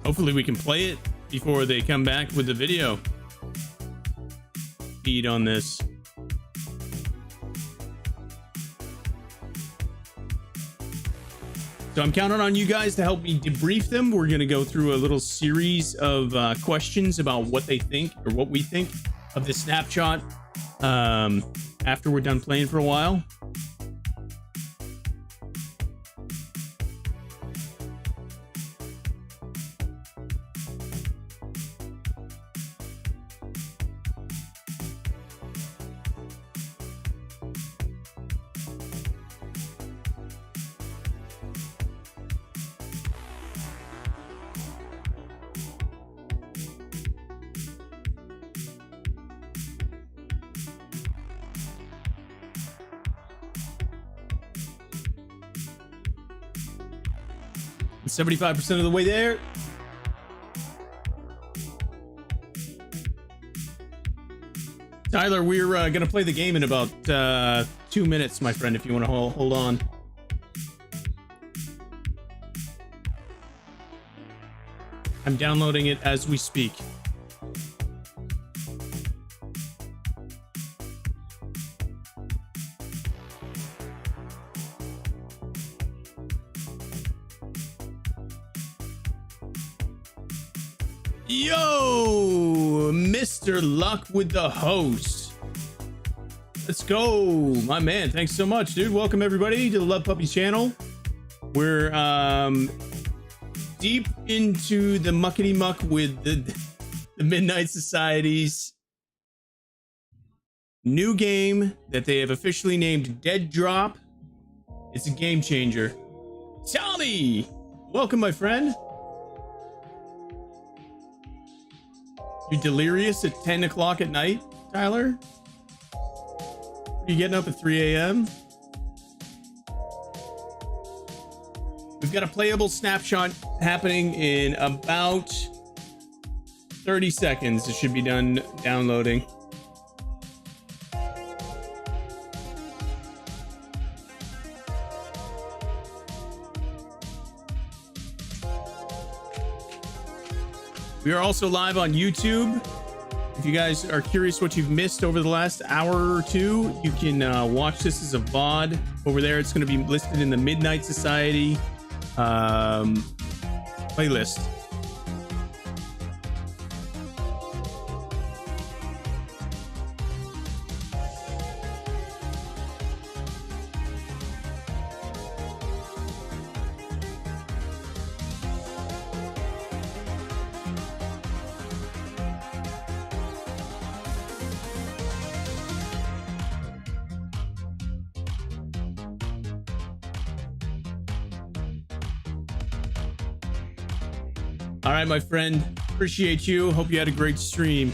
Hopefully we can play it before they come back with the video feed on this. So I'm counting on you guys to help me debrief them. We're going to go through a little series of questions about what they think, or what we think of the snapshot after we're done playing for a while. And 75% of the way there. Tyler, we're going to play the game in about 2 minutes, my friend, if you want to hold on. I'm downloading it as we speak. Yo, Mr. Luck with the host. Let's go, my man. Thanks so much, dude. Welcome everybody to the Love Puppies channel. We're deep into the muckety muck with the Midnight Society's new game that they have officially named Dead Drop. It's a game changer. Tommy, welcome, my friend. You're delirious at 10 o'clock at night, Tyler? Are you getting up at 3 a.m.? We've got a playable snapshot happening in about 30 seconds. It should be done downloading. We are also live on YouTube. If you guys are curious what you've missed over the last hour or two, you can watch this as a VOD over there. It's going to be listed in the Midnight Society playlist. All right, my friend. Appreciate you. Hope you had a great stream.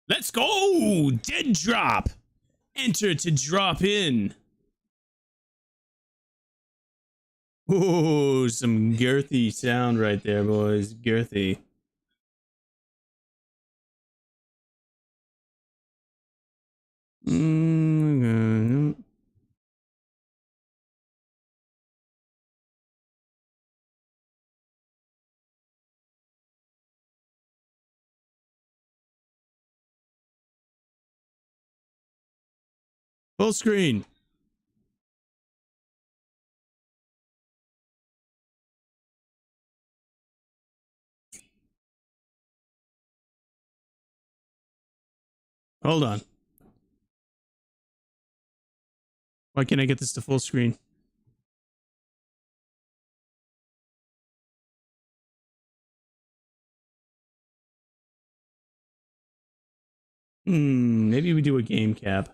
Let's go! Dead drop! Enter to drop in. Ooh, some girthy sound right there, boys. Girthy. Full screen. Hold on. Why can't I get this to full screen? Maybe we do a game cap.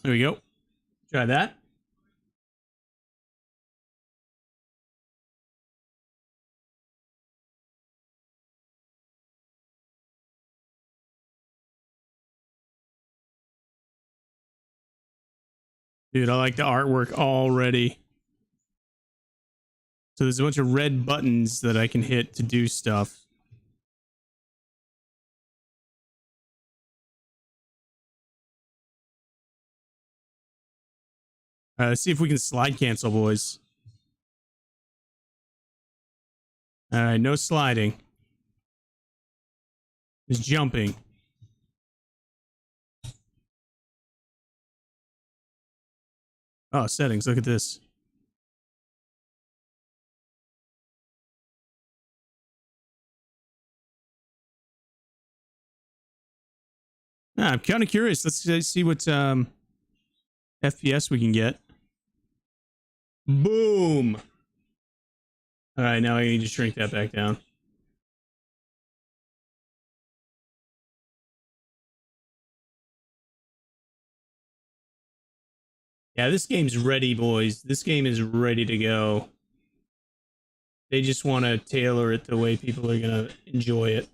There we go. Try that. Dude, I like the artwork already. So there's a bunch of red buttons that I can hit to do stuff. Let's see if we can slide cancel, boys. All right, no sliding. Just jumping. Oh, settings. Look at this. I'm kind of curious. Let's see what FPS we can get. Boom. All right, now I need to shrink that back down. Yeah, this game's ready, boys. This game is ready to go. They just want to tailor it the way people are going to enjoy it.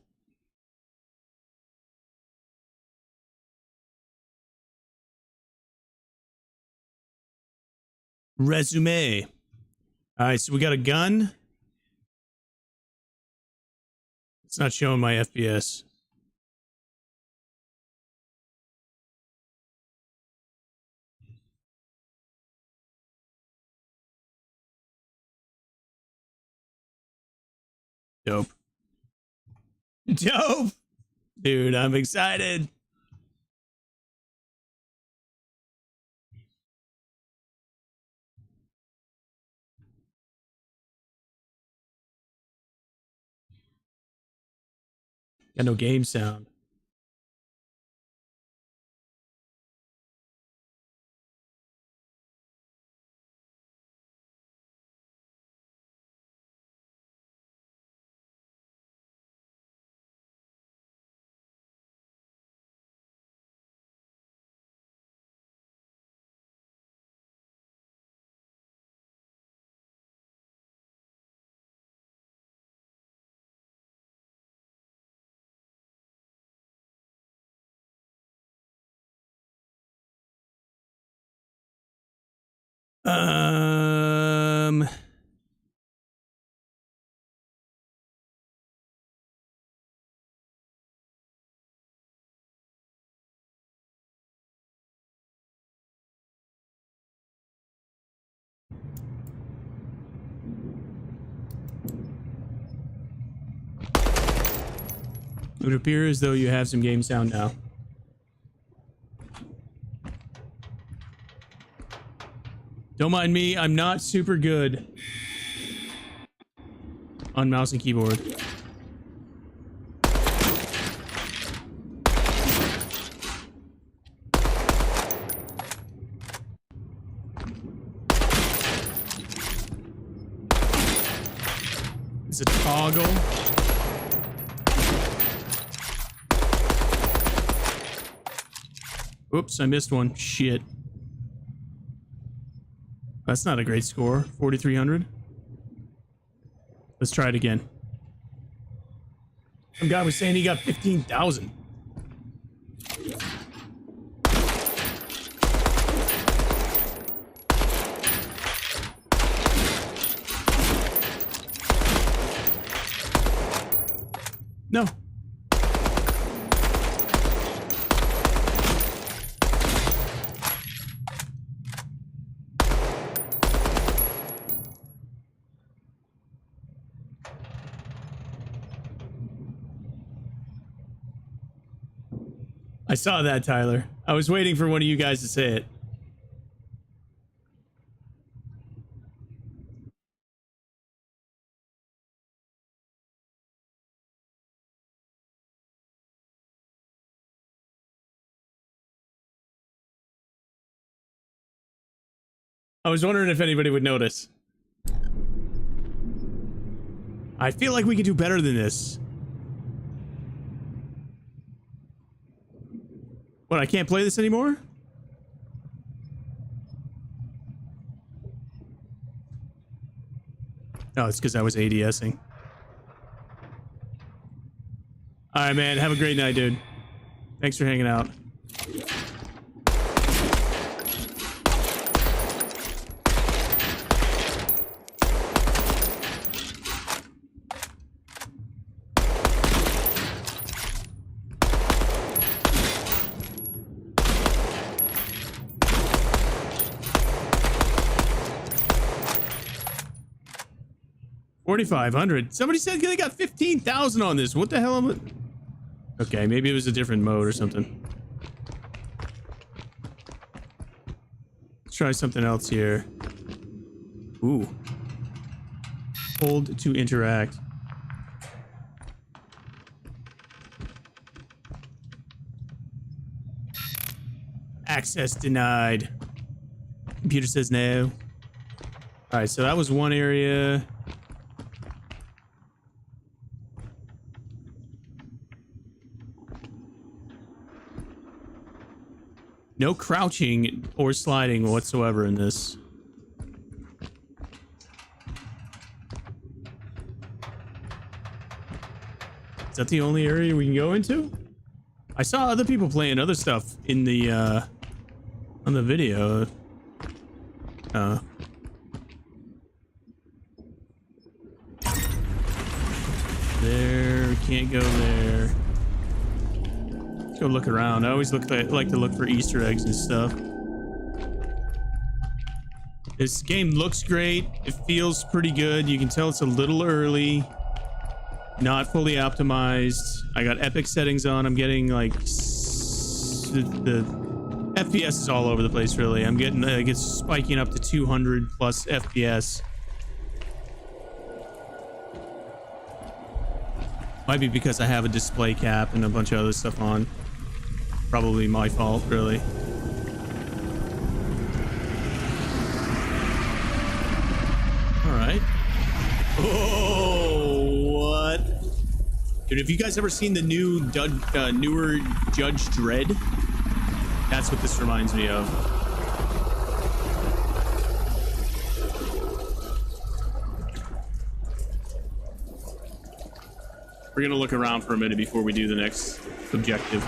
Resume. All right, so we got a gun. It's not showing my FPS. Dope. Dope. Dude, I'm excited. Got no game sound. Um, it would appear as though you have some game sound now. Don't mind me, I'm not super good on mouse and keyboard. It's a toggle. Oops, I missed one. Shit. That's not a great score. 4,300. Let's try it again. Some guy was saying he got 15,000. No. I saw that, Tyler. I was waiting for one of you guys to say it. I was wondering if anybody would notice. I feel like we could do better than this. What, I can't play this anymore? No, it's because I was ADSing. Alright, man. Have a great night, dude. Thanks for hanging out. $4,500. Somebody said they got 15,000 on this. What the hell am I? Okay, maybe it was a different mode or something. Let's try something else here. Ooh. Hold to interact. Access denied. Computer says no. Alright, so that was one area. No crouching or sliding whatsoever in this. Is that the only area we can go into? I saw other people playing other stuff in the on the video. There, can't go there. Let's go look around. I always like to look for Easter eggs and stuff. This game looks great. It feels pretty good. You can tell it's a little early. Not fully optimized. I got epic settings on. I'm getting like the FPS is all over the place. Really, I'm getting it's spiking up to 200 plus FPS. Might be because I have a display cap and a bunch of other stuff on. Probably my fault, really. All right. Oh, what? Dude, have you guys ever seen the new newer Judge Dredd? That's what this reminds me of. We're gonna look around for a minute before we do the next objective.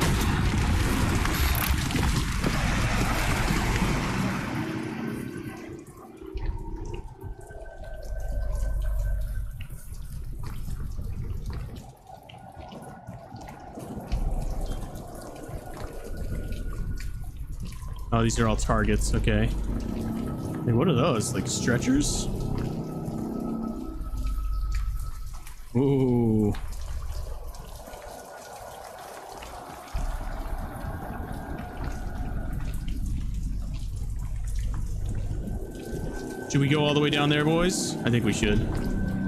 Oh, these are all targets. Okay. Hey, what are those? Like stretchers? Ooh. Should we go all the way down there, boys? I think we should.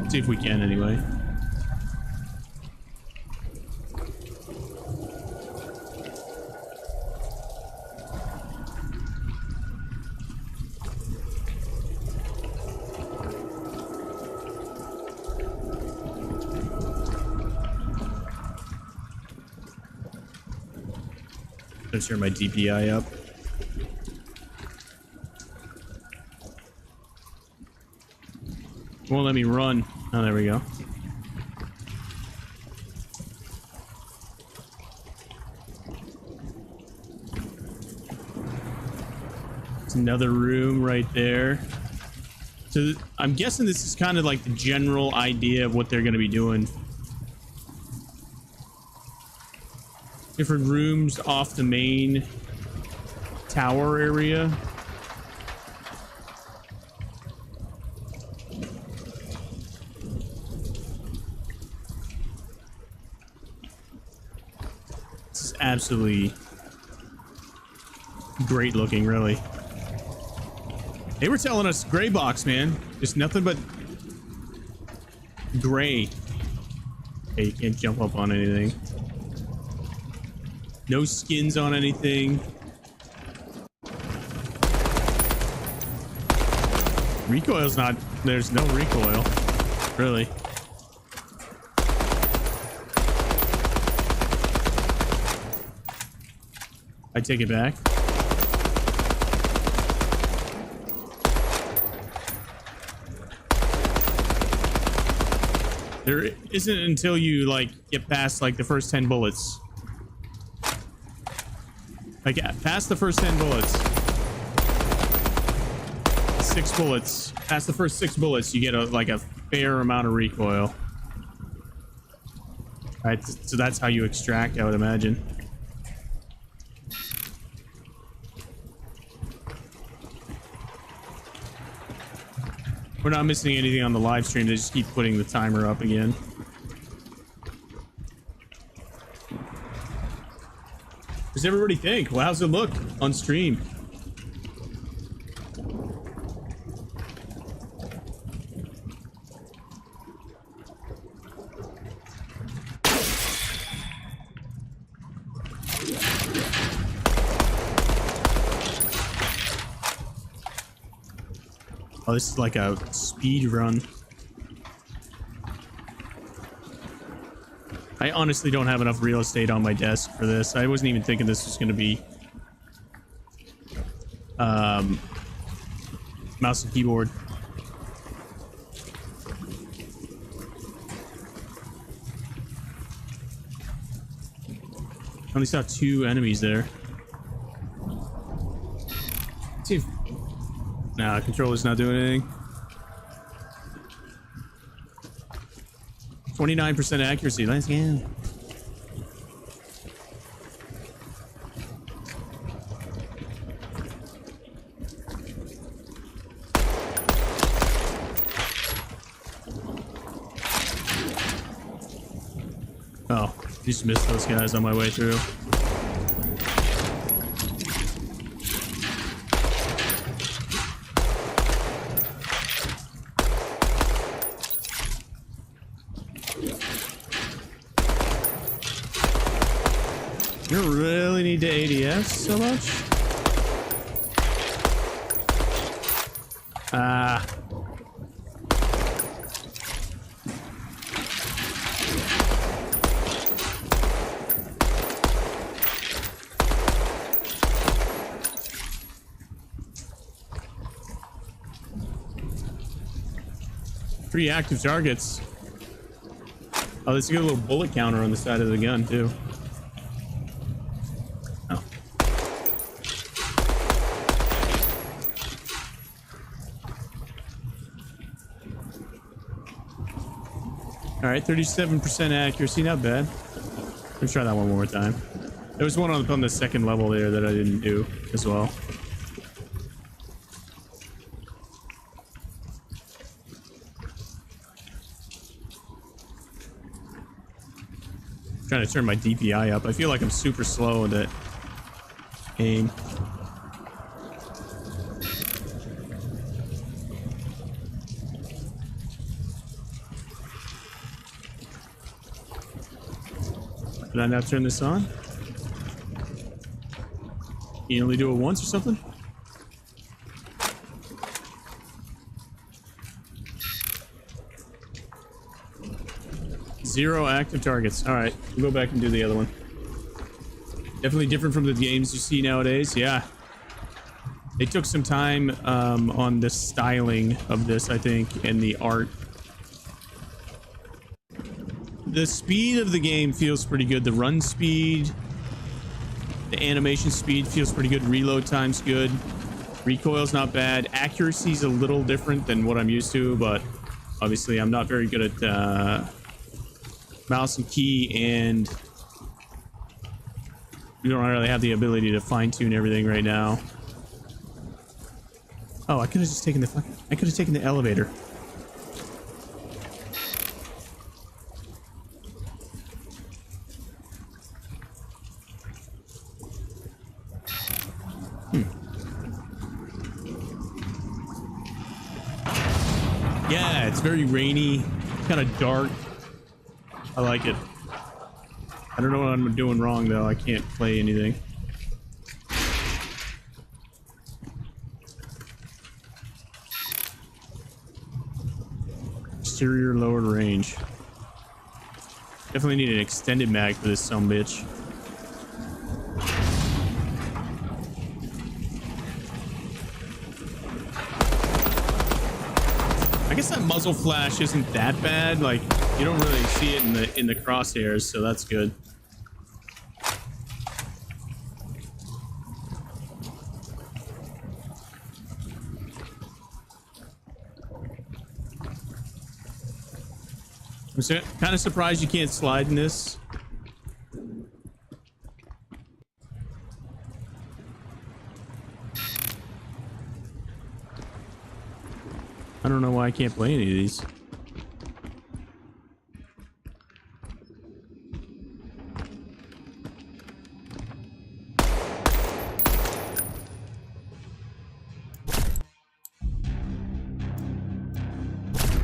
See if we can, anyway. Let's turn my DPI up. Won't let me run. Oh, there we go. It's another room right there. So I'm guessing this is kind of like the general idea of what they're going to be doing. Different rooms off the main tower area. This is absolutely great looking, really. They were telling us gray box, man. Just nothing but gray. Okay, you can't jump up on anything. No skins on anything. Recoil's not... There's no recoil. Really. I take it back. There isn't until you, like, get past, like, the first 10 bullets. Like, past the first 10 bullets. 6 bullets. Past the first 6 bullets, you get, like, a fair amount of recoil. Alright, so that's how you extract, I would imagine. We're not missing anything on the live stream. They just keep putting the timer up again. What does everybody think? Well, how's it look on stream? Oh, this is like a speed run. I honestly don't have enough real estate on my desk for this. I wasn't even thinking this was going to be mouse and keyboard. Only saw 2 enemies there. Let's see if... Nah, controller's not doing anything. 29% accuracy. Let's go. Oh, just missed those guys on my way through. You really need to ADS so much? Ah. 3 active targets. Oh, let's get a little bullet counter on the side of the gun, too. Oh. Alright, 37% accuracy, not bad. Let's try that one more time. There was one on the second level there that I didn't do as well. Trying to turn my DPI up. I feel like I'm super slow with that aim. Did I now turn this on? You only do it once or something? Zero active targets. All right, we'll go back and do the other one. Definitely different from the games you see nowadays. Yeah, they took some time on the styling of this, I think, and the art. The speed of the game feels pretty good. The run speed, the animation speed feels pretty good. Reload time's good. Recoil's not bad. Accuracy's a little different than what I'm used to, but obviously I'm not very good at mouse and key, and we don't really have the ability to fine-tune everything right now. Oh, I could have just taken the I could have taken the elevator. Yeah, it's very rainy, kind of dark. I like it. I don't know what I'm doing wrong, though. I can't play anything. Exterior lowered range. Definitely need an extended mag for this sumbitch. I guess that muzzle flash isn't that bad. Like, you don't really see it in the crosshairs, so that's good. I'm kind of surprised you can't slide in this. I don't know why I can't play any of these.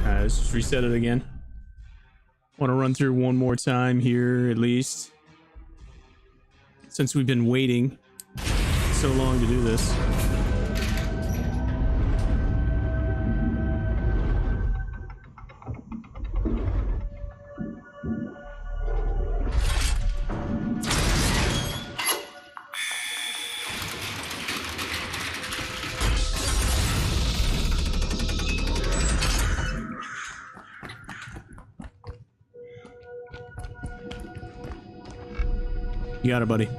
Let's just reset it again. Want to run through one more time here, at least, since we've been waiting so long to do this. You got it, buddy.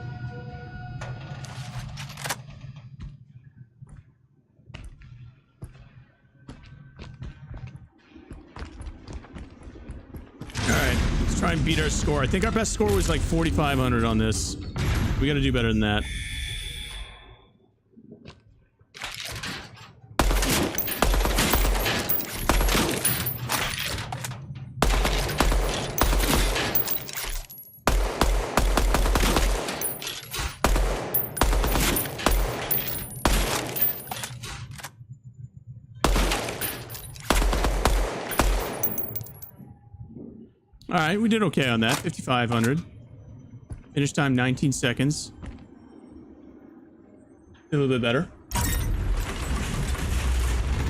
Alright, let's try and beat our score. I think our best score was like 4,500 on this. We gotta do better than that. All right, we did okay on that. 5,500. Finish time 19 seconds. A little bit better.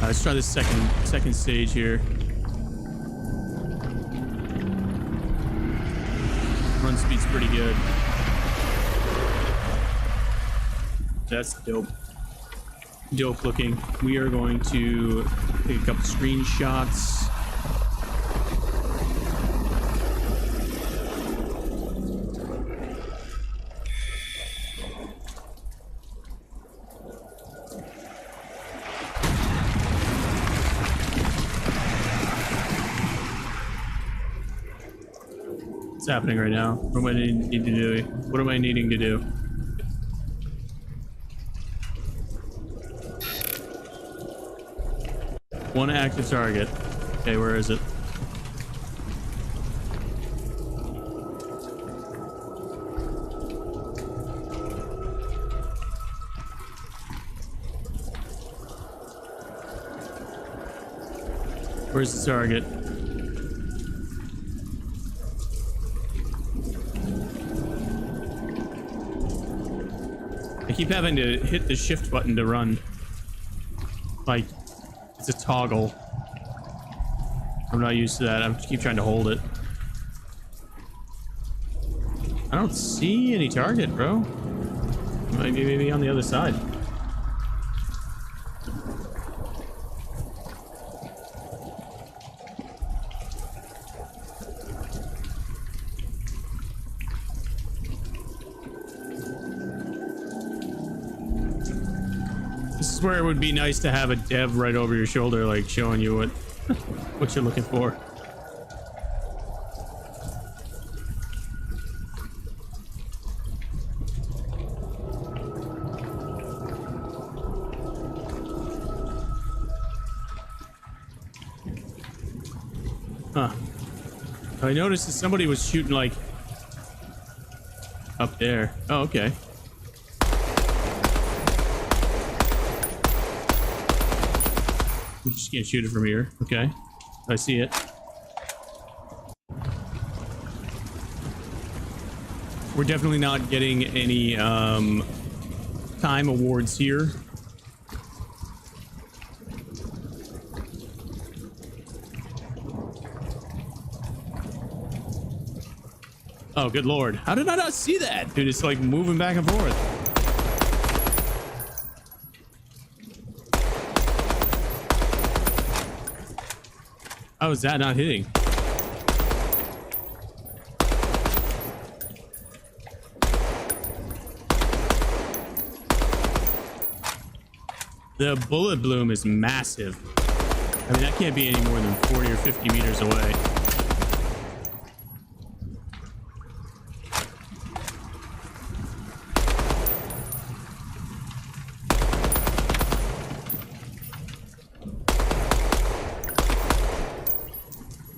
Let's try this second stage here. Run speed's pretty good. That's dope. Dope looking. We are going to take a couple screenshots. What's happening right now? What am I needing to do? What am I needing to do? One active target. Okay, where is it? Where's the target? I keep having to hit the shift button to run. Like, it's a toggle. I'm not used to that. I keep trying to hold it. I don't see any target, bro. Maybe on the other side. This is where it would be nice to have a dev right over your shoulder, like showing you what what you're looking for. Huh. I noticed that somebody was shooting like up there. Oh, okay. You just can't shoot it from here. Okay. I see it. We're definitely not getting any time awards here. Oh, good lord. How did I not see that? Dude, it's like moving back and forth. How is that not hitting? The bullet bloom is massive. I mean, that can't be any more than 40 or 50 meters away.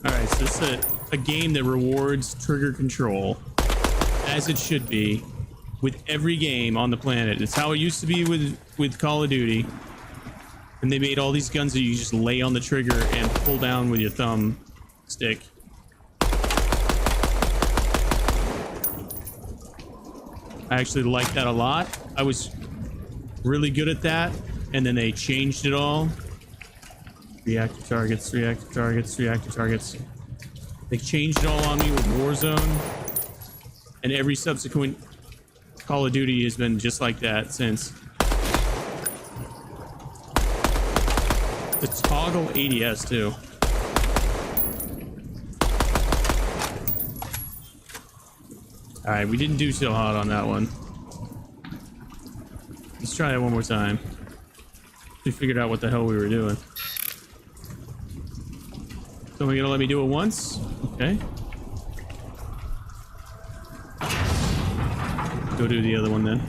Alright, so this is a game that rewards trigger control, as it should be, with every game on the planet. It's how it used to be with Call of Duty. And they made all these guns that you just lay on the trigger and pull down with your thumb stick. I actually like that a lot. I was really good at that, and then they changed it all. Reactive targets, reactive targets, reactive targets. They changed it all on me with Warzone, and every subsequent Call of Duty has been just like that since. The toggle ADS too. All right, we didn't do so hot on that one. Let's try it one more time. We figured out what the hell we were doing. Somebody gonna let me do it once? Okay. Go do the other one then.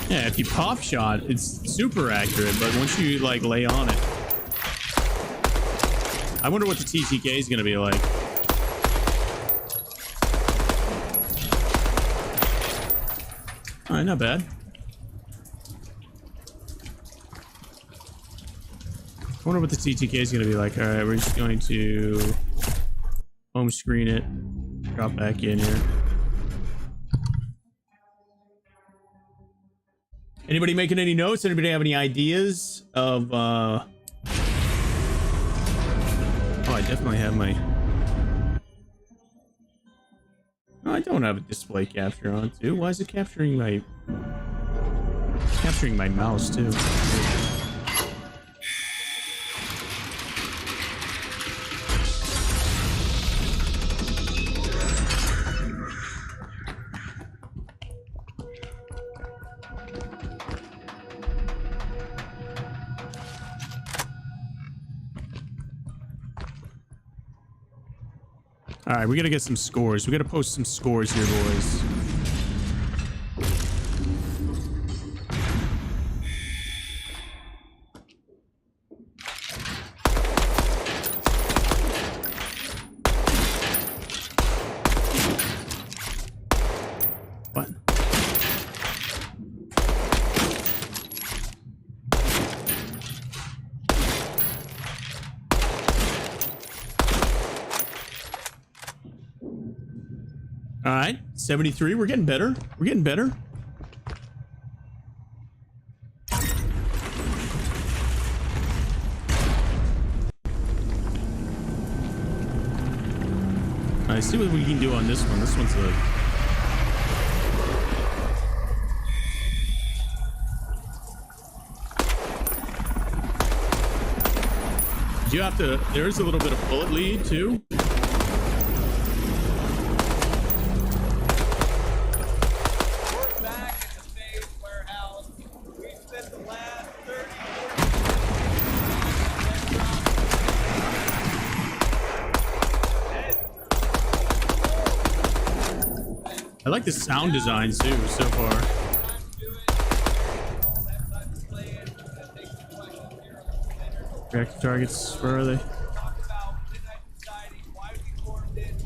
Yeah, if you pop shot, it's super accurate, but once you like lay on it, I wonder what the TTK is gonna be like. All right, not bad. I wonder what the TTK is gonna be like. All right, we're just going to home screen it, drop back in here. Anybody making any notes? Anybody have any ideas of oh, I definitely have my... No, I don't have a display capture on too. Why is it capturing my mouse too? All right, we gotta get some scores. We gotta post some scores here, boys. What? All right, 73. We're getting better. We're getting better. All right, see what we can do on this one. This one's a... You have to... There's a little bit of bullet lead, too. I like the sound design too so far. Reactive targets, where are they?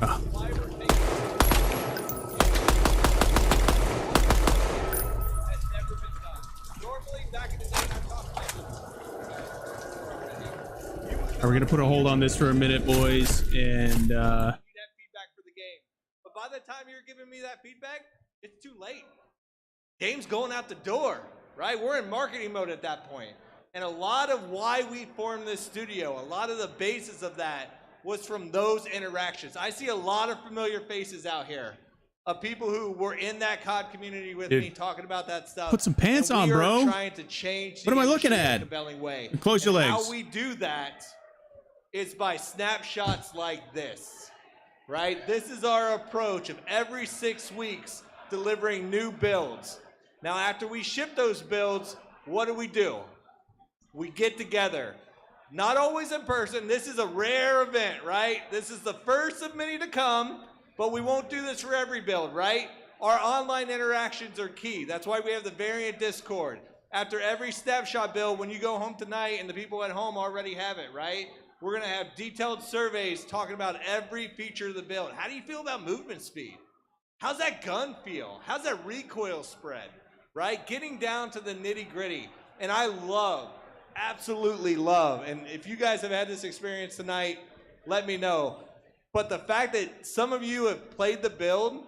Oh. Are we gonna put a hold on this for a minute, boys? And by the time you're giving me that feedback, it's too late. Game's going out the door, right? We're in marketing mode at that point. And a lot of why we formed this studio, a lot of the basis of that was from those interactions. I see a lot of familiar faces out here of people who were in that COD community with me talking about that stuff. Put some pants on, bro. Trying to change. What am I looking at? In a compelling way. Close your legs. How we do that is by snapshots like this. Right? This is our approach of every 6 weeks delivering new builds. Now, after we ship those builds, what do? We get together. Not always in person. This is a rare event, right? This is the first of many to come, but we won't do this for every build, right? Our online interactions are key. That's why we have the Variant Discord. After every snapshot build, when you go home tonight and the people at home already have it, right? We're going to have detailed surveys talking about every feature of the build. How do you feel about movement speed? How's that gun feel? How's that recoil spread, right? Getting down to the nitty gritty. And I love, absolutely love, and if you guys have had this experience tonight, let me know. But the fact that some of you have played the build,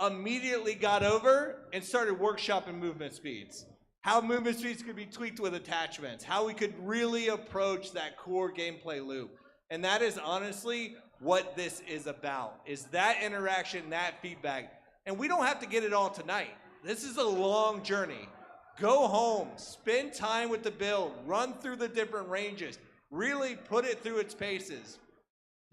immediately got over and started workshopping movement speeds. How movement speeds could be tweaked with attachments, how we could really approach that core gameplay loop. And that is honestly what this is about, is that interaction, that feedback. And we don't have to get it all tonight. This is a long journey. Go home, spend time with the build, run through the different ranges, really put it through its paces.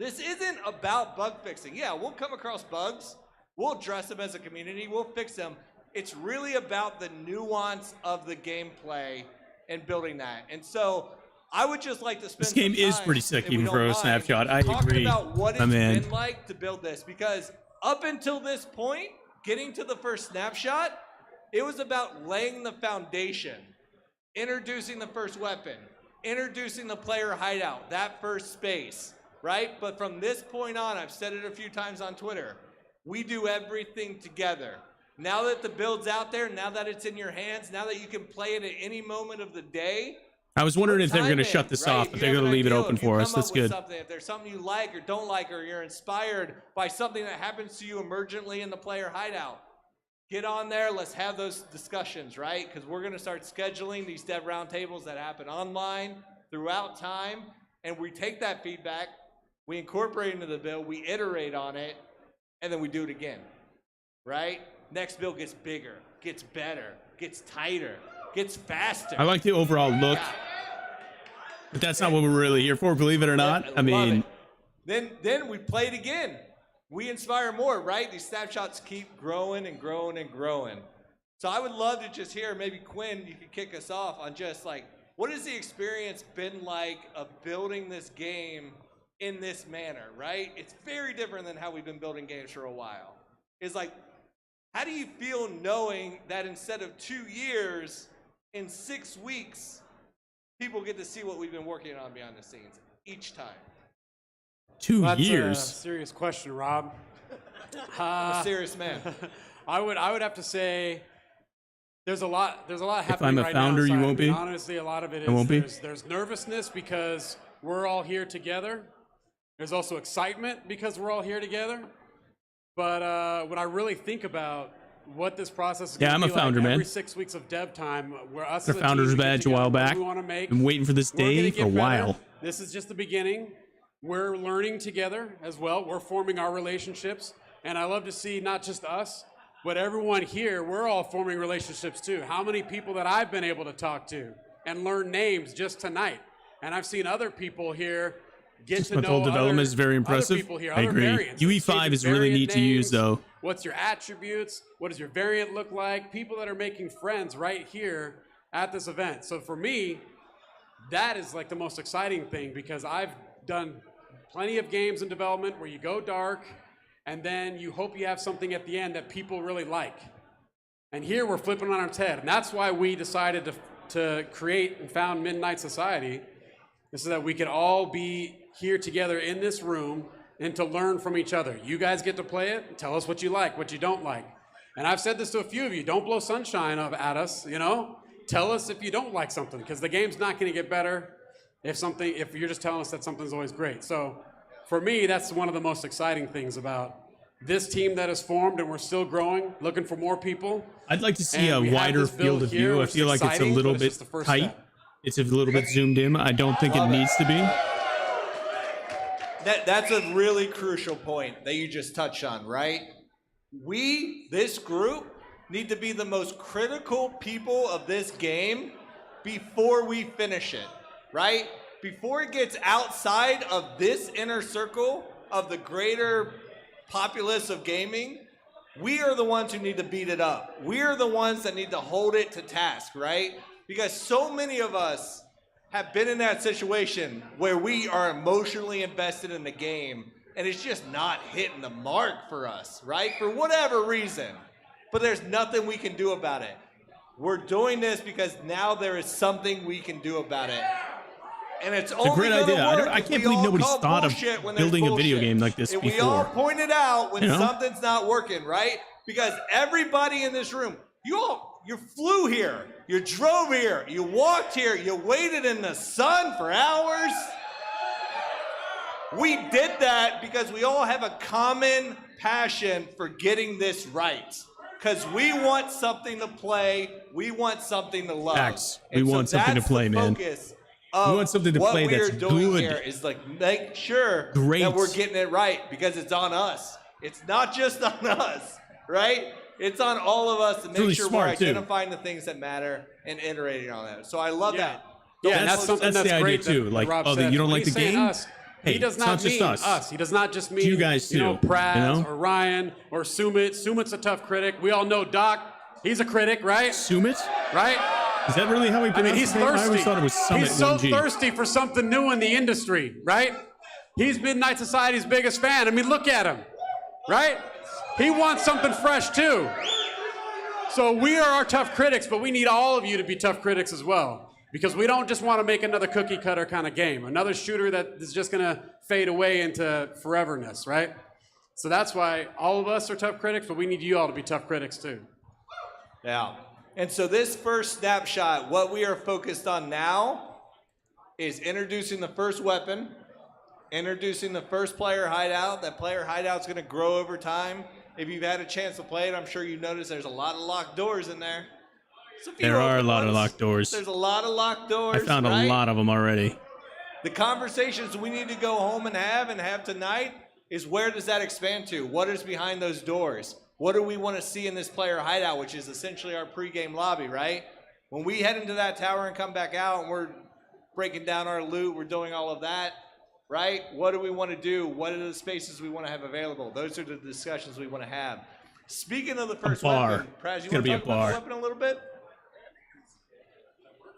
This isn't about bug fixing. Yeah, we'll come across bugs, we'll address them as a community, we'll fix them. It's really about the nuance of the gameplay and building that. And so I would just like to spend This game some is time, pretty sick, if even we for don't a mind, snapshot. I talking agree. about what it's I'm in. been like to build this, because up until this point, getting to the first snapshot, it was about laying the foundation, introducing the first weapon, introducing the player hideout, that first space, right? But from this point on, I've said it a few times on Twitter, we do everything together. Now that the build's out there, now that it's in your hands, now that you can play it at any moment of the day. I was wondering if they were going to Time shut in, this right? off, If but you they're have going to an leave it ideal, open if you for us. come That's up with good. something, if there's something you like or don't like, or you're inspired by something that happens to you emergently in the player hideout, get on there. Let's have those discussions, right? Because we're going to start scheduling these dev roundtables that happen online throughout time, and we take that feedback, we incorporate it into the build, we iterate on it, and then we do it again, right? Next build gets bigger, gets better, gets tighter, gets faster. I like the overall look, Yeah. but that's not what we're really here for, believe it or not. Yeah, I love mean, it. Then we play it again. We inspire more, right? These snapshots keep growing and growing and growing. So I would love to just hear, maybe Quinn, you could kick us off on just like, what has the experience been like of building this game in this manner, right? It's very different than how we've been building games for a while. It's like, how do you feel knowing that instead of 2 years, in 6 weeks, people get to see what we've been working on behind the scenes each time? 2 That's a years. serious question, Rob. I'm a serious man. I would have to say there's a lot happening I'm a right founder, now. you So won't be? Honestly, a lot of it is I won't be? there's nervousness because we're all here together. There's also excitement because we're all here together. But when I really think about what this process is Yeah, going I'm to a be founder, like man. every 6 weeks of dev time, where us The as a founder's team, we get badge a together, while what back. we want to make. Been waiting for this We're gonna day get for a better. while. This is just the beginning. We're learning together as well. We're forming our relationships. And I love to see not just us, but everyone here, we're all forming relationships too. How many people that I've been able to talk to and learn names just tonight. And I've seen other people here get to know Month-old development other, is very other impressive. people here, I other agree. variants. UE5 See is the really variant neat to use, names. though. What's your attributes? What does your variant look like? People that are making friends right here at this event. So for me, that is like the most exciting thing, because I've done plenty of games in development where you go dark and then you hope you have something at the end that people really like. And here we're flipping on its head. And that's why we decided to create and found Midnight Society, is so that we could all be here together in this room and to learn from each other. You guys get to play it, and tell us what you like, what you don't like. And I've said this to a few of you, don't blow sunshine at us, you know? Tell us if you don't like something, because the game's not gonna get better if you're just telling us that something's always great. So for me, that's one of the most exciting things about this team that is formed, and we're still growing, looking for more people. I'd like to see And a we have wider this build field of here, view. I which is feel like it's a exciting, little but bit it's just the first tight. step. It's a little bit zoomed in. I don't think it Love it. needs to be. That's a really crucial point that you just touched on, right? We, this group, need to be the most critical people of this game before we finish it, right? Before it gets outside of this inner circle of the greater populace of gaming, we are the ones who need to beat it up. We are the ones that need to hold it to task, right? Because so many of us have been in that situation where we are emotionally invested in the game and it's just not hitting the mark for us, right? For whatever reason. But there's nothing we can do about it. We're doing this because now there is something we can do about it. And it's a only great gonna idea. work I if can't we believe all nobody's call thought of bullshit when there's building a video bullshit. game like this And we all before. point it out when You know? something's not working, right? Because everybody in this room, you flew here, you drove here, you walked here, you waited in the sun for hours. We did that because we all have a common passion for getting this right. Because we want something to play, we want something to love. Facts. We And so want something to that's play, the man. focus of We want something to play what we that's are doing good. here is like make sure Great. that we're getting it right because it's on us. It's not just on us, right? It's on all of us to make really sure smart, we're too. identifying the things that matter and iterating on that. So I love that. Yeah, and that's something that's the that's idea great too. that Like, Rob oh, said. you don't When like the he's saying game? Us, Hey, he does it's not not just mean us. He does not just mean you guys you know, too, Praz you know? or Ryan or Sumit. Sumit's a tough critic. We all know Doc. He's a critic, right? Sumit? Right? Is that really how he I pronounced mean, he's his name? thirsty. I always thought it was Summit He's so 1G. thirsty for something new in the industry, right? He's Midnight Society's biggest fan. I mean, look at him, right? He wants something fresh too. So we are our tough critics, but we need all of you to be tough critics as well. Because we don't just want to make another cookie cutter kind of game, another shooter that is just going to fade away into foreverness, right? So that's why all of us are tough critics, but we need you all to be tough critics too. Yeah. And so this first snapshot, what we are focused on now is introducing the first weapon, introducing the first player hideout. That player hideout's going to grow over time. If you've had a chance to play it, I'm sure you've noticed there's a lot of locked doors in there. There's a few There are a open lot of ones. locked doors. There's a lot of locked doors. I found right? a lot of them already. The conversations we need to go home and have tonight is where does that expand to? What is behind those doors? What do we want to see in this player hideout, which is essentially our pregame lobby, right? When we head into that tower and come back out and we're breaking down our loot, we're doing all of that, right? What do we want to do? What are the spaces we want to have available? Those are the discussions we want to have. Speaking of the first bar. weapon, Praz, It's you gonna want be to a talk about bar. the weapon a little bit?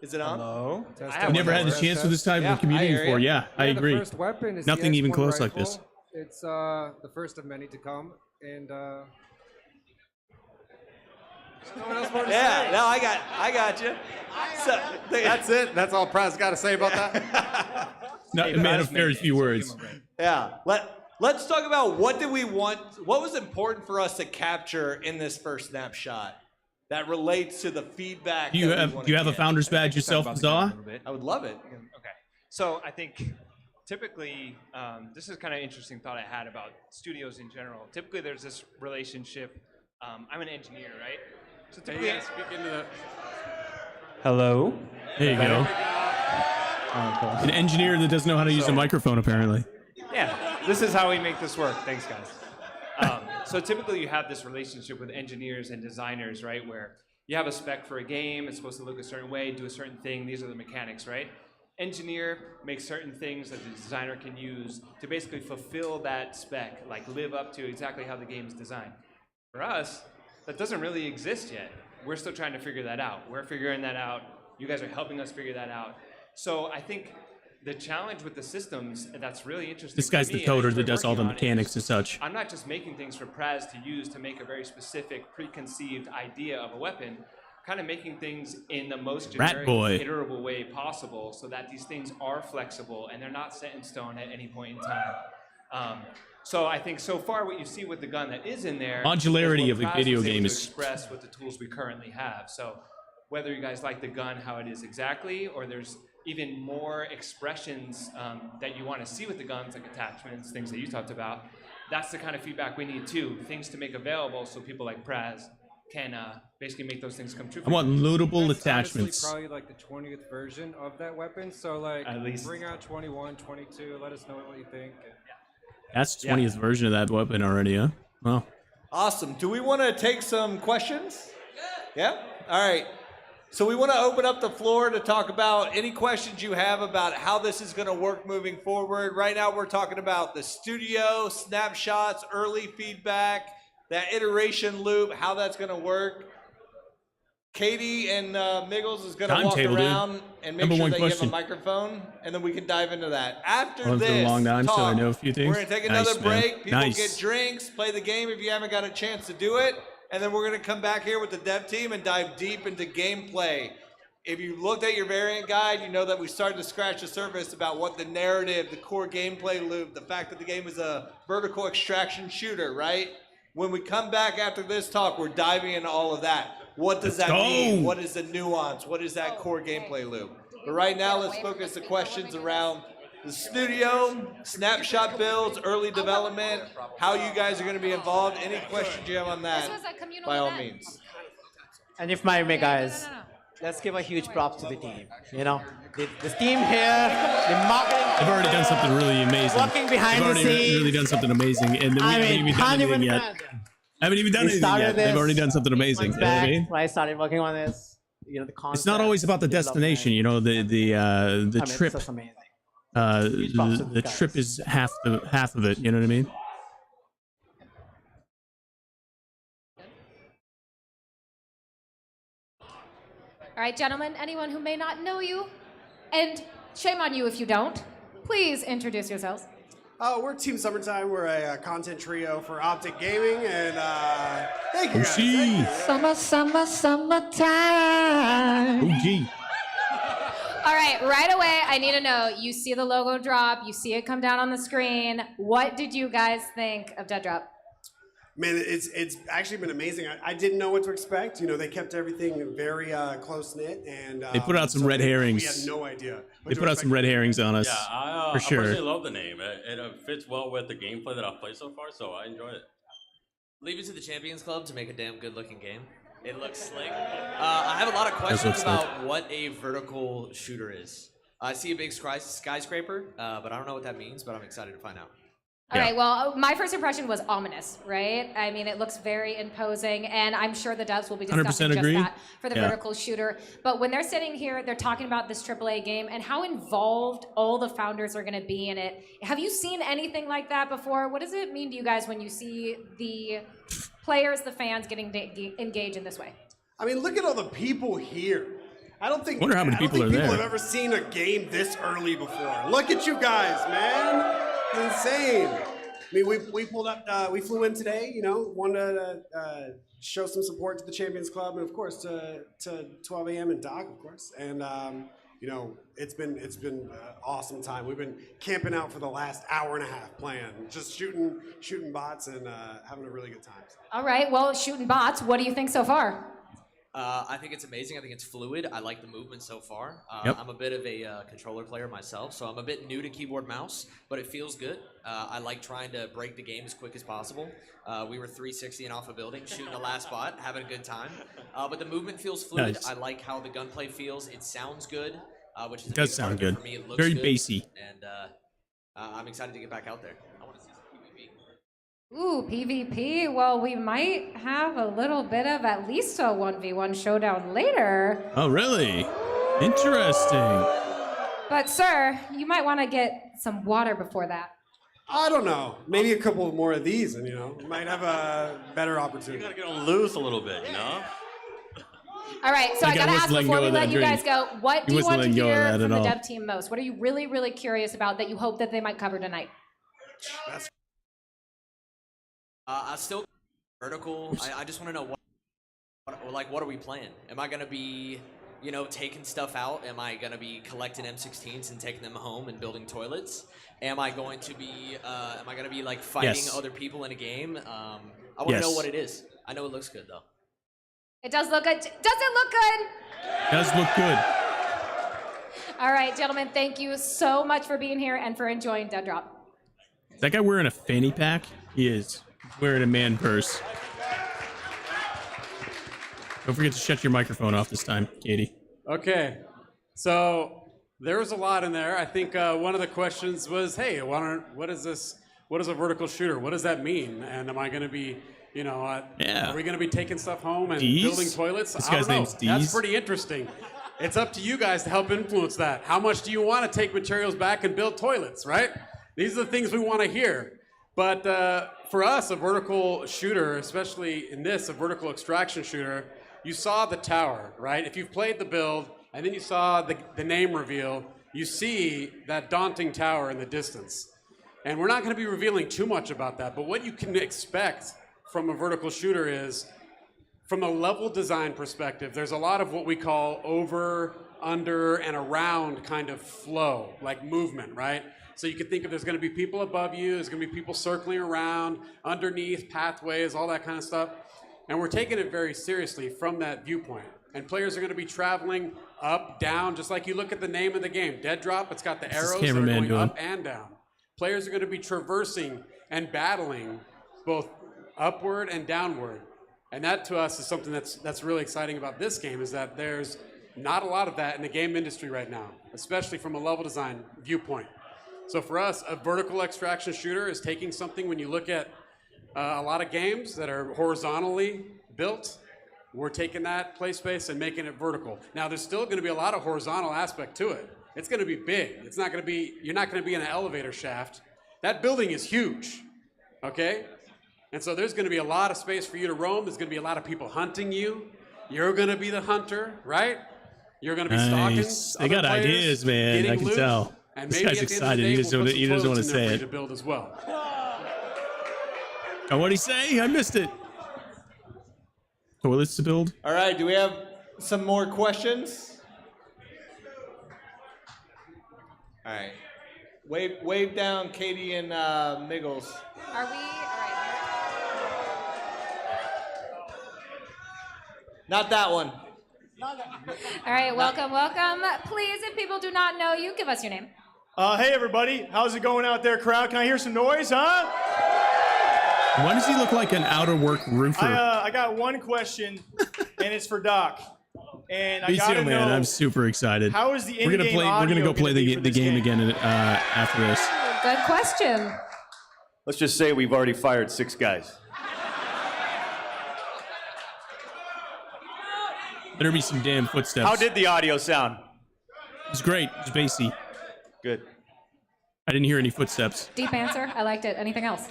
Is it on? Hello. I've never had the chance for this type of community hear before. ya. Yeah, I The agree. first weapon is Nothing the even S1 close like rifle. this. It's the first of many to come, and no one else more to Yeah, say. no, I got you. So, That's it. That's all Praz got to say about that. Not a man of very few words. Yeah. Let's talk about what did we want, what was important for us to capture in this first snapshot that relates to the feedback. Do you that we have wanna do you have a get? founder's badge yourself, Talk about the game a Zaw? little bit. I would love it. Okay. So I think typically, this is kind of interesting thought I had about studios in general. Typically, there's this relationship. I'm an engineer, right? So typically, Yeah, speak into the. hello. There you go. An engineer that doesn't know how to use a microphone, apparently. Yeah, this is how we make this work. Thanks, guys. So typically, you have this relationship with engineers and designers, right? Where you have a spec for a game, it's supposed to look a certain way, do a certain thing. These are the mechanics, right? Engineer makes certain things that the designer can use to basically fulfill that spec, like live up to exactly how the game is designed. For us, that doesn't really exist yet. We're still trying to figure that out. We're figuring that out. You guys are helping us figure that out. So I think the challenge with the systems that's really interesting. This guy's for the me, and I coder that enjoy does all the working on it, mechanics is and such. I'm not just making things for Praz to use to make a very specific preconceived idea of a weapon, kind of making things in the most Rat generic, boy. iterable way possible so that these things are flexible and they're not set in stone at any point in time. So I think so far what you see with the gun that is in there, Modularity is of what the Praz video was able game to is- express with the tools we currently have. So whether you guys like the gun how it is exactly, or there's even more expressions that you want to see with the guns, like attachments, things that you talked about, that's the kind of feedback we need too. Things to make available so people like Praz can basically make those things come true. I want loadable That's attachments. honestly probably like the 20th version of that weapon. So like, At least. bring out 21, 22. Let us know what you think. That's the 20th version of that weapon already, huh? Well, Awesome. Do we want to take some questions? Yeah? All right. So we want to open up the floor to talk about any questions you have about how this is going to work moving forward. Right now we're talking about the studio, snapshots, early feedback, that iteration loop, how that's going to work. Katie and Miggles is going to walk Timetable, dude. around and make Number sure one that you have a question. microphone, and then we can dive into that. After Well, it's been a this long time, so I talk, know a few things. we're going to take Nice, another man. break. People Nice. get drinks, play the game if you haven't got a chance to do it, and then we're going to come back here with the dev team and dive deep into gameplay. if you looked at your variant guide, you know that we started to scratch the surface about what the narrative, the core gameplay loop, the fact that the game is a vertical extraction shooter, right? When we come back after this talk, we're diving into all of that. What does that mean? What is the nuance? What is that core gameplay loop? But right now, let's focus the questions around the studio, snapshot builds, early development, how you guys are going to be involved. Any questions you have on that, by all means. And if I may, guys, let's give a huge props to the team. You know, the team here, the marketing. They've already done something really amazing. Working behind They've the already scenes. really done something amazing, and we haven't even done anything yet. Haven't even done anything yet. They've already done something amazing. You know what I mean? When I started working on this, you know, the concept. It's not always about the destination. You know, the trip. It's just amazing. The trip is half of it. You know what I mean? All right, gentlemen, anyone who may not know you, and shame on you if you don't, please introduce yourselves. We're Team Summertime. We're a content trio for Optic Gaming, and thank you guys. Summertime. OG. All right away, I need to know, you see the logo drop, you see it come down on the screen. What did you guys think of Dead Drop? Man, it's actually been amazing. I didn't know what to expect. You know, they kept everything very close-knit, and They put out some red herrings. We had no idea. They put out some red herrings on us. Yeah, I for sure. personally love the name. It fits well with the gameplay that I've played so far, so I enjoy it. Leave it to the Champions Club to make a damn good-looking game. It looks slick. I have a lot of questions about what a vertical shooter is. I see a big skyscraper, but I don't know what that means, but I'm excited to find out. All right, well, my first impression was ominous, right? I mean, it looks very imposing, and I'm sure the devs will be discussing 100% just agree. that for the vertical shooter. But when they're sitting here, they're talking about this AAA game and how involved all the founders are going to be in it. Have you seen anything like that before? What does it mean to you guys when you see the players, the fans getting engaged in this way? I mean, look at all the people here. I don't think Wonder how many people are there. have ever seen a game this early before. Look at you guys, man. It's insane. I mean, we pulled up, we flew in today, you know, wanted to show some support to the Champions Club, and of course to 12 a.m. and Doc, of course. And you know, it's been an awesome time. We've been camping out for the last hour and a half playing, just shooting bots and having a really good time. All right, well, shooting bots, what do you think so far? I think it's amazing. I think it's fluid. I like the movement so far. I'm a bit of a controller player myself, so I'm a bit new to keyboard mouse, but it feels good. I like trying to break the game as quick as possible. We were 360 off a building, shooting the last bot, having a good time. But the movement feels fluid. Nice. I like how the gunplay feels. It sounds good, which is It does sound good. for me. It looks Very good, bassy. and I'm excited to get back out there. I want to see some PvP. Ooh, PvP. Well, we might have a little bit of at least a 1v1 showdown later. Oh, really? Interesting. But, sir, you might want to get some water before that. I don't know. Maybe a couple more of these, and you know, we might have a better You opportunity. gotta get on loose a little bit, you know? All right, so I got to ask before we let you guys go, what do you want to hear from the dev team most? What are you really, really curious about that you hope that they might cover tonight? I still vertical. I just want to know what are we playing? Am I gonna be, you know, taking stuff out? Am I gonna be collecting M16s and taking them home and building toilets? Am I going to be like fighting other people in a game? I want to know what it is. I know it looks good though. It does look good. Does it look good? Does look good. All right, gentlemen, thank you so much for being here and for enjoying Dead Drop. Is that guy wearing a fanny pack? He is. He's wearing a man purse. Don't forget to shut your microphone off this time, Katie. Okay, so there was a lot in there. I think one of the questions was, hey, what is this? What is a vertical shooter? What does that mean? And am I going to be, you know, are we going to be taking stuff home and building toilets? This I guy's don't know. name's Deez. That's pretty interesting. It's up to you guys to help influence that. How much do you want to take materials back and build toilets, right? These are the things we want to hear. But for us, a vertical shooter, especially in this, a vertical extraction shooter, you saw the tower, right? If you've played the build and then you saw the name reveal, you see that daunting tower in the distance. And we're not going to be revealing too much about that, but what you can expect from a vertical shooter is from a level design perspective, there's a lot of what we call over, under, and around kind of flow, like movement, right? So you can think of there's going to be people above you, there's going to be people circling around, underneath, pathways, all that kind of stuff. And we're taking it very seriously from that viewpoint. And players are going to be traveling up, down, just like you look at the name of the game. Dead Drop, it's got the arrows that are going up and down. Players are going to be traversing and battling both upward and downward. And that to us is something that's really exciting about this game, is that there's not a lot of that in the game industry right now, especially from a level design viewpoint. So for us, a vertical extraction shooter is taking something, when you look at a lot of games that are horizontally built, we're taking that play space and making it vertical. Now there's still going to be a lot of horizontal aspect to it. It's going to be big. It's not going to be, you're not going to be in an elevator shaft. That building is huge, okay? And so there's going to be a lot of space for you to roam. There's going to be a lot of people hunting you. You're going to be the hunter, right? You're going to be stalking. They got ideas, man. I can tell. And This maybe guy's at the end of the excited. day, He doesn't we'll put want to some toilets in there say for you it. to build as well. Oh, what'd he say? I missed it. Toilets to build? All right, do we have some more questions? All right. Wave down Katie and Miggles. Are we? All right. Not that one. All right, welcome. Please, if people do not know you, give us your name. Hey everybody, how's it going out there, crowd? Can I hear some noise, huh? Why does he look like an outer work roofer? I got one question, and it's for Doc. And I Me gotta too, man. know, I'm super excited. how is the We're gonna in-game play. We're gonna audio go play gonna be the for the this game again after this. Good question. Let's just say we've already fired 6 guys. Better be some damn footsteps. How did the audio sound? It was great. It was bassy. Good. I didn't hear any footsteps. Deep answer. I liked it. Anything else?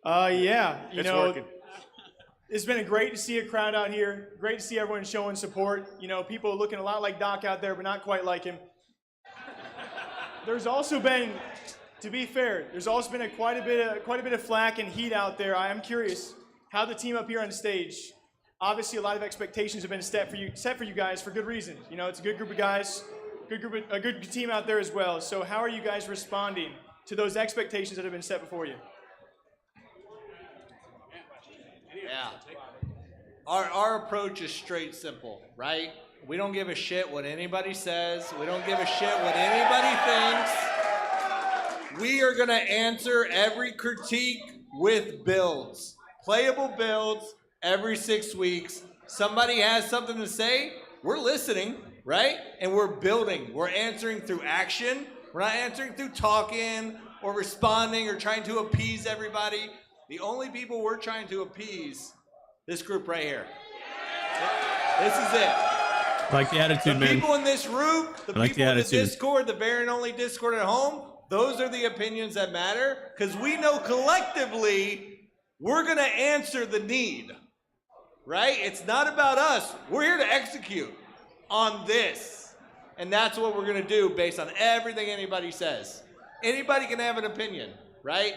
Yeah, you It's know, working. it's been great to see a crowd out here. Great to see everyone showing support. You know, people looking a lot like Doc out there, but not quite like him. There's also been, to be fair, there's also been quite a bit of flack and heat out there. I am curious how the team up here on stage. Obviously, a lot of expectations have been set for you guys for good reason. You know, it's a good group of guys, a good team out there as well. So, how are you guys responding to those expectations that have been set before you? Yeah. Our approach is straight simple, right? We don't give a shit what anybody says. We don't give a shit what anybody thinks. We are gonna answer every critique with builds. Playable builds every 6 weeks. Somebody has something to say, we're listening, right? And we're building. We're answering through action. We're not answering through talking or responding or trying to appease everybody. The only people we're trying to appease, this group right here. This is it. I like the attitude, The man. people in this room, the I like people the in the attitude. Discord, the Baron only Discord at home, those are the opinions that matter, because we know collectively we're gonna answer the need, right? It's not about us. We're here to execute on this. And that's what we're gonna do based on everything anybody says. Anybody can have an opinion, right?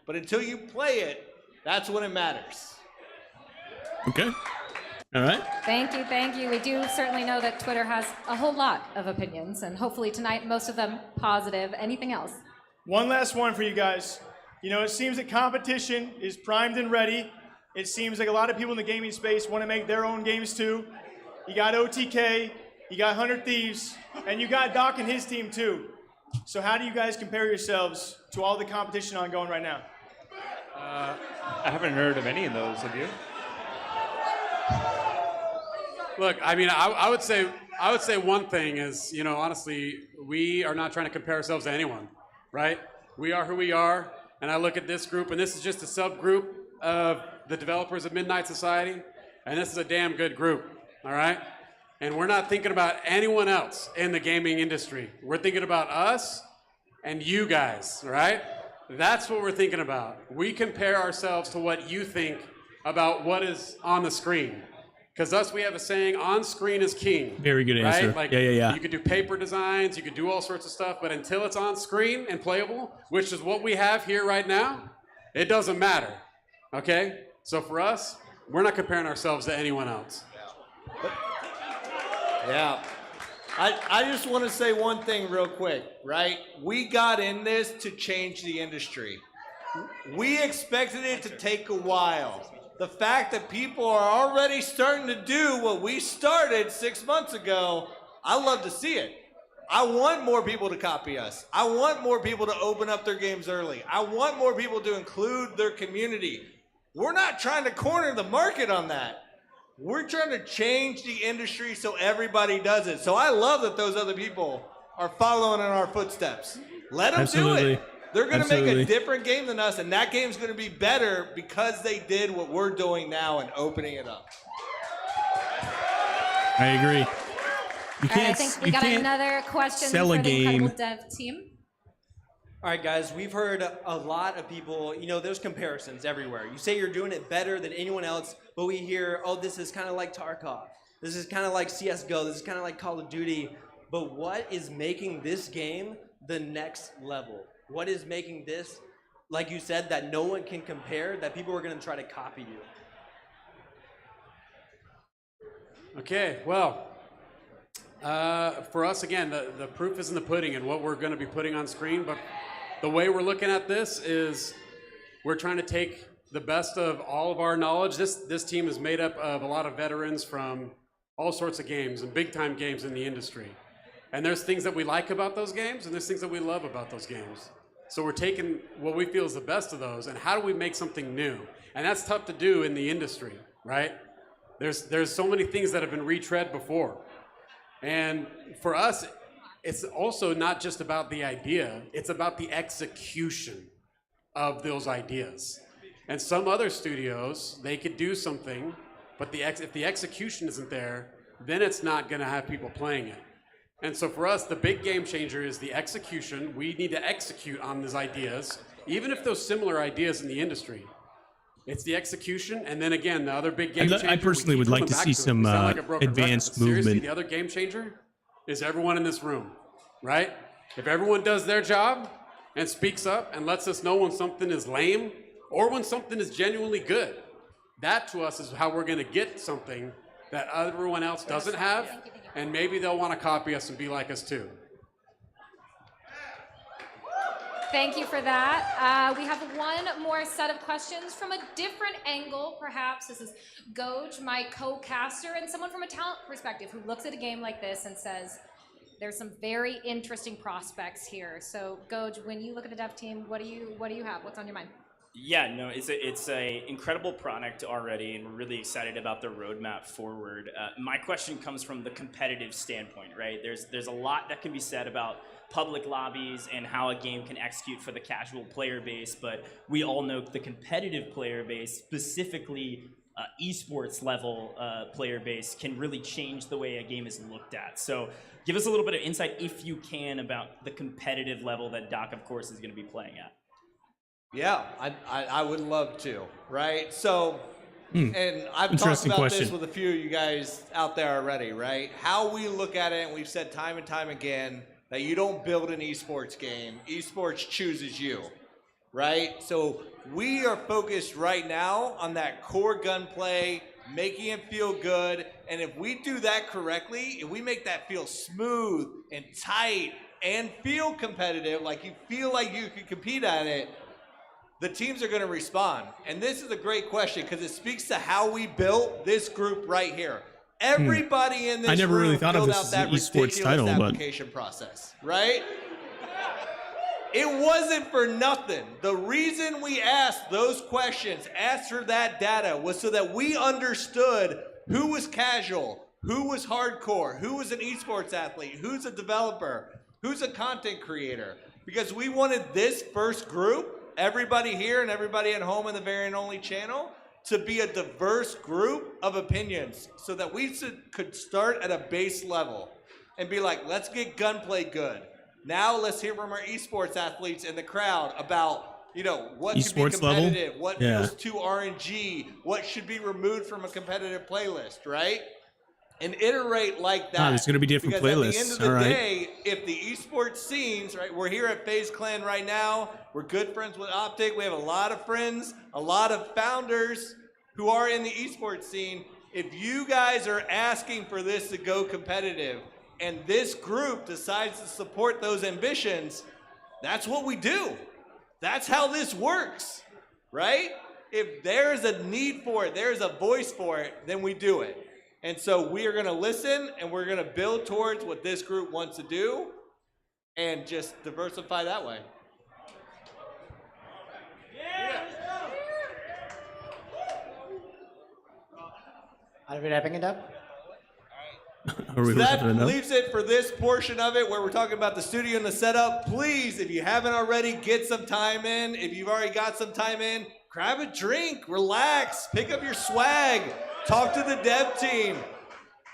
But until you play it, that's when it matters. Okay. All right. Thank you. We do certainly know that Twitter has a whole lot of opinions, and hopefully tonight, most of them positive. Anything else? One last one for you guys. You know, it seems that competition is primed and ready. It seems like a lot of people in the gaming space want to make their own games too. You got OTK, you got 100 Thieves, and you got Doc and his team too. So how do you guys compare yourselves to all the competition ongoing right now? I haven't heard of any of those, have you? Look, I mean, I would say one thing is, you know, honestly, we are not trying to compare ourselves to anyone, right? We are who we are, and I look at this group, and this is just a subgroup of the developers of Midnight Society, and this is a damn good group, all right? And we're not thinking about anyone else in the gaming industry. We're thinking about us and you guys, all right? That's what we're thinking about. We compare ourselves to what you think about what is on the screen. Because us, we have a saying, on screen is king. Very good answer. Right? Like, Yeah. You could do paper designs, you could do all sorts of stuff, but until it's on screen and playable, which is what we have here right now, it doesn't matter, okay? So for us, We're not comparing ourselves to anyone else. Yeah. I just want to say one thing real quick, right? We got in this to change the industry. We expected it to take a while. The fact that people are already starting to do what we started 6 months ago, I love to see it. I want more people to copy us. I want more people to open up their games early. I want more people to include their community. We're not trying to corner the market on that. We're trying to change the industry so everybody does it. So I love that those other people are following in our footsteps. Let them do it. They're going to make a different game than us, and that game's going to be better because they did what we're doing now and opening it up. I agree. You All right, I can't. think we You got can't another question sell for a the game. Incredible Dev team. All right, guys, we've heard a lot of people, there's comparisons everywhere. You say you're doing it better than anyone else, but we hear, oh, this is kind of like Tarkov. This is kind of like CSGO. This is kind of like Call of Duty. But what is making this game the next level? What is making this, like you said, that no one can compare, that people are going to try to copy you? Okay, well, for us, again, the proof is in the pudding and what we're going to be putting on screen. But the way we're looking at this is we're trying to take the best of all of our knowledge. This team is made up of a lot of veterans from all sorts of games and big-time games in the industry. And there's things that we like about those games, and there's things that we love about those games. So we're taking what we feel is the best of those, and how do we make something new? And that's tough to do in the industry, right? There's so many things that have been retread before. And for us, it's also not just about the idea, it's about the execution of those ideas. And some other studios, they could do something, but if the execution isn't there, then it's not gonna have people playing it. And so for us, the big game changer is the execution. We need to execute on these ideas, even if those similar ideas in the industry. It's the execution, and then again, the other big game changer. I personally would like to see some advanced Seriously, movement. the other game changer is everyone in this room, right? If everyone does their job and speaks up and lets us know when something is lame or when something is genuinely good, that to us is how we're gonna get something that everyone else doesn't have, and maybe they'll want to copy us and be like us too. Thank you for that. We have one more set of questions from a different angle, perhaps. This is Goj, my co-caster, and someone from a talent perspective who looks at a game like this and says, there's some very interesting prospects here. So Goj, when you look at the dev team, what do you have? What's on your mind? Yeah, no, it's a incredible product already, and we're really excited about the roadmap forward. My question comes from the competitive standpoint, right? There's a lot that can be said about public lobbies and how a game can execute for the casual player base, but we all know the competitive player base, specifically esports level player base, can really change the way a game is looked at. So give us a little bit of insight, if you can, about the competitive level that Doc, of course, is going to be playing at. Yeah, I would love to, right? So, and I've talked Interesting about question. this with a few of you guys out there already, right? How we look at it, and we've said time and time again, that you don't build an esports game. Esports chooses you, right? So we are focused right now on that core gunplay, making it feel good, and if we do that correctly, if we make that feel smooth and tight and feel competitive, like you feel like you can compete at it, the teams are going to respond. And this is a great question because it speaks to how we built this group right here. Everybody in this I never room really thought of filled this out as that an esports ridiculous title, but application process, right? It wasn't for nothing. The reason we asked those questions, asked for that data, was so that we understood who was casual, who was hardcore, who was an esports athlete, who's a developer, who's a content creator. Because we wanted this first group, everybody here and everybody at home in the Variant Only channel, to be a diverse group of opinions so that we could start at a base level and be like, let's get gunplay good. Now let's hear from our esports athletes in the crowd about, what could be Esports level? competitive, what Yeah. feels too RNG, what should be removed from a competitive playlist, right? And iterate like that. there's gonna be different because playlists. At the end of the All right. day, if the esports scenes, right, we're here at FaZe Clan right now. We're good friends with Optic. We have a lot of friends, a lot of founders. who are in the esports scene, if you guys are asking for this to go competitive and this group decides to support those ambitions, that's what we do. That's how this works, right? If there's a need for it, there's a voice for it, then we do it. And so we are gonna listen and we're gonna build towards what this group wants to do and just diversify that way. Are we wrapping it up? Are we So that wrapping it up? leaves it for this portion of it where we're talking about the studio and the setup. Please, if you haven't already, get some time in. If you've already got some time in, grab a drink, relax, pick up your swag, talk to the dev team.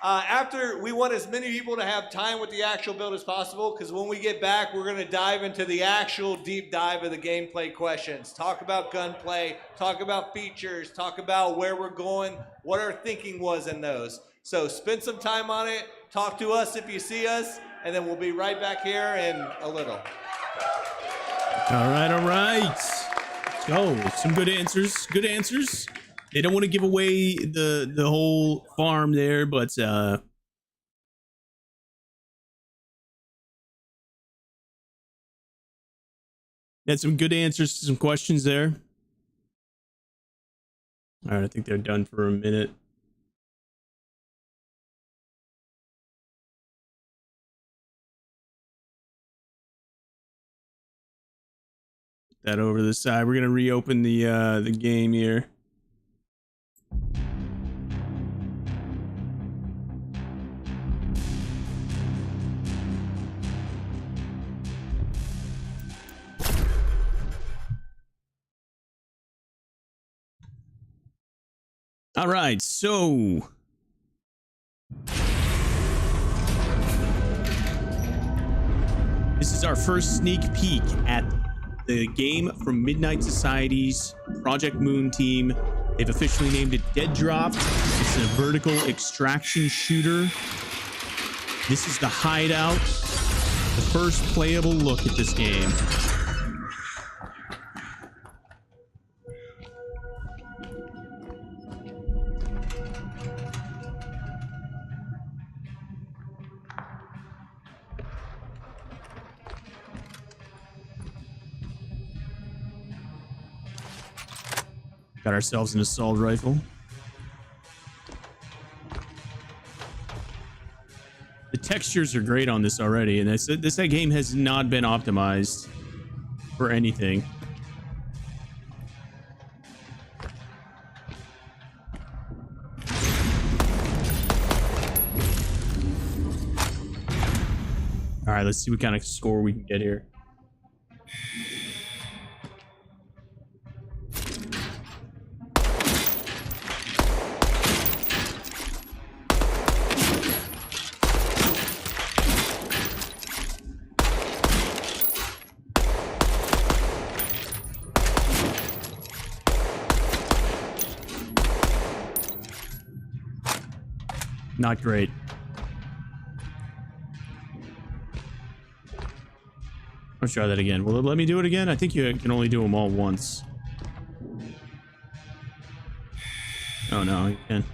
After, we want as many people to have time with the actual build as possible, because when we get back, we're going to dive into the actual deep dive of the gameplay questions. Talk about gunplay, talk about features, talk about where we're going, what our thinking was in those. So spend some time on it, talk to us if you see us, and then we'll be right back here in a little. All right, all right. Let's go. Some good answers. Good answers. They don't want to give away the whole farm there, but had some good answers to some questions there. All right, I think they're done for a minute. That over to the side. We're gonna reopen the game here. All right, so this is our first sneak peek at the game from Midnight Society's Project Moon team. They've officially named it Dead Drop. It's a vertical extraction shooter. This is the Hideout. The first playable look at this game. Got ourselves an assault rifle. The textures are great on this already, and this game has not been optimized for anything. All right, let's see what kind of score we can get here. Not great. Let's try that again. Will it let me do it again? I think you can only do them all once. Oh no, you can.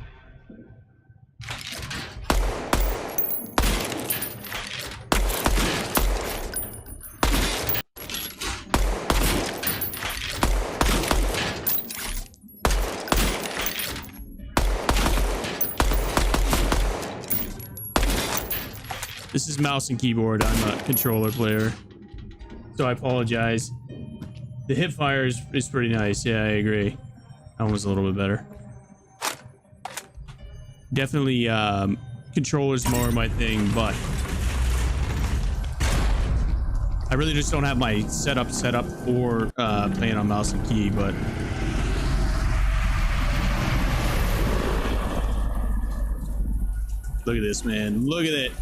This is mouse and keyboard. I'm a controller player, so I apologize. The hip fire is pretty nice. Yeah, I agree. That one was a little bit better. Definitely, controllers more my thing, but I really just don't have my setup for playing on mouse and key. But look at this, man. Look at it.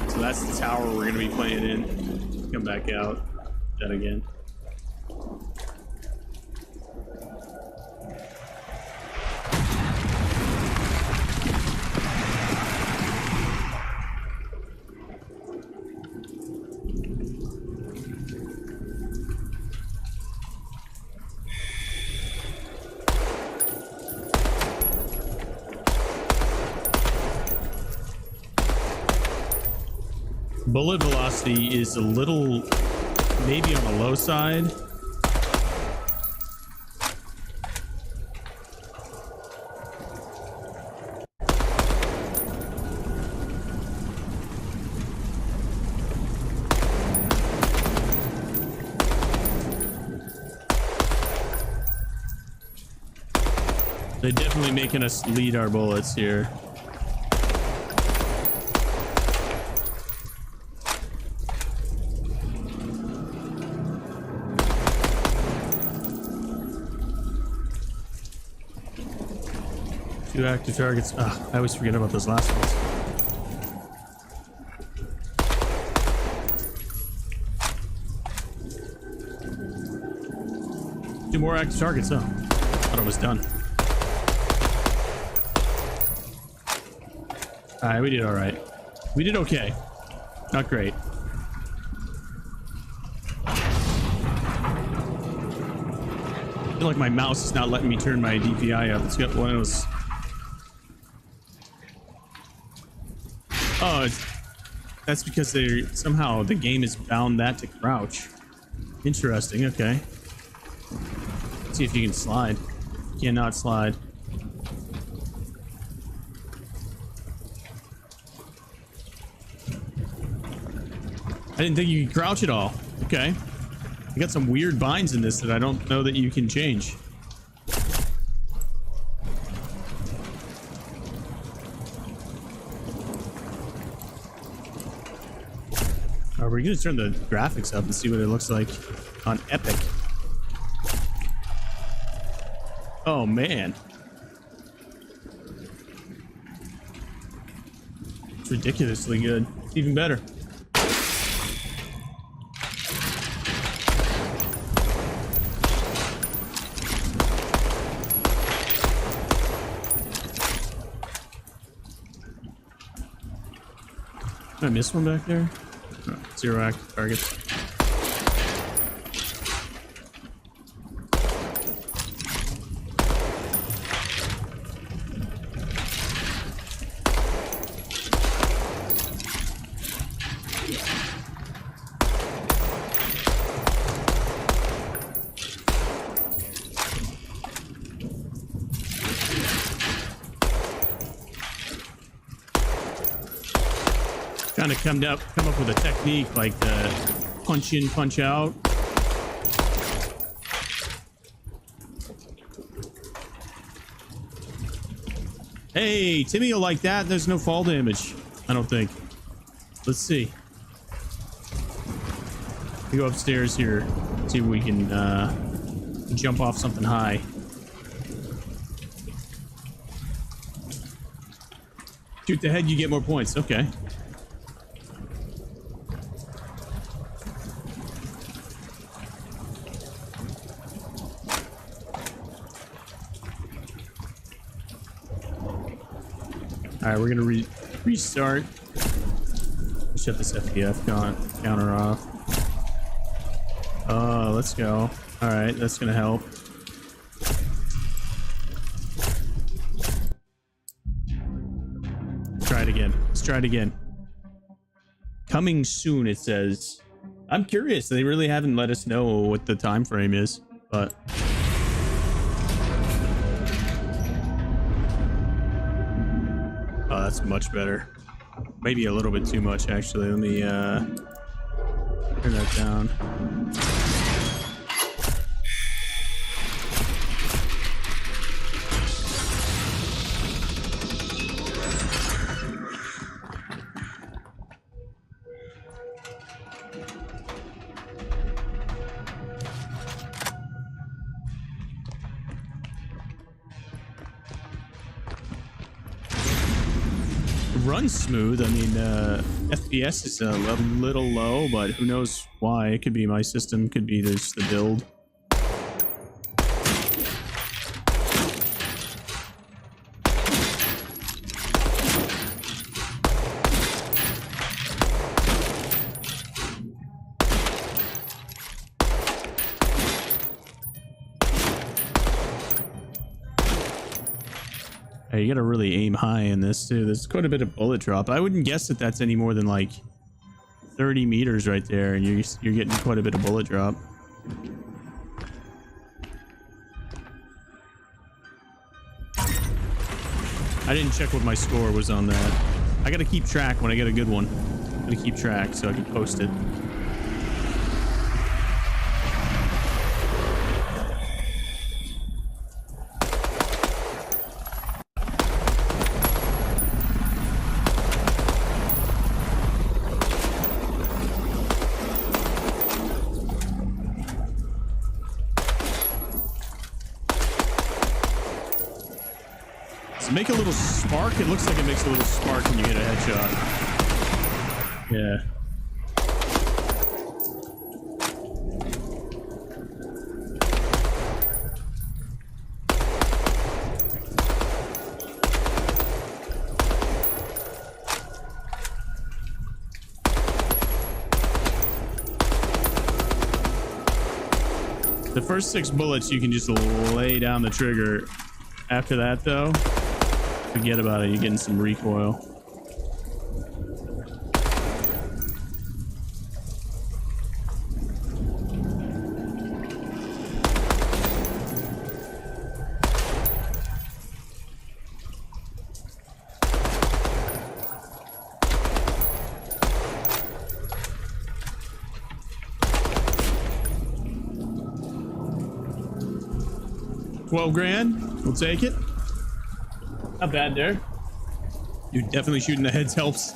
So that's the tower we're gonna be playing in. Come back out. That again. Bullet velocity is a little, maybe on the low side. They're definitely making us lead our bullets here. Two active targets. Ah, I always forget about those last ones. Two more active targets. Oh, thought I was done. Alright, we did alright. We did okay. Not great. I feel like my mouse is not letting me turn my DPI up. It's got one of those... Oh, that's because they somehow the game has bound that to crouch. Interesting, okay. Let's see if you can slide. You cannot slide. I didn't think you could crouch at all. Okay. You got some weird binds in this that I don't know that you can change. Are we gonna turn the graphics up and see what it looks like on Epic? Oh man. It's ridiculously good. It's even better. Did I miss one back there? Oh, zero active targets. Trying to come up with a technique like the punch in, punch out. Hey, Timmy will like that. There's no fall damage, I don't think. Let's see. We go upstairs here. See if we can jump off something high. Shoot the head, you get more points. Okay. All right, we're gonna restart. Shut this FPF counter off. Oh, let's go. All right, that's gonna help. Try it again. Let's try it again. Coming soon, it says. I'm curious. They really haven't let us know what the time frame is, but. Oh, that's much better. Maybe a little bit too much, actually. Let me turn that down. Runs smooth. I mean, FPS is a little low, but who knows why? It could be my system, could be just the build. You gotta really aim high in this too. There's quite a bit of bullet drop. I wouldn't guess that that's any more than like 30 meters right there, and you're getting quite a bit of bullet drop. I didn't check what my score was on that. I gotta keep track when I get a good one. I gotta keep track so I can post it. Make a little spark. It looks like it makes a little spark when you hit a headshot. Yeah. The first 6 bullets, you can just lay down the trigger. After that, though, forget about it. You're getting some recoil. $12 grand. We'll take it. Not bad there. Dude, definitely shooting the heads helps.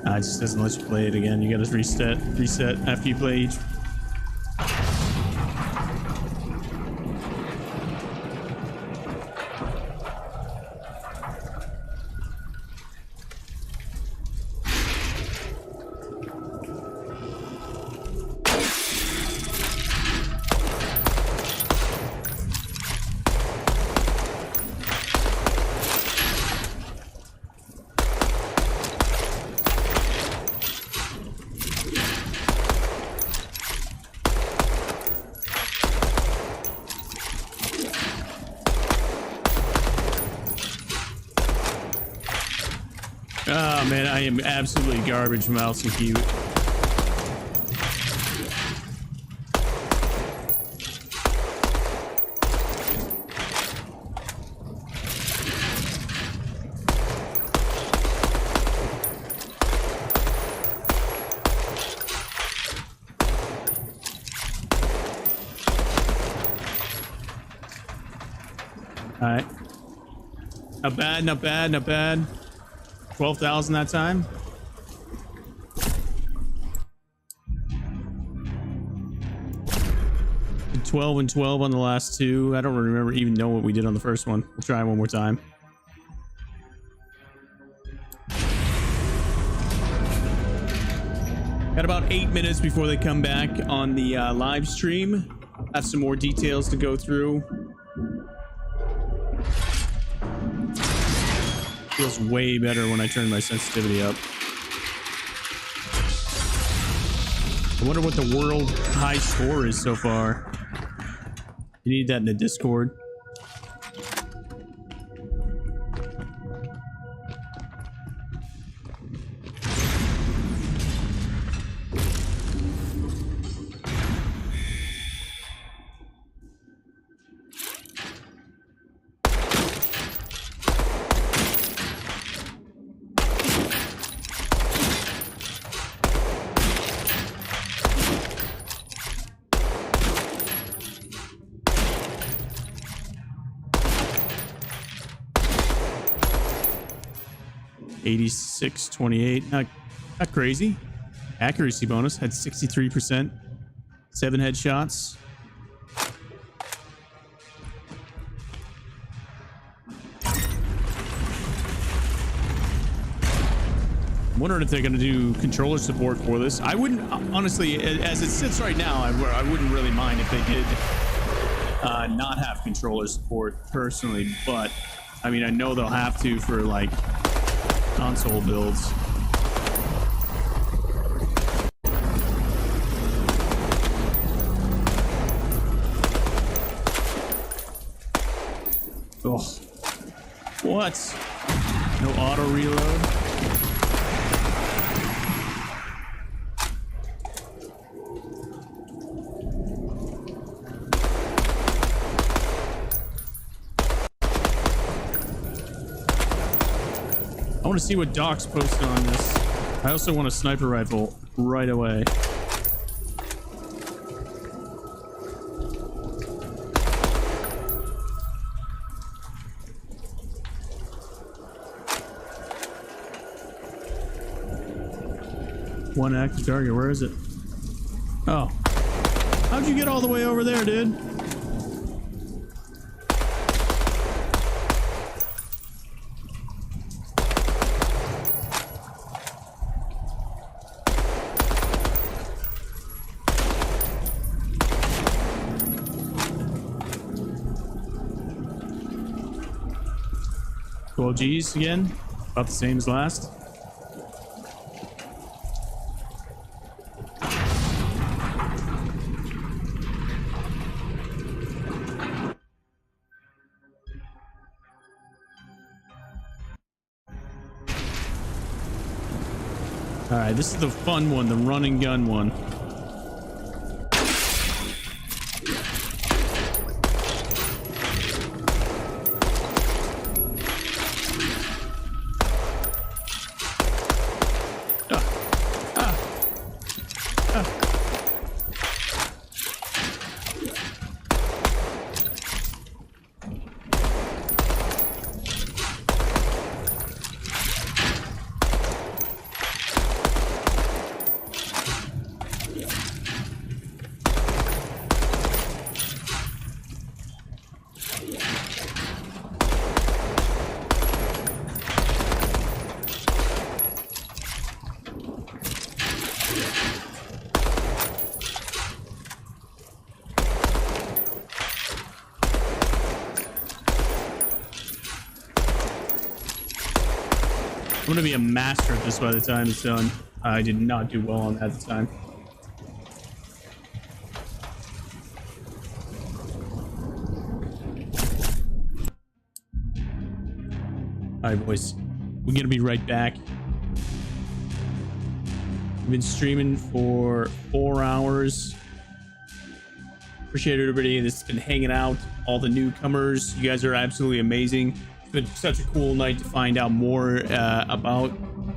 It just doesn't let you play it again. You gotta reset after you play each. Oh man, I am absolutely garbage mouse and keyboard. All right. Not bad, not bad, not bad. 12,000 that time. And 12 and 12 on the last 2. I don't remember even know what we did on the first one. We'll try one more time. Got about 8 minutes before they come back on the live stream. Have some more details to go through. Feels way better when I turn my sensitivity up. I wonder what the world high score is so far. You need that in the Discord. $86.28. Not crazy. Accuracy bonus had 63%. 7 headshots. I'm wondering if they're going to do controller support for this. I wouldn't, honestly, as it sits right now, I wouldn't really mind if they did not have controller support personally, but I mean, I know they'll have to for like console builds. Oh, What? No auto reload? I want to see what Doc's posted on this. I also want a sniper rifle right away. One active target, where is it? Oh. How'd you get all the way over there, dude? G's again, about the same as last. All right, this is the fun one, the run and gun one. I'm gonna be a master at this by the time it's done. I did not do well on that at the time. Alright, boys. We're gonna be right back. We've been streaming for 4 hours. Appreciate everybody that's been hanging out, all the newcomers. You guys are absolutely amazing. It's been such a cool night to find out more about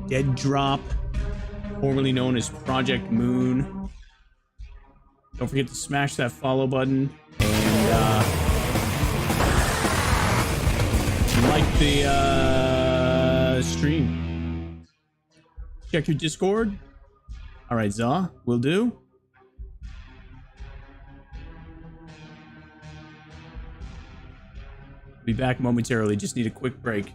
Dead Drop, formerly known as Project Moon. Don't forget to smash that follow button and like the stream. Check your Discord. All right, Za, will do. Be back momentarily. Just need a quick break.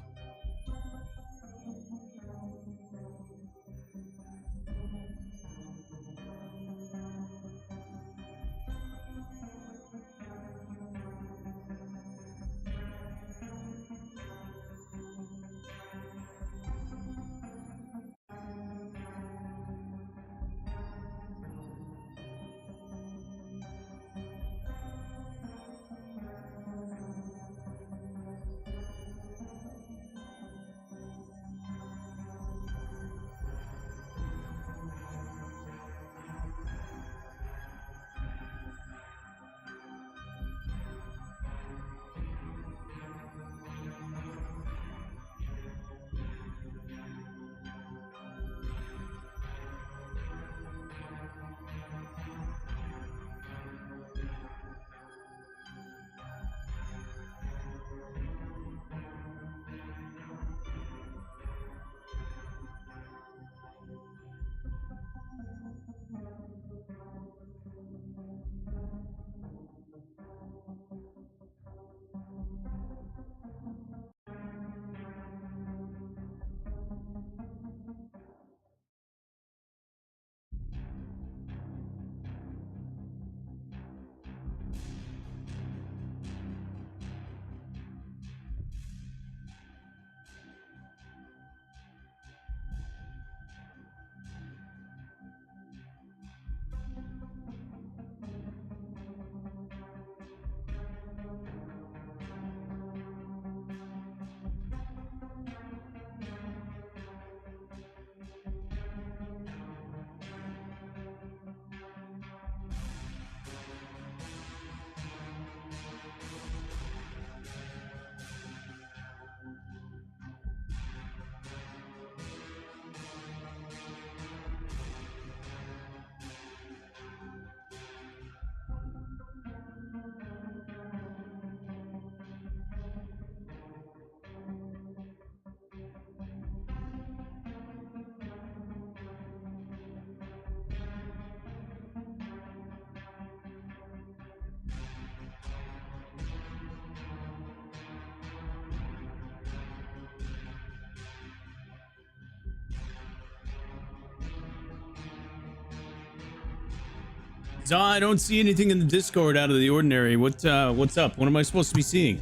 Zaw, I don't see anything in the Discord out of the ordinary. What's up? What am I supposed to be seeing?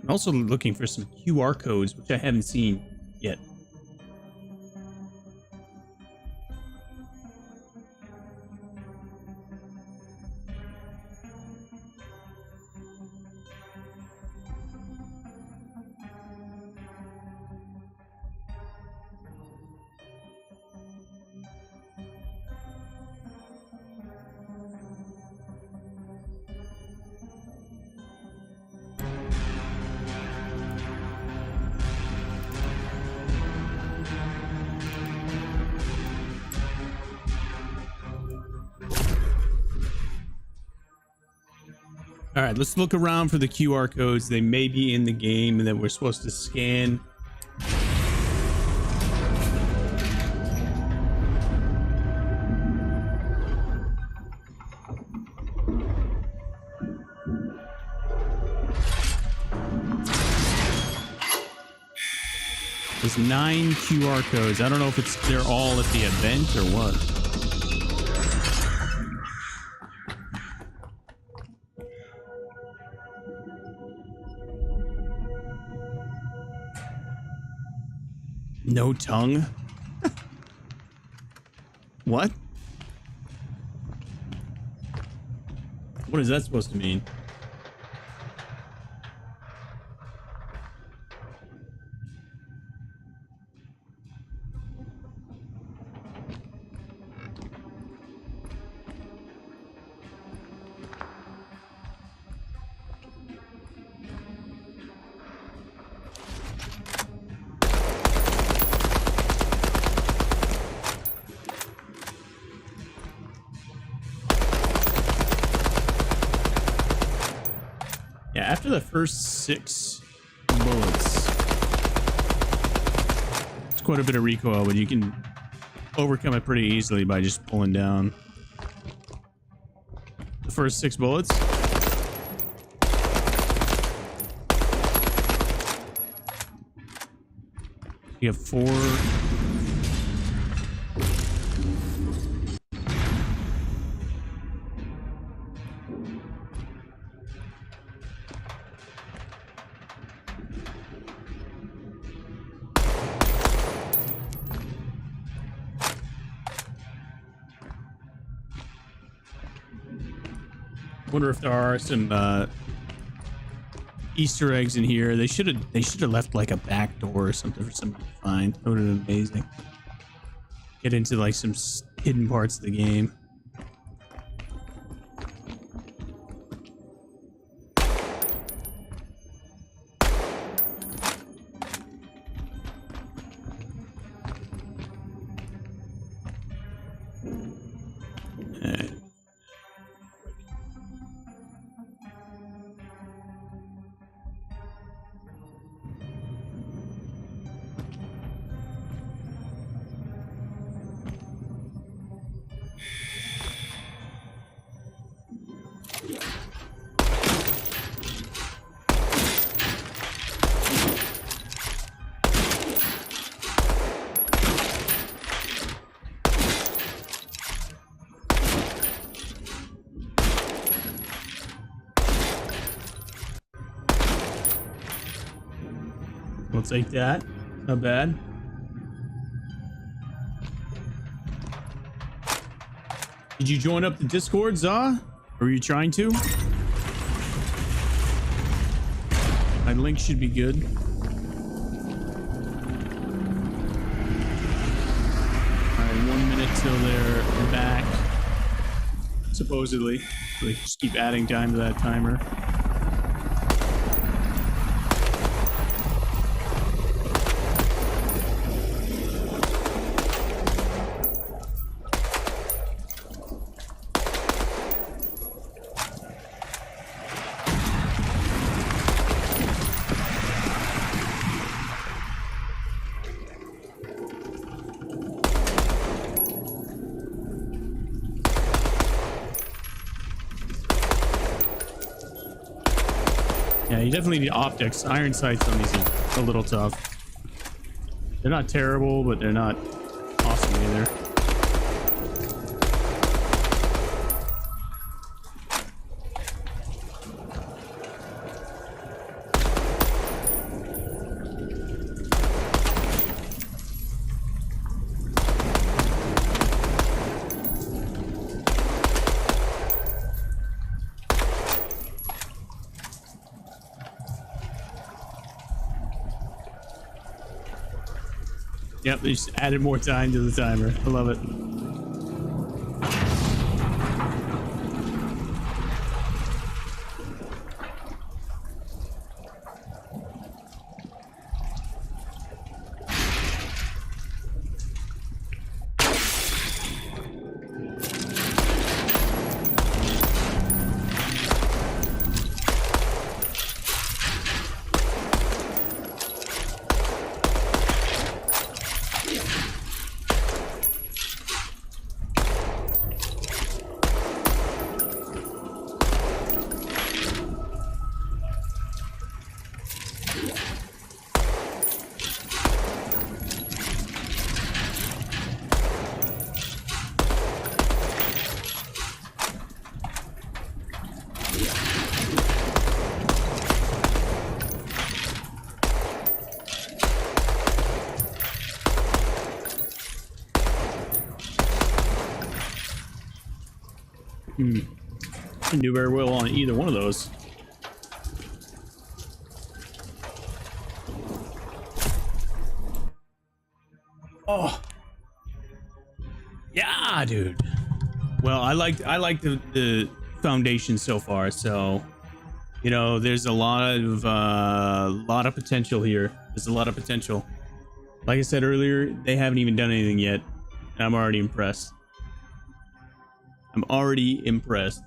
I'm also looking for some QR codes, which I haven't seen yet. All right, let's look around for the QR codes. They may be in the game and that we're supposed to scan. There's 9 QR codes. I don't know if they're all at the event or what. No tongue? What? What is that supposed to mean? After the first 6 bullets, it's quite a bit of recoil, but you can overcome it pretty easily by just pulling down. The first 6 bullets. You have 4. Wonder if there are some Easter eggs in here. They should have left like a back door or something for somebody to find. That would have been amazing. Get into like some hidden parts of the game. We'll take that. Not bad. Did you join up the Discord, Zaw? Or were you trying to? My link should be good. Alright, 1 minute till they're back. Supposedly. So they just keep adding time to that timer. you definitely need optics. Iron sights on these are a little tough. They're not terrible, but they're not awesome either. Yep, they just added more time to the timer. I love it. Didn't do very well on either one of those. Oh, yeah, dude. Well, I like the foundation so far. So, you know, there's a lot of potential here. There's a lot of potential. Like I said earlier, they haven't even done anything yet, and I'm already impressed. I'm already impressed.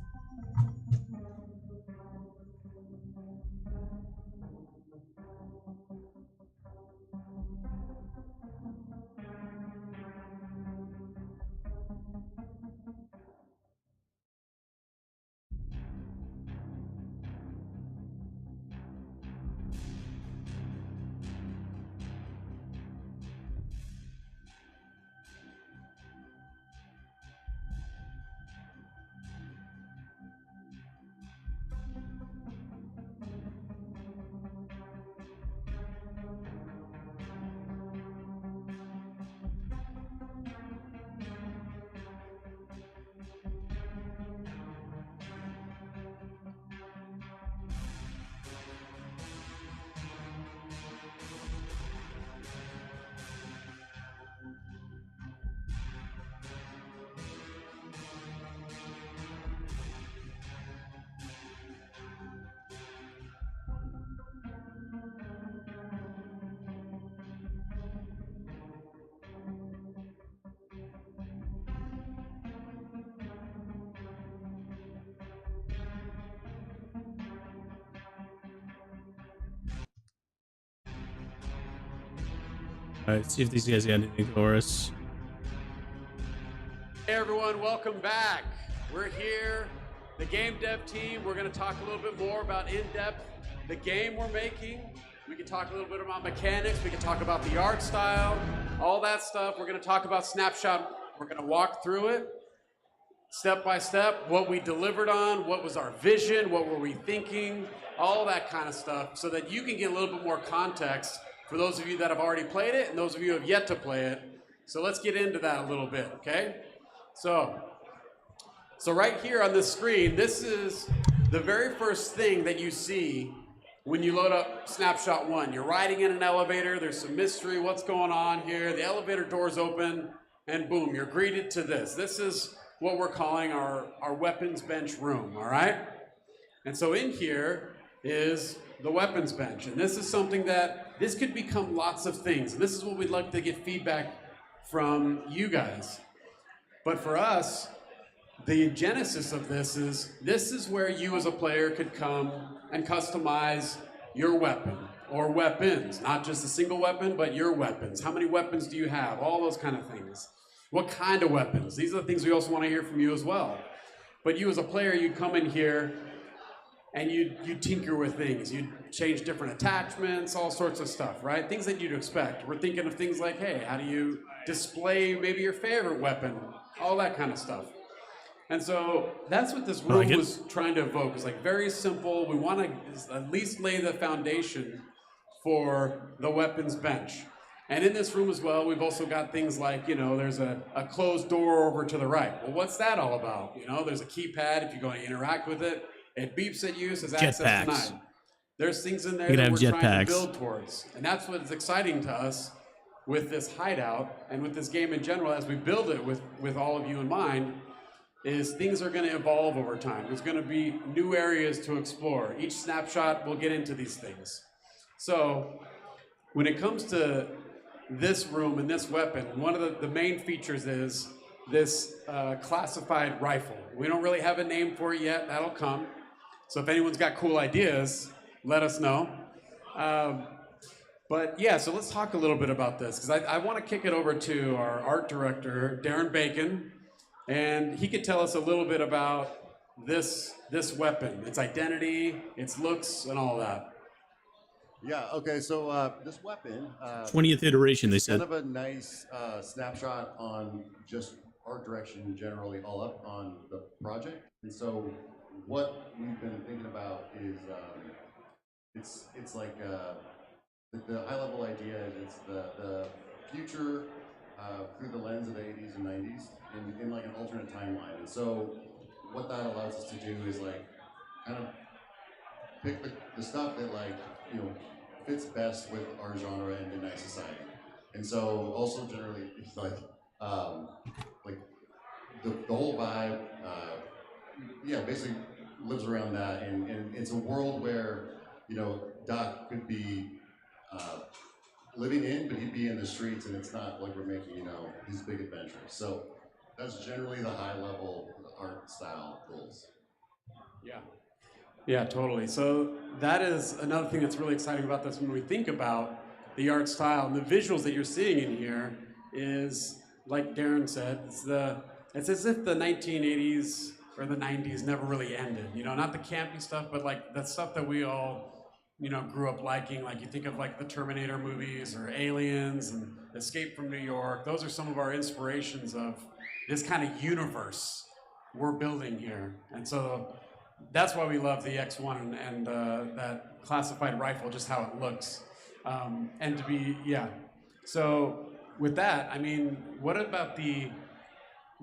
Alright, see if these guys got anything for us. Hey everyone, welcome back. We're here, the game dev team. We're going to talk a little bit more about in-depth the game we're making. We can talk a little bit about mechanics. We can talk about the art style, all that stuff. We're going to talk about Snapshot. We're going to walk through it step by step, what we delivered on, what was our vision, what were we thinking, all that kind of stuff, so that you can get a little bit more context for those of you that have already played it and those of you who have yet to play it. So let's get into that a little bit, okay? So right here on this screen, this is the very first thing that you see when you load up Snapshot 1. You're riding in an elevator, there's some mystery, what's going on here, the elevator doors open, and boom, you're greeted to this. This is what we're calling our weapons bench room, all right? And so in here is the weapons bench, and this is something that, this could become lots of things, and this is what we'd like to get feedback from you guys. But for us, the genesis of this is where you as a player could come and customize your weapon, or weapons, not just a single weapon, but your weapons. How many weapons do you have? All those kind of things. What kind of weapons? These are the things we also want to hear from you as well. But you as a player, you'd come in here and you'd tinker with things. You'd change different attachments, all sorts of stuff, right? Things that you'd expect. We're thinking of things like, hey, how do you display maybe your favorite weapon? All that kind of stuff. And so that's what this room was trying to evoke. It's like very simple. We want to at least lay the foundation for the weapons bench. And in this room as well, we've also got things like, there's a closed door over to the right. Well, what's that all about? There's a keypad. If you're going to interact with it, it beeps at you, says access denied. There's things in there that we're trying to build towards. And that's what's exciting to us with this hideout and with this game in general, as we build it with all of you in mind, is things are going to evolve over time. There's going to be new areas to explore. Each snapshot will get into these things. So when it comes to this room and this weapon, one of the main features is this classified rifle. We don't really have a name for it yet. That'll come. So if anyone's got cool ideas, let us know. But yeah, so let's talk a little bit about this, because I want to kick it over to our art director, Darren Bacon, and he could tell us a little bit about this weapon, its identity, its looks, and all that. Yeah, okay, so this weapon... 20th iteration, they said. Kind of a nice snapshot on just art direction generally all up on the project. And so what we've been thinking about is it's like the high level idea is it's the future through the lens of the 80s and 90s in like an alternate timeline. And so what that allows us to do is like kind of pick the stuff that fits best with our genre and Midnight Society. And so also generally it's like the whole vibe basically lives around that, and it's a world where Doc could be living in, but he'd be in the streets, and it's not like we're making these big adventures. So that's generally the high level art style goals. Yeah, totally. So that is another thing that's really exciting about this when we think about the art style and the visuals that you're seeing in here is, like Darren said, it's as if the 1980s or the 90s never really ended. Not the campy stuff, but like that stuff that we all, grew up liking. Like you think of like the Terminator movies or Aliens and Escape from New York. Those are some of our inspirations of this kind of universe we're building here. And so that's why we love the X1 and that classified rifle, just how it looks. And to be, So with that, I mean, what about the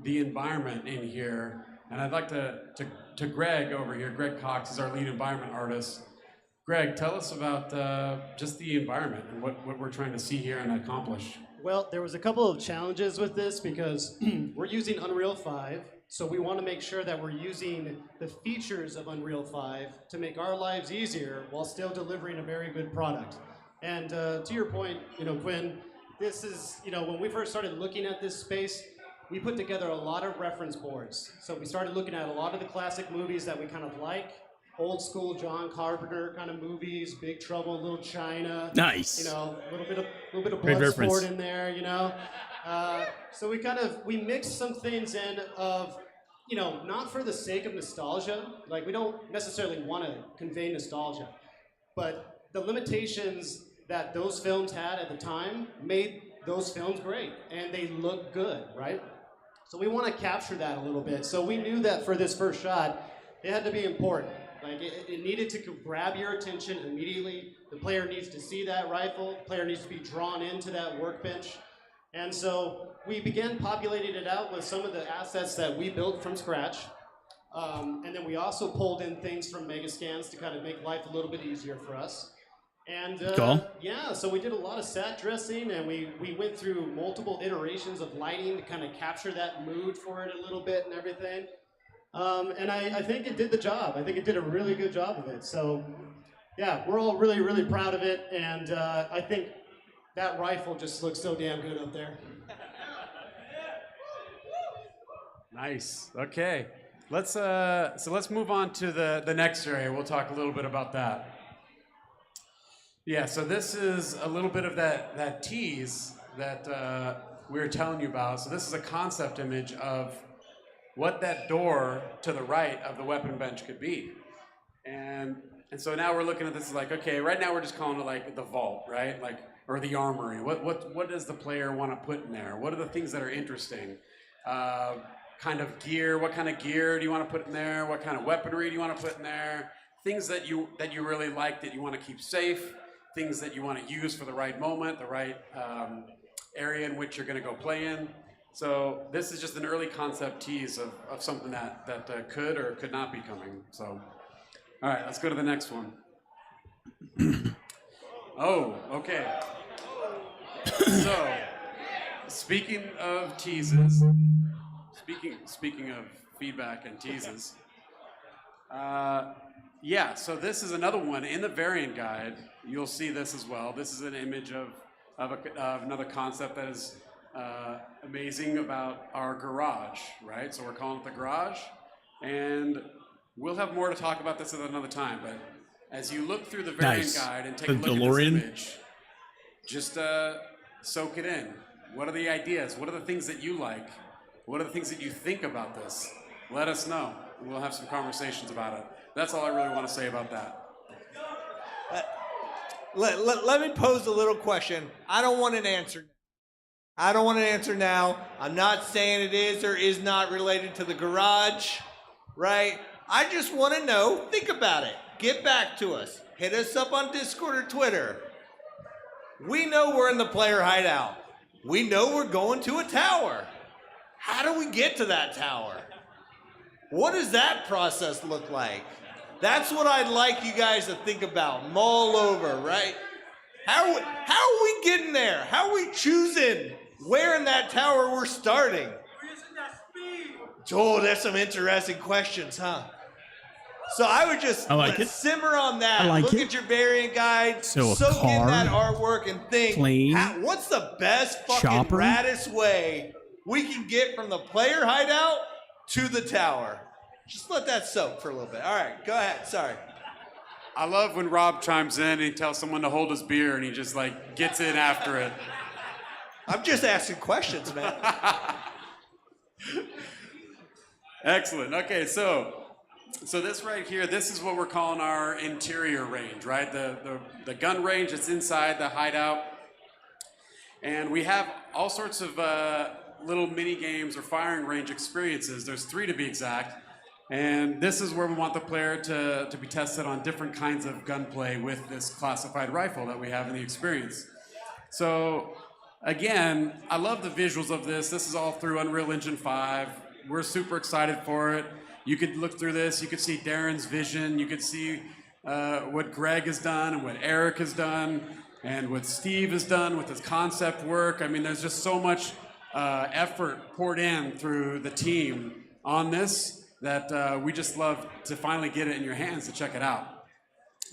environment in here? And I'd like to Greg over here. Greg Cox is our lead environment artist. Greg, tell us about just the environment and what we're trying to see here and accomplish. Well, there was a couple of challenges with this because we're using Unreal 5, so we want to make sure that we're using the features of Unreal 5 to make our lives easier while still delivering a very good product. And to your point, Quinn, this is, when we first started looking at this space, we put together a lot of reference boards. So we started looking at a lot of the classic movies that we kind of like, old school John Carpenter kind of movies, Big Trouble in Little China. Nice. A little bit of Great blood reference. sport in there, So we mixed some things in of, not for the sake of nostalgia. Like we don't necessarily want to convey nostalgia, but the limitations that those films had at the time made those films great, and they look good, right? So we want to capture that a little bit. So we knew that for this first shot, it had to be important. Like it needed to grab your attention immediately. The player needs to see that rifle. The player needs to be drawn into that workbench. And so we began populating it out with some of the assets that we built from scratch. And then we also pulled in things from Megascans to kind of make life a little bit easier for us. And so we did a lot of set dressing, and we went through multiple iterations of lighting to kind of capture that mood for it a little bit and everything. And I think it did the job. I think it did a really good job of it. So yeah, we're all really, really proud of it. And I think that rifle just looks so damn good up there. Nice. Okay. Let's move on to the next area. We'll talk a little bit about that. Yeah, so this is a little bit of that tease that we were telling you about. So this is a concept image of what that door to the right of the weapon bench could be. And so now we're looking at this like, okay, right now we're just calling it like the vault, right? Like, or the armory. What does the player want to put in there? What are the things that are interesting? Kind of gear. What kind of gear do you want to put in there? What kind of weaponry do you want to put in there? Things that you really like that you want to keep safe. Things that you want to use for the right moment, the right area in which you're going to go play in. So this is just an early concept tease of something that could or could not be coming. So, all right, let's go to the next one. Oh, okay. So, speaking of teases, speaking of feedback and teases, yeah. So this is another one in the variant guide. You'll see this as well. This is an image of another concept that is amazing about our garage, right? So we're calling it the garage, and we'll have more to talk about this at another time. But as you look through the variant guide and take a look at this image, just soak it in. What are the ideas? What are the things that you like? What are the things that you think about this? Let us know. We'll have some conversations about it. That's all I really want to say about that. Let me pose a little question. I don't want an answer. I don't want an answer now. I'm not saying it is or is not related to the garage, right? I just want to know. Think about it. Get back to us. Hit us up on Discord or Twitter. We know we're in the player hideout. We know we're going to a tower. How do we get to that tower? What does that process look like? That's what I'd like you guys to think about, mull over, right? How are we getting there? How are we choosing where in that tower we're starting? Oh, there's some interesting questions, huh? So I would just simmer on that. Look at your variant guide, So soak in car, that artwork, and think, plane, what's the best fucking chopper? raddest way we can get from the player hideout to the tower? Just let that soak for a little bit. All right, go ahead. Sorry. I love when Rob chimes in and he tells someone to hold his beer and he just like gets in after it. I'm just asking questions, man. Excellent. Okay, so this right here, this is what we're calling our interior range, right? The gun range that's inside the hideout. And we have all sorts of little mini games or firing range experiences. There's 3 to be exact. And this is where we want the player to be tested on different kinds of gunplay with this classified rifle that we have in the experience. So again, I love the visuals of this. This is all through Unreal Engine 5. We're super excited for it. You could look through this. You could see Darren's vision. You could see what Greg has done and what Eric has done and what Steve has done with his concept work. I mean, there's just so much effort poured in through the team on this that we just love to finally get it in your hands to check it out.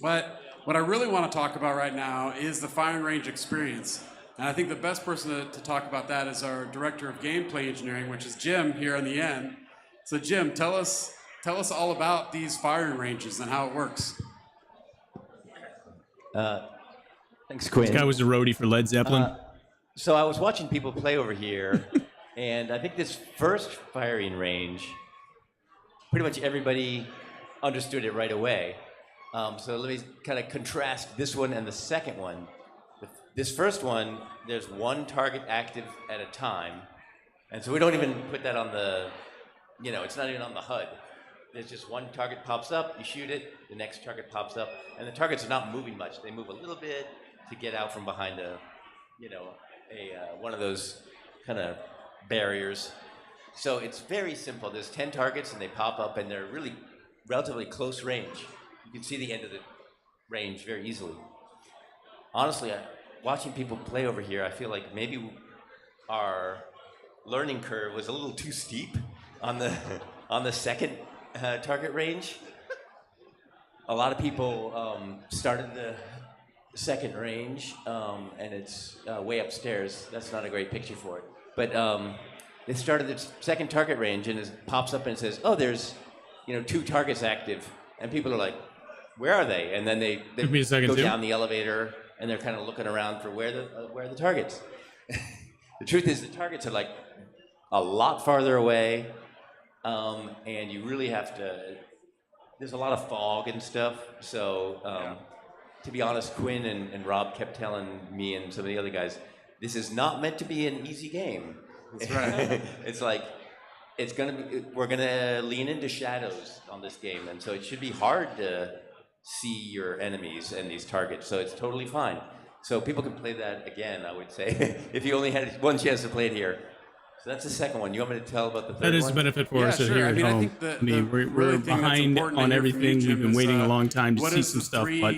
But what I really want to talk about right now is the firing range experience. And I think the best person to talk about that is our director of gameplay engineering, which is Jim here on the end. So Jim, tell us all about these firing ranges and how it works. Thanks, Quinn. This guy was a roadie for Led Zeppelin. So I was watching people play over here, and I think this first firing range, pretty much everybody understood it right away. So let me kind of contrast this one and the second one. This first one, there's one target active at a time, and so we don't even put that on the, it's not even on the HUD. There's just one target pops up, you shoot it, the next target pops up, and the targets are not moving much. They move a little bit to get out from behind one of those kind of barriers. So it's very simple. There's 10 targets and they pop up and they're really relatively close range. You can see the end of the range very easily. Honestly, watching people play over here, I feel like maybe our learning curve was a little too steep on the second target range. A lot of people started the second range and it's way upstairs. That's not a great picture for it. But they started the second target range and it pops up and it says, oh, there's 2 targets active. And people are like, where are they? And then they go down the elevator and they're kind of looking around for where are the targets. The truth is the targets are like a lot farther away, and you really have to there's a lot of fog and stuff. So to be honest, Quinn and Rob kept telling me and some of the other guys, this is not meant to be an easy game. That's right. It's like, we're gonna lean into shadows on this game, and so it should be hard to see your enemies and these targets. So it's totally fine. So people can play that again, I would say, if you only had one chance to play it here. So that's the second one. You want me to tell about the third one? That is a benefit for us sure. here I mean, at I home. think we're really thing that's behind important to on hear from everything. you, We've Jim, been is, waiting a long time to what see is some the stuff, three, but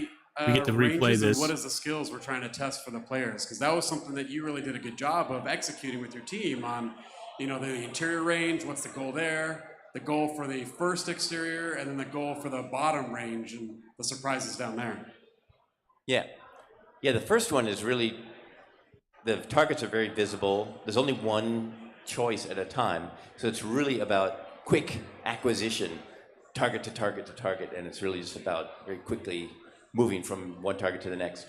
we get to replay ranges and this. what is the skills we're trying to test for the players? Because that was something that you really did a good job of executing with your team on, you know, the interior range. What's the goal there? The goal for the first exterior, and then the goal for the bottom range, and the surprises down there. Yeah. Yeah, the first one is really, the targets are very visible. There's only one choice at a time. So it's really about quick acquisition, target to target to target, and it's really just about very quickly moving from one target to the next.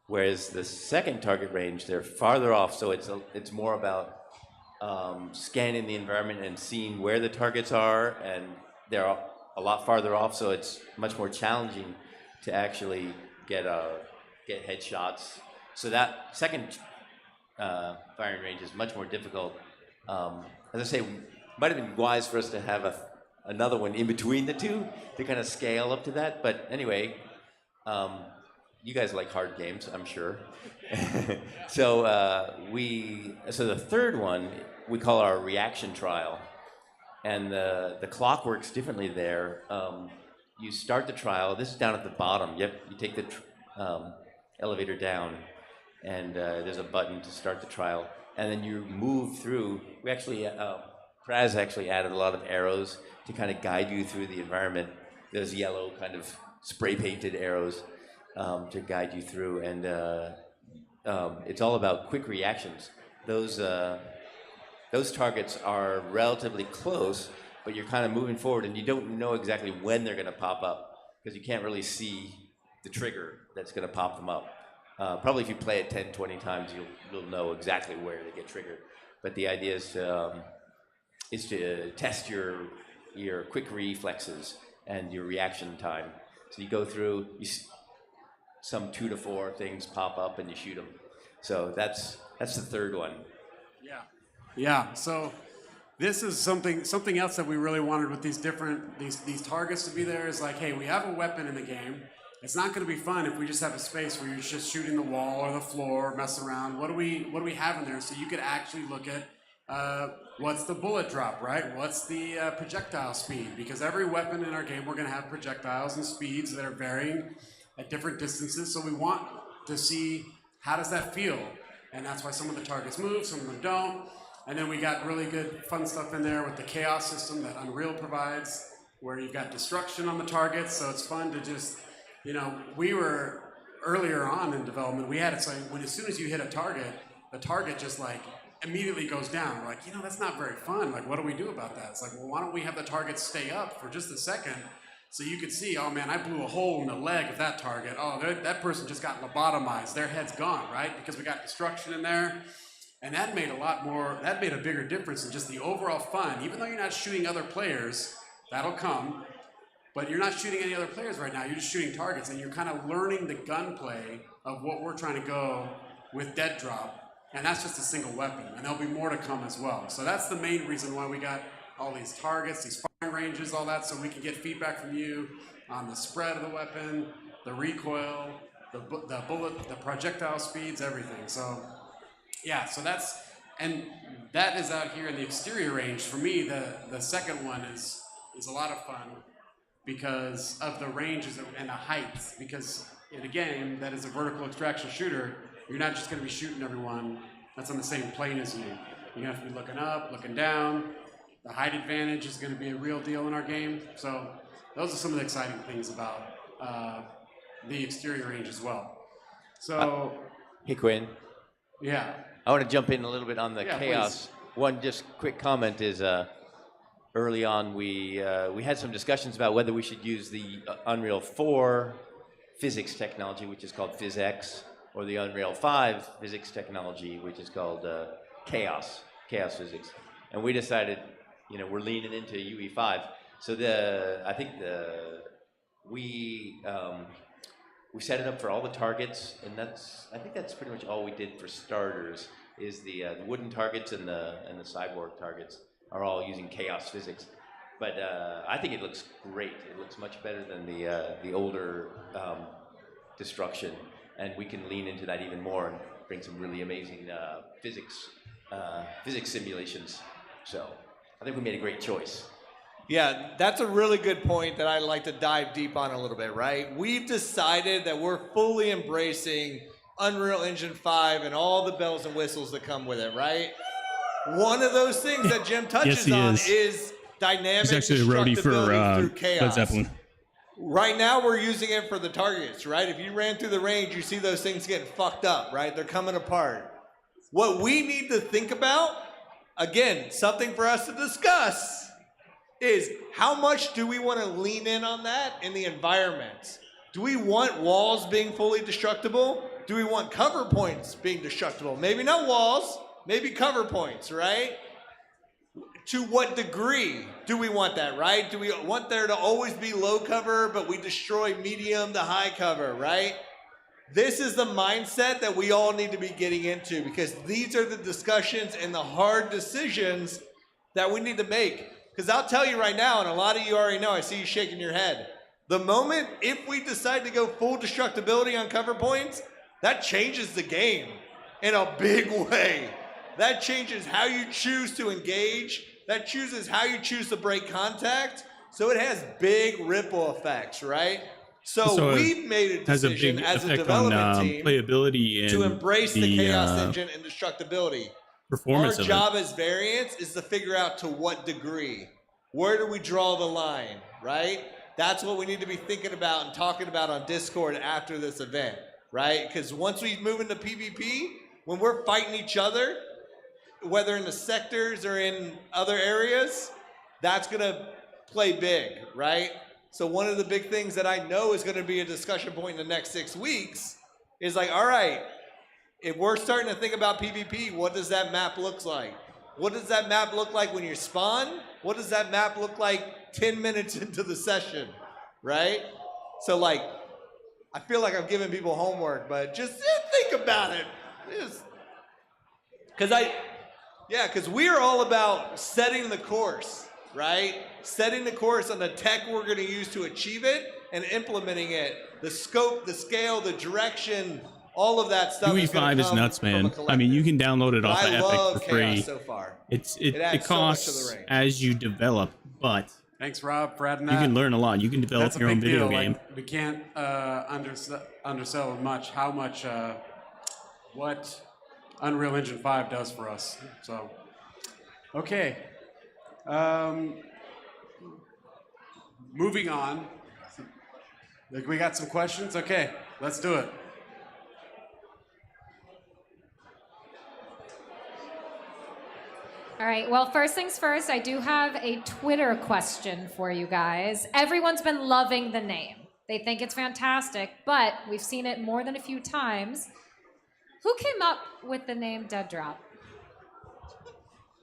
Whereas the second target range, they're farther off, so it's more about scanning the environment and seeing where the targets are, and they're a lot farther off, so it's much more challenging to actually get headshots. So that second firing range is much more difficult. As I say, might have been wise for us to have another one in between the two to kind of scale up to that. But anyway, you guys like hard games, I'm sure. So the third one we call our reaction trial, and the clock works differently there. You start the trial. This is down at the bottom. You take the elevator down, and there's a button to start the trial, and then you move through. We actually, Kraz actually added a lot of arrows to kind of guide you through the environment. There's yellow kind of spray painted arrows to guide you through, and it's all about quick reactions. Those targets are relatively close, but you're kind of moving forward, and you don't know exactly when they're going to pop up because you can't really see the trigger that's going to pop them up. Probably if you play it 10, 20 times, you'll know exactly where they get triggered. But the idea is to test your quick reflexes and your reaction time. So you go through, some 2 to 4 things pop up, and you shoot them. So that's the third one. Yeah. So this is something else that we really wanted with these targets to be there is like, hey, we have a weapon in the game. It's not going to be fun if we just have a space where you're just shooting the wall or the floor, messing around. What do we have in there? So you could actually look at what's the bullet drop, right? What's the projectile speed? Because every weapon in our game, we're going to have projectiles and speeds that are varying at different distances. So we want to see how does that feel, and that's why some of the targets move, some of them don't. And then we got really good fun stuff in there with the chaos system that Unreal provides, where you've got destruction on the targets. So it's fun to just, we were earlier on in development, we had it so as soon as you hit a target, the target just like immediately goes down. We're like, that's not very fun. Like, what do we do about that? It's like, well, why don't we have the target stay up for just a second so you could see, oh man, I blew a hole in the leg of that target. Oh, that person just got lobotomized. Their head's gone, right? Because we got destruction in there. And that made a bigger difference in just the overall fun. Even though you're not shooting other players, that'll come, but you're not shooting any other players right now. You're just shooting targets, and you're kind of learning the gunplay of what we're trying to go with Dead Drop, and that's just a single weapon, and there'll be more to come as well. So that's the main reason why we got all these targets, these firing ranges, all that, so we can get feedback from you on the spread of the weapon, the recoil, the bullet, the projectile speeds, everything. So yeah, so that is out here in the exterior range. For me, the second one is a lot of fun because of the ranges and the heights. Because in a game that is a vertical extraction shooter, you're not just going to be shooting everyone that's on the same plane as you. You're going to have to be looking up, looking down. The height advantage is going to be a real deal in our game. So those are some of the exciting things about the exterior range as well. So hey, Quinn. Yeah. I want to jump in a little bit on the chaos. Please. One just quick comment is early on we had some discussions about whether we should use the Unreal 4 physics technology, which is called PhysX, or the Unreal 5 physics technology, which is called chaos physics. And we decided, we're leaning into UE5. So I think we set it up for all the targets, and I think that's pretty much all we did for starters. Is the wooden targets and the cyborg targets are all using chaos physics. But I think it looks great. It looks much better than the older destruction, and we can lean into that even more and bring some really amazing physics simulations. So I think we made a great choice. Yeah, that's a really good point that I'd like to dive deep on a little bit, right? We've decided that we're fully embracing Unreal Engine 5 and all the bells and whistles that come with it, right? One of those things that Jim touches is dynamic He's actually a roadie for destructibility through Led chaos. Zeppelin. Right now, we're using it for the targets, right? If you ran through the range, you see those things getting fucked up, right? They're coming apart. What we need to think about, again, something for us to discuss, is how much do we want to lean in on that in the environment? Do we want walls being fully destructible? Do we want cover points being destructible? Maybe not walls, maybe cover points, right? To what degree do we want that, right? Do we want there to always be low cover, but we destroy medium to high cover, right? This is the mindset that we all need to be getting into, because these are the discussions and the hard decisions that we need to make. Because I'll tell you right now, and a lot of you already know, I see you shaking your head. The moment, if we decide to go full destructibility on cover points, that changes the game in a big way. That changes how you choose to engage. That chooses how you choose to break contact. So it has big ripple effects, right? So we've made a decision as a development team playability and to embrace the chaos engine and destructibility. Performance Our of job as variants is to figure out to what degree. Where do we draw the line, right? That's what we need to be thinking about and talking about on Discord after this event, right? Because once we move into PvP, when we're fighting each other, whether in the sectors or in other areas, that's going to play big, right? So one of the big things that I know is going to be a discussion point in the next 6 weeks is like, all right, if we're starting to think about PvP, what does that map look like? What does that map look like when you spawn? What does that map look like 10 minutes into the session, right? So like, I feel like I'm giving people homework, but just think about it. Because we are all about setting the course, right? Setting the course on the tech we're going to use to achieve it and implementing it. The scope, the scale, the direction, all of that stuff. UE5 is nuts, man. I mean, you can download it off of Epic for free. So far. It costs as you develop, but thanks, Rob, for adding you that. can learn a lot. You can develop That's a your own big video deal. game. Like, we can't undersell much how much what Unreal Engine 5 does for us. So, okay. Moving on. Like, we got some questions? Okay, let's do it. All right, well, first things first, I do have a Twitter question for you guys. Everyone's been loving the name. They think it's fantastic, but we've seen it more than a few times. Who came up with the name Dead Drop?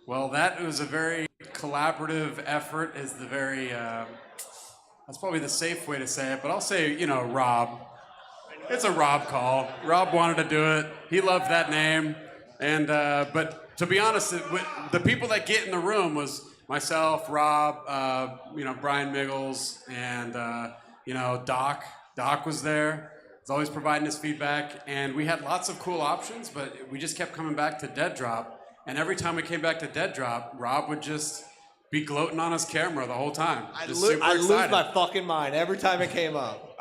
Well, that was a very collaborative effort, is the very, that's probably the safe way to say it, but I'll say, Rob. It's a Rob call. Rob wanted to do it. He loved that name. And, but to be honest, the people that get in the room was myself, Rob, Brian Miggles, and, Doc. Doc was there. He's always providing his feedback. And we had lots of cool options, but we just kept coming back to Dead Drop. And every time we came back to Dead Drop, Rob would just be gloating on his camera the whole time. I lose my fucking mind every time it came up.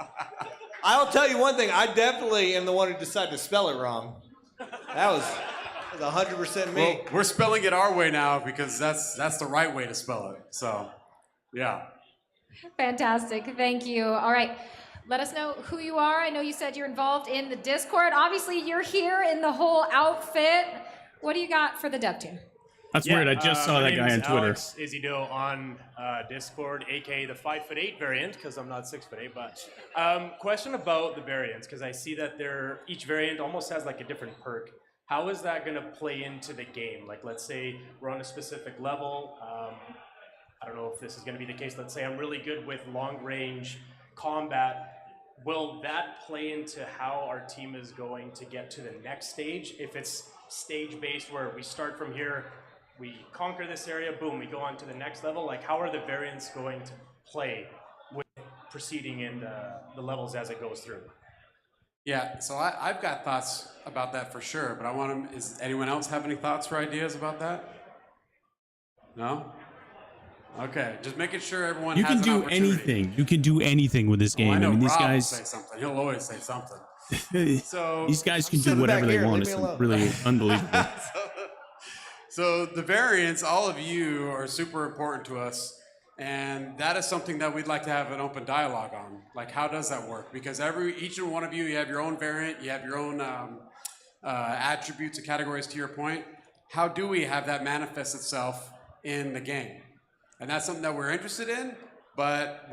I'll tell you one thing. I definitely am the one who decided to spell it wrong. That was 100% me. Well, we're spelling it our way now because that's the right way to spell it. So, yeah. Fantastic, thank you. All right, let us know who you are. I know you said you're involved in the Discord. Obviously, you're here in the whole outfit. What do you got for the dev team? That's weird. I just saw that guy on Twitter. Alex Izzydo on Discord, aka the 5'8" variant, because I'm not 6'8". But question about the variants, because I see that each variant almost has like a different perk. How is that going to play into the game? Like, let's say we're on a specific level. I don't know if this is going to be the case. Let's say I'm really good with long range combat. Will that play into how our team is going to get to the next stage? If it's stage based where we start from here, we conquer this area, boom, we go on to the next level. Like, how are the variants going to play with proceeding in the levels as it goes through? Yeah, so I've got thoughts about that for sure, but I want to, is anyone else have any thoughts or ideas about that? No? Okay, just making sure everyone You has can an do opportunity. anything. You can do anything with this game. I know mean, these Rob guys. will say something. He'll always say something. So these guys can do sitting whatever back they here, want. leave It's me alone. really unbelievable. So the variants, all of you are super important to us, and that is something that we'd like to have an open dialogue on. Like, how does that work? Because each and one of you have your own variant, you have your own attributes and categories. To your point, how do we have that manifest itself in the game? And that's something that we're interested in. But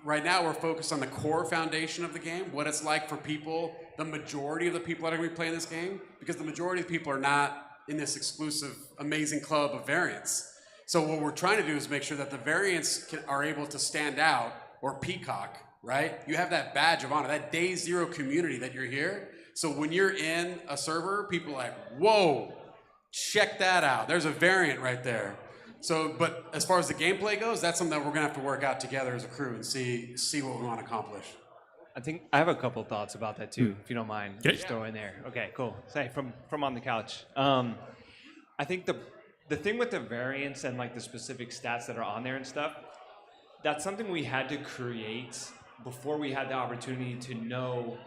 right now we're focused on the core foundation of the game, what it's like for people, the majority of the people that are going to be playing this game, because the majority of the people are not in this exclusive, amazing club of variants. So what we're trying to do is make sure that the variants are able to stand out or peacock, right? You have that badge of honor, that day zero community that you're here. So when you're in a server, people are like, whoa, check that out. There's a variant right there. So, but as far as the gameplay goes, that's something that we're gonna have to work out together as a crew and see what we want to accomplish. I think I have a couple thoughts about that too, if you don't mind. Okay. Just throw in there. Okay, cool. Say from on the couch. I think the thing with the variants and like the specific stats that are on there and stuff, that's something we had to create before we had the opportunity to know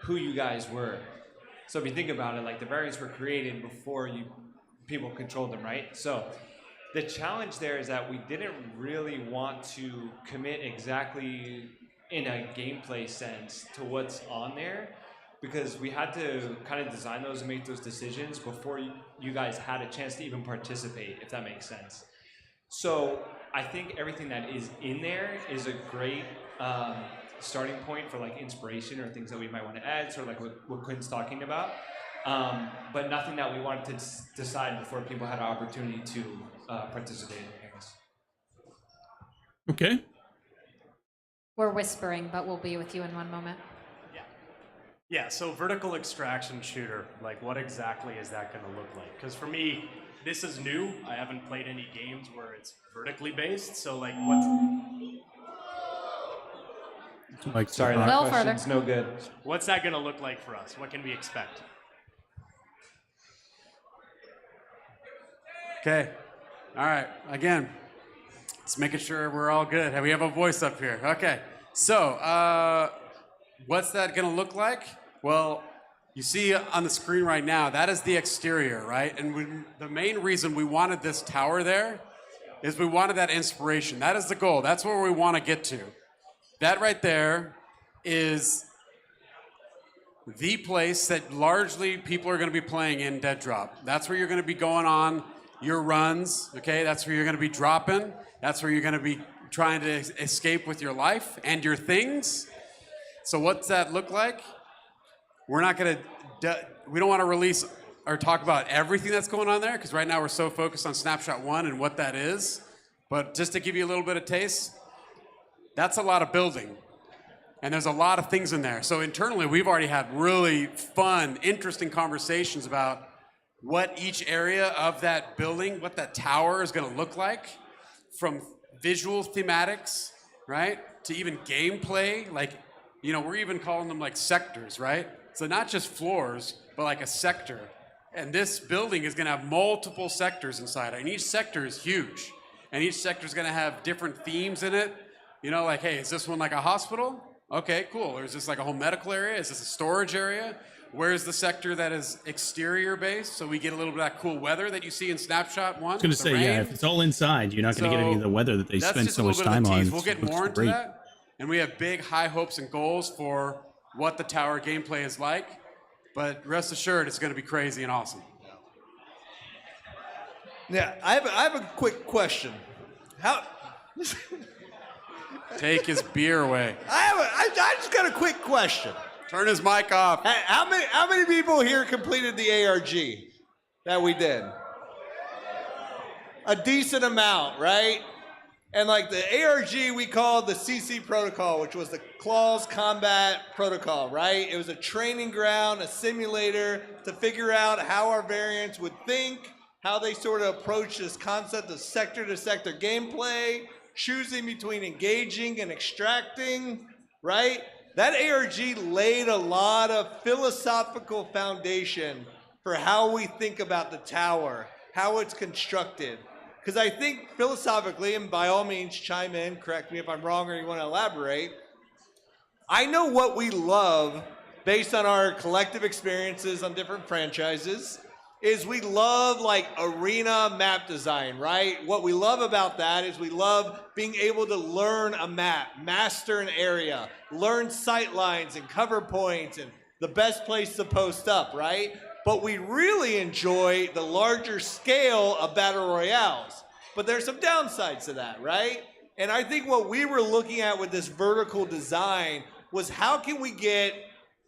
who you guys were. So if you think about it, like the variants were created before people controlled them, right? So the challenge there is that we didn't really want to commit exactly in a gameplay sense to what's on there, because we had to kind of design those and make those decisions before you guys had a chance to even participate, if that makes sense. So I think everything that is in there is a great starting point for like inspiration or things that we might want to add, sort of like what Quinn's talking about. But nothing that we wanted to decide before people had an opportunity to participate in the games. Okay. We're whispering, but we'll be with you in one moment. Yeah, so vertical extraction shooter, like what exactly is that going to look like? Because for me, this is new. I haven't played any games where it's vertically based, so like what's... Like, sorry, that question's no good. What's that going to look like for us? What can we expect? Okay. All right. Again, let's making sure we're all good. We have a voice up here. Okay. So, what's that going to look like? Well, you see on the screen right now, that is the exterior, right? And the main reason we wanted this tower there is we wanted that inspiration. That is the goal. That's where we want to get to. That right there is the place that largely people are going to be playing in Dead Drop. That's where you're going to be going on your runs, okay? That's where you're going to be dropping. That's where you're going to be trying to escape with your life and your things. So what's that look like? We're not going to, we don't want to release or talk about everything that's going on there, because right now we're so focused on Snapshot 1 and what that is. But just to give you a little bit of taste, that's a lot of building. And there's a lot of things in there. So internally, we've already had really fun, interesting conversations about what each area of that building, what that tower is going to look like, from visual thematics, right, to even gameplay. Like, you know, we're even calling them like sectors, right? So not just floors, but like a sector. And this building is going to have multiple sectors inside it. And each sector is huge. And each sector is going to have different themes in it. You know, like, hey, is this one like a hospital? Okay, cool. Or is this like a whole medical area? Is this a storage area? Where's the sector that is exterior based? So we get a little bit of that cool weather that you see in Snapshot 1. I was going to say, yeah, if it's all inside, you're not going to get any of the weather that they that's spend just so a much little bit of time the on. tease. We'll get It looks more into great. that. And we have big, high hopes and goals for what the tower gameplay is like. But rest assured, it's going to be crazy and awesome. Yeah, I have a quick question. How? Take his beer away. I just got a quick question. Turn his mic off. Hey, how many people here completed the ARG that we did? A decent amount, right? And like the ARG, we called the CC protocol, which was the Claws Combat Protocol, right? It was a training ground, a simulator to figure out how our variants would think, how they sort of approach this concept of sector-to-sector gameplay, choosing between engaging and extracting, right? That ARG laid a lot of philosophical foundation for how we think about the tower, how it's constructed. Because I think philosophically, and by all means chime in, correct me if I'm wrong or you want to elaborate, I know what we love based on our collective experiences on different franchises is we love like arena map design, right? What we love about that is we love being able to learn a map, master an area, learn sight lines and cover points and the best place to post up, right? But we really enjoy the larger scale of battle royales. But there's some downsides to that, right? And I think what we were looking at with this vertical design was how can we get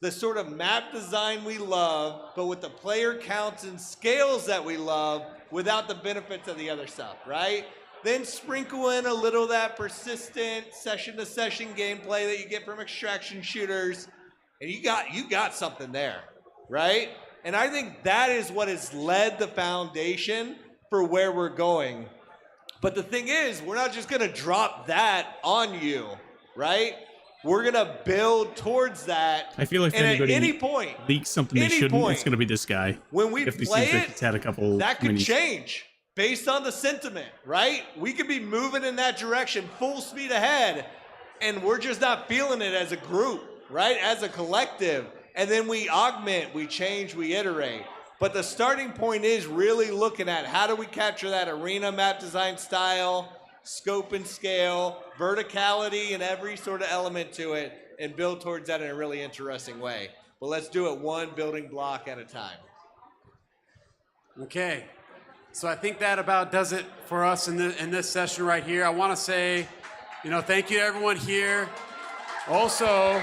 the sort of map design we love, but with the player counts and scales that we love without the benefits of the other stuff, right? Then sprinkle in a little of that persistent session-to-session gameplay that you get from extraction shooters, and you got something there, right? And I think that is what has led the foundation for where we're going. But the thing is, we're not just gonna drop that on you, right? We're gonna build towards that. I feel like if and anybody at any point, leaks something they shouldn't, it's going to be this guy. when we 50 play seems like it, it's had a couple that could minis. change based on the sentiment, right? We could be moving in that direction full speed ahead, and we're just not feeling it as a group, right? As a collective. And then we augment, we change, we iterate. But the starting point is really looking at how do we capture that arena map design style, scope and scale, verticality and every sort of element to it, and build towards that in a really interesting way. But let's do it one building block at a time. Okay, so I think that about does it for us in this session right here. I want to say, thank you to everyone here. Also,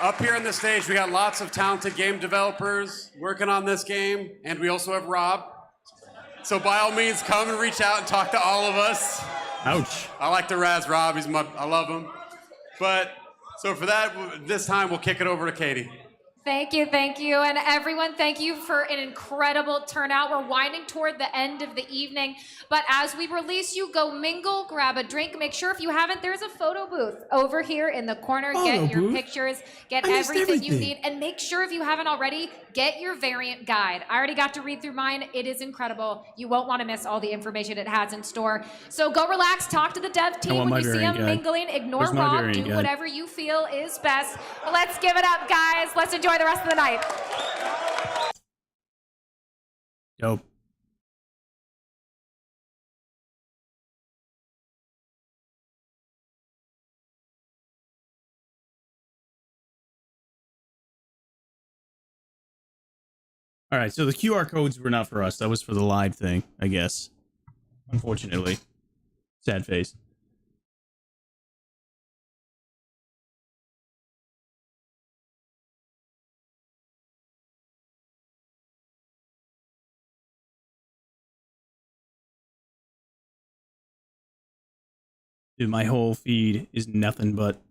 up here on the stage, we got lots of talented game developers working on this game, and we also have Rob. So by all means, come and reach out and talk to all of us. Ouch. I like to razz Rob. I love him. But so for that, this time we'll kick it over to Katie. Thank you. And everyone, thank you for an incredible turnout. We're winding toward the end of the evening. But as we release you, go mingle, grab a drink. Make sure if you haven't, there's a photo booth over here in the corner. Get your pictures, get everything you need. And make sure if you haven't already, get your variant guide. I already got to read through mine. It is incredible. You won't want to miss all the information it has in store. So go relax, talk to the dev team when you see them mingling. Ignore Rob, do whatever you feel is best. But let's give it up, guys. Let's enjoy the rest of the night. Dope. All right, so the QR codes were not for us. That was for the live thing, I guess. Unfortunately. Sad face. Dude, my whole feed is nothing but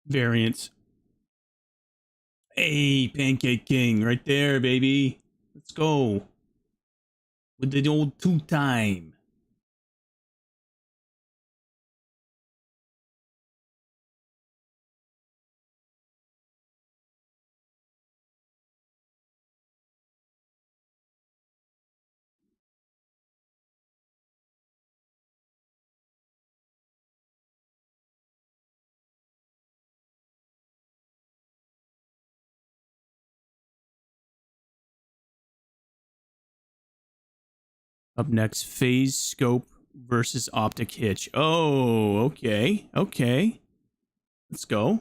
variants. Hey, Pancake King, right there, baby. Let's go. With the old 2-time. Up next, Phase Scope versus Optic Hitch. Oh, okay. Okay. Let's go. All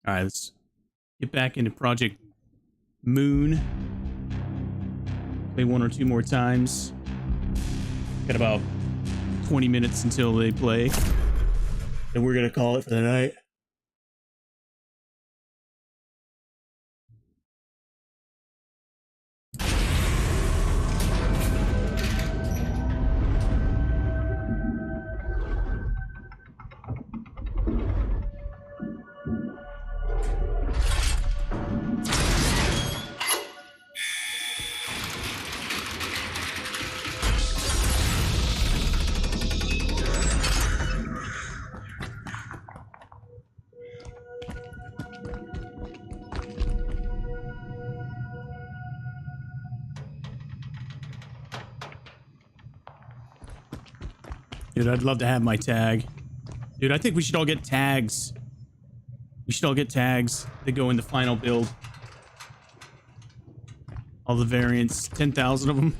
right, let's get back into Project Moon. Play one or two more times. Got about 20 minutes until they play. And we're gonna call it for the night. Dude, I'd love to have my tag. Dude, I think we should all get tags. We should all get tags that go in the final build. All the variants, 10,000 of them.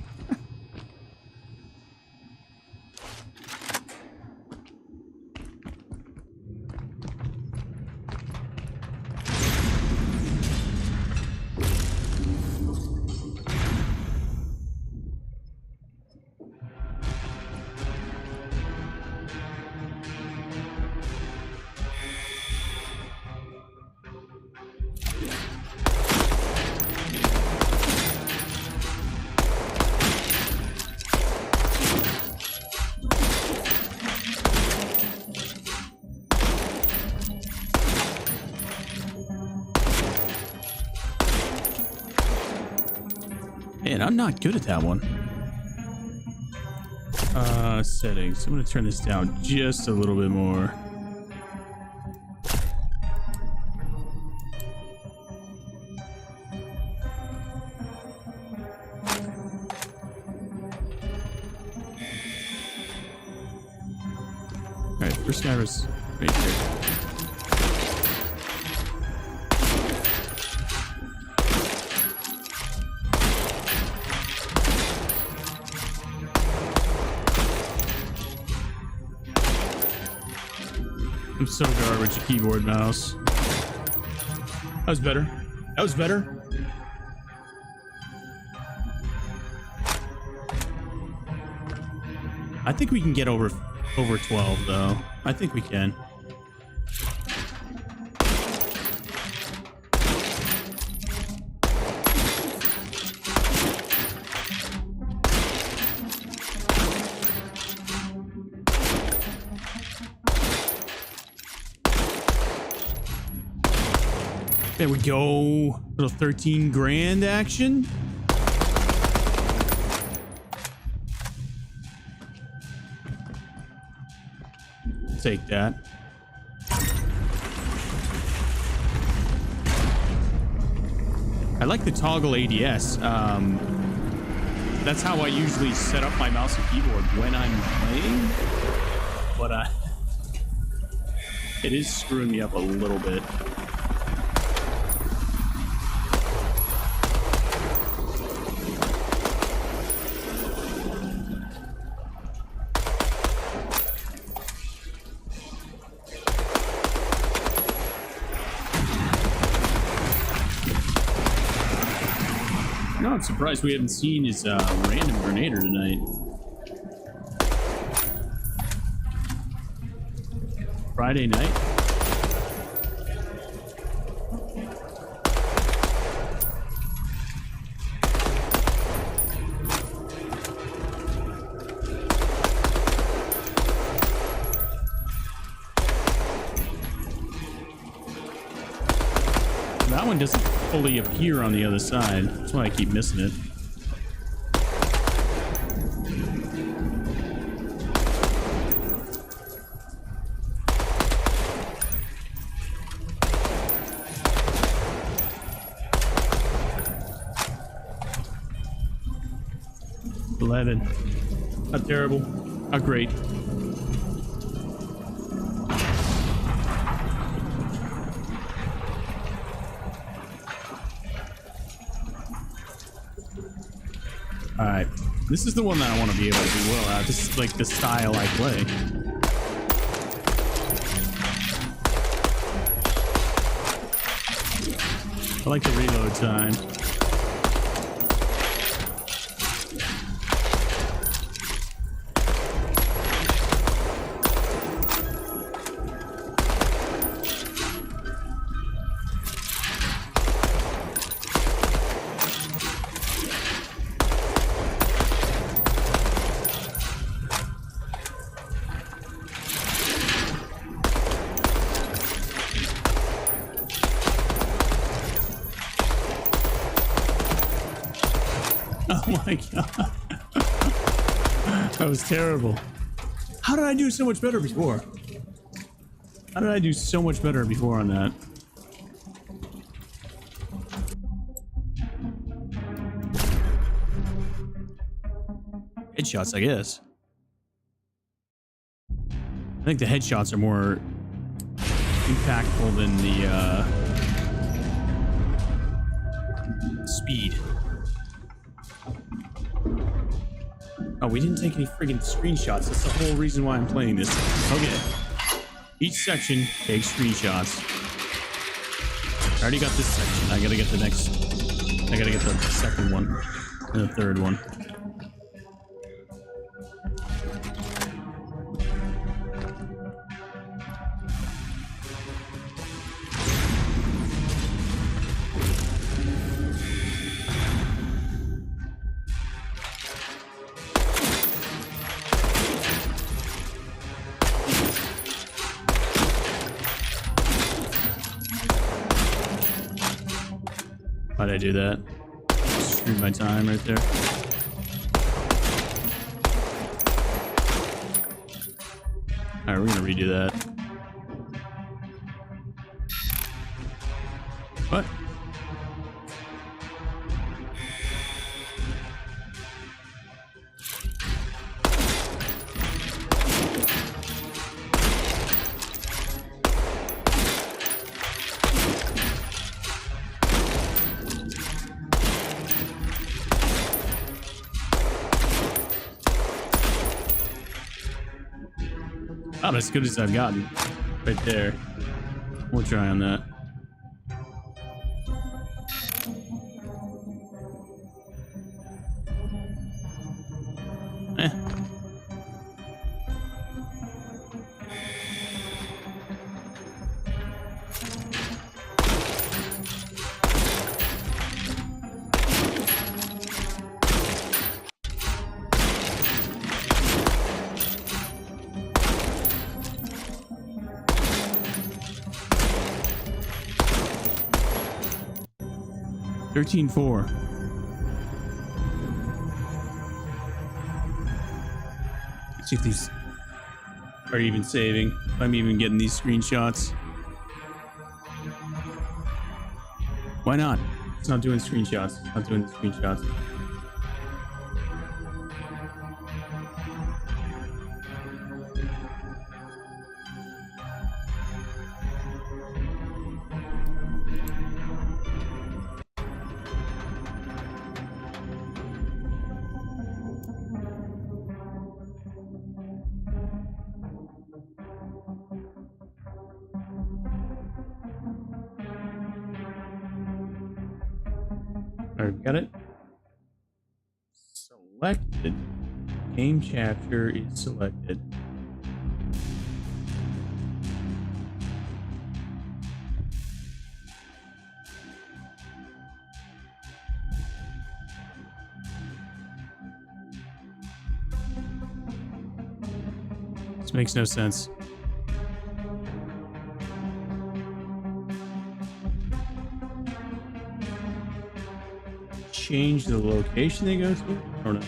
Man, I'm not good at that one. Settings. I'm gonna turn this down just a little bit more. Alright, first guy was right here. I'm so garbage at keyboard mouse. That was better. That was better. I think we can get over 12 though. I think we can. There we go. Little 13 grand action. Take that. I like the toggle ADS. That's how I usually set up my mouse and keyboard when I'm playing. But it is screwing me up a little bit. No, I'm surprised we haven't seen his random grenader tonight. Friday night. That one doesn't fully appear on the other side. That's why I keep missing it. $11. Not terrible. Not great. Alright, this is the one that I want to be able to do well at. This is like the style I play. I like the reload time. my god. That was terrible. How did I do so much better before? How did I do so much better before on that? Headshots, I guess. I think the headshots are more impactful than the speed. Oh, we didn't take any friggin' screenshots. That's the whole reason why I'm playing this. Okay. Each section takes screenshots. I already got this section. I gotta get the next. I gotta get the second one and the third one. Why'd I do that? Screwed my time right there. Alright, we're gonna redo that. What? About as good as I've gotten right there. We'll try on that. Eh. $13-4. Let's see if these are even saving. If I'm even getting these screenshots. Why not? It's not doing screenshots. It's not doing the screenshots. Alright, got it. Selected. Game chapter is selected. This makes no sense. Change the location they go to? I don't know.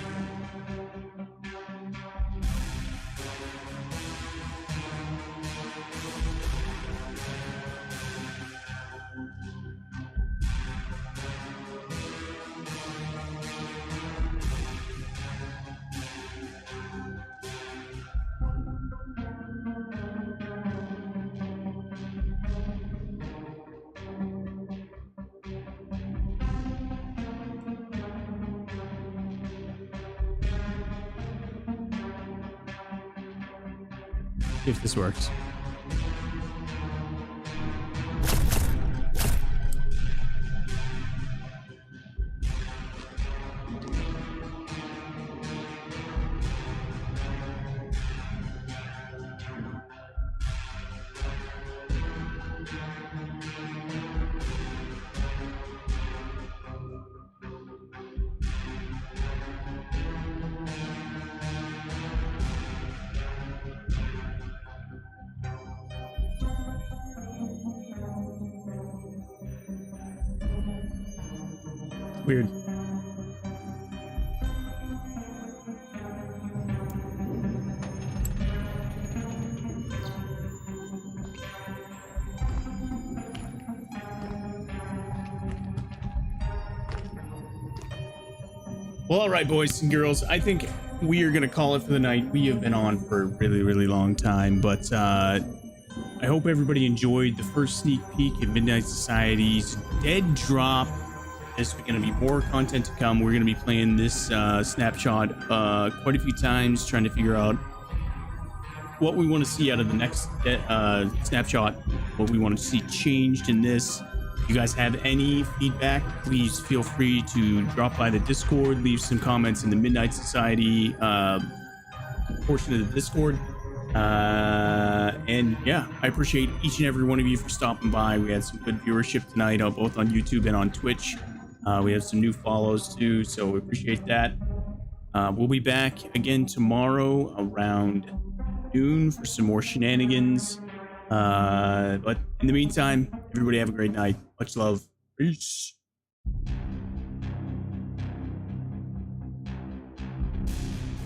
If this works. Weird. Well, all right, boys and girls. I think we are going to call it for the night. We have been on for a really, really long time, but I hope everybody enjoyed the first sneak peek at Midnight Society's Dead Drop. There's going to be more content to come. We're going to be playing this snapshot quite a few times, trying to figure out what we want to see out of the next snapshot, what we want to see changed in this. If you guys have any feedback, please feel free to drop by the Discord, leave some comments in the Midnight Society portion of the Discord. And yeah, I appreciate each and every one of you for stopping by. We had some good viewership tonight, both on YouTube and on Twitch. We have some new follows too, so we appreciate that. We'll be back again tomorrow around noon for some more shenanigans. But in the meantime, everybody have a great night. Much love. Peace.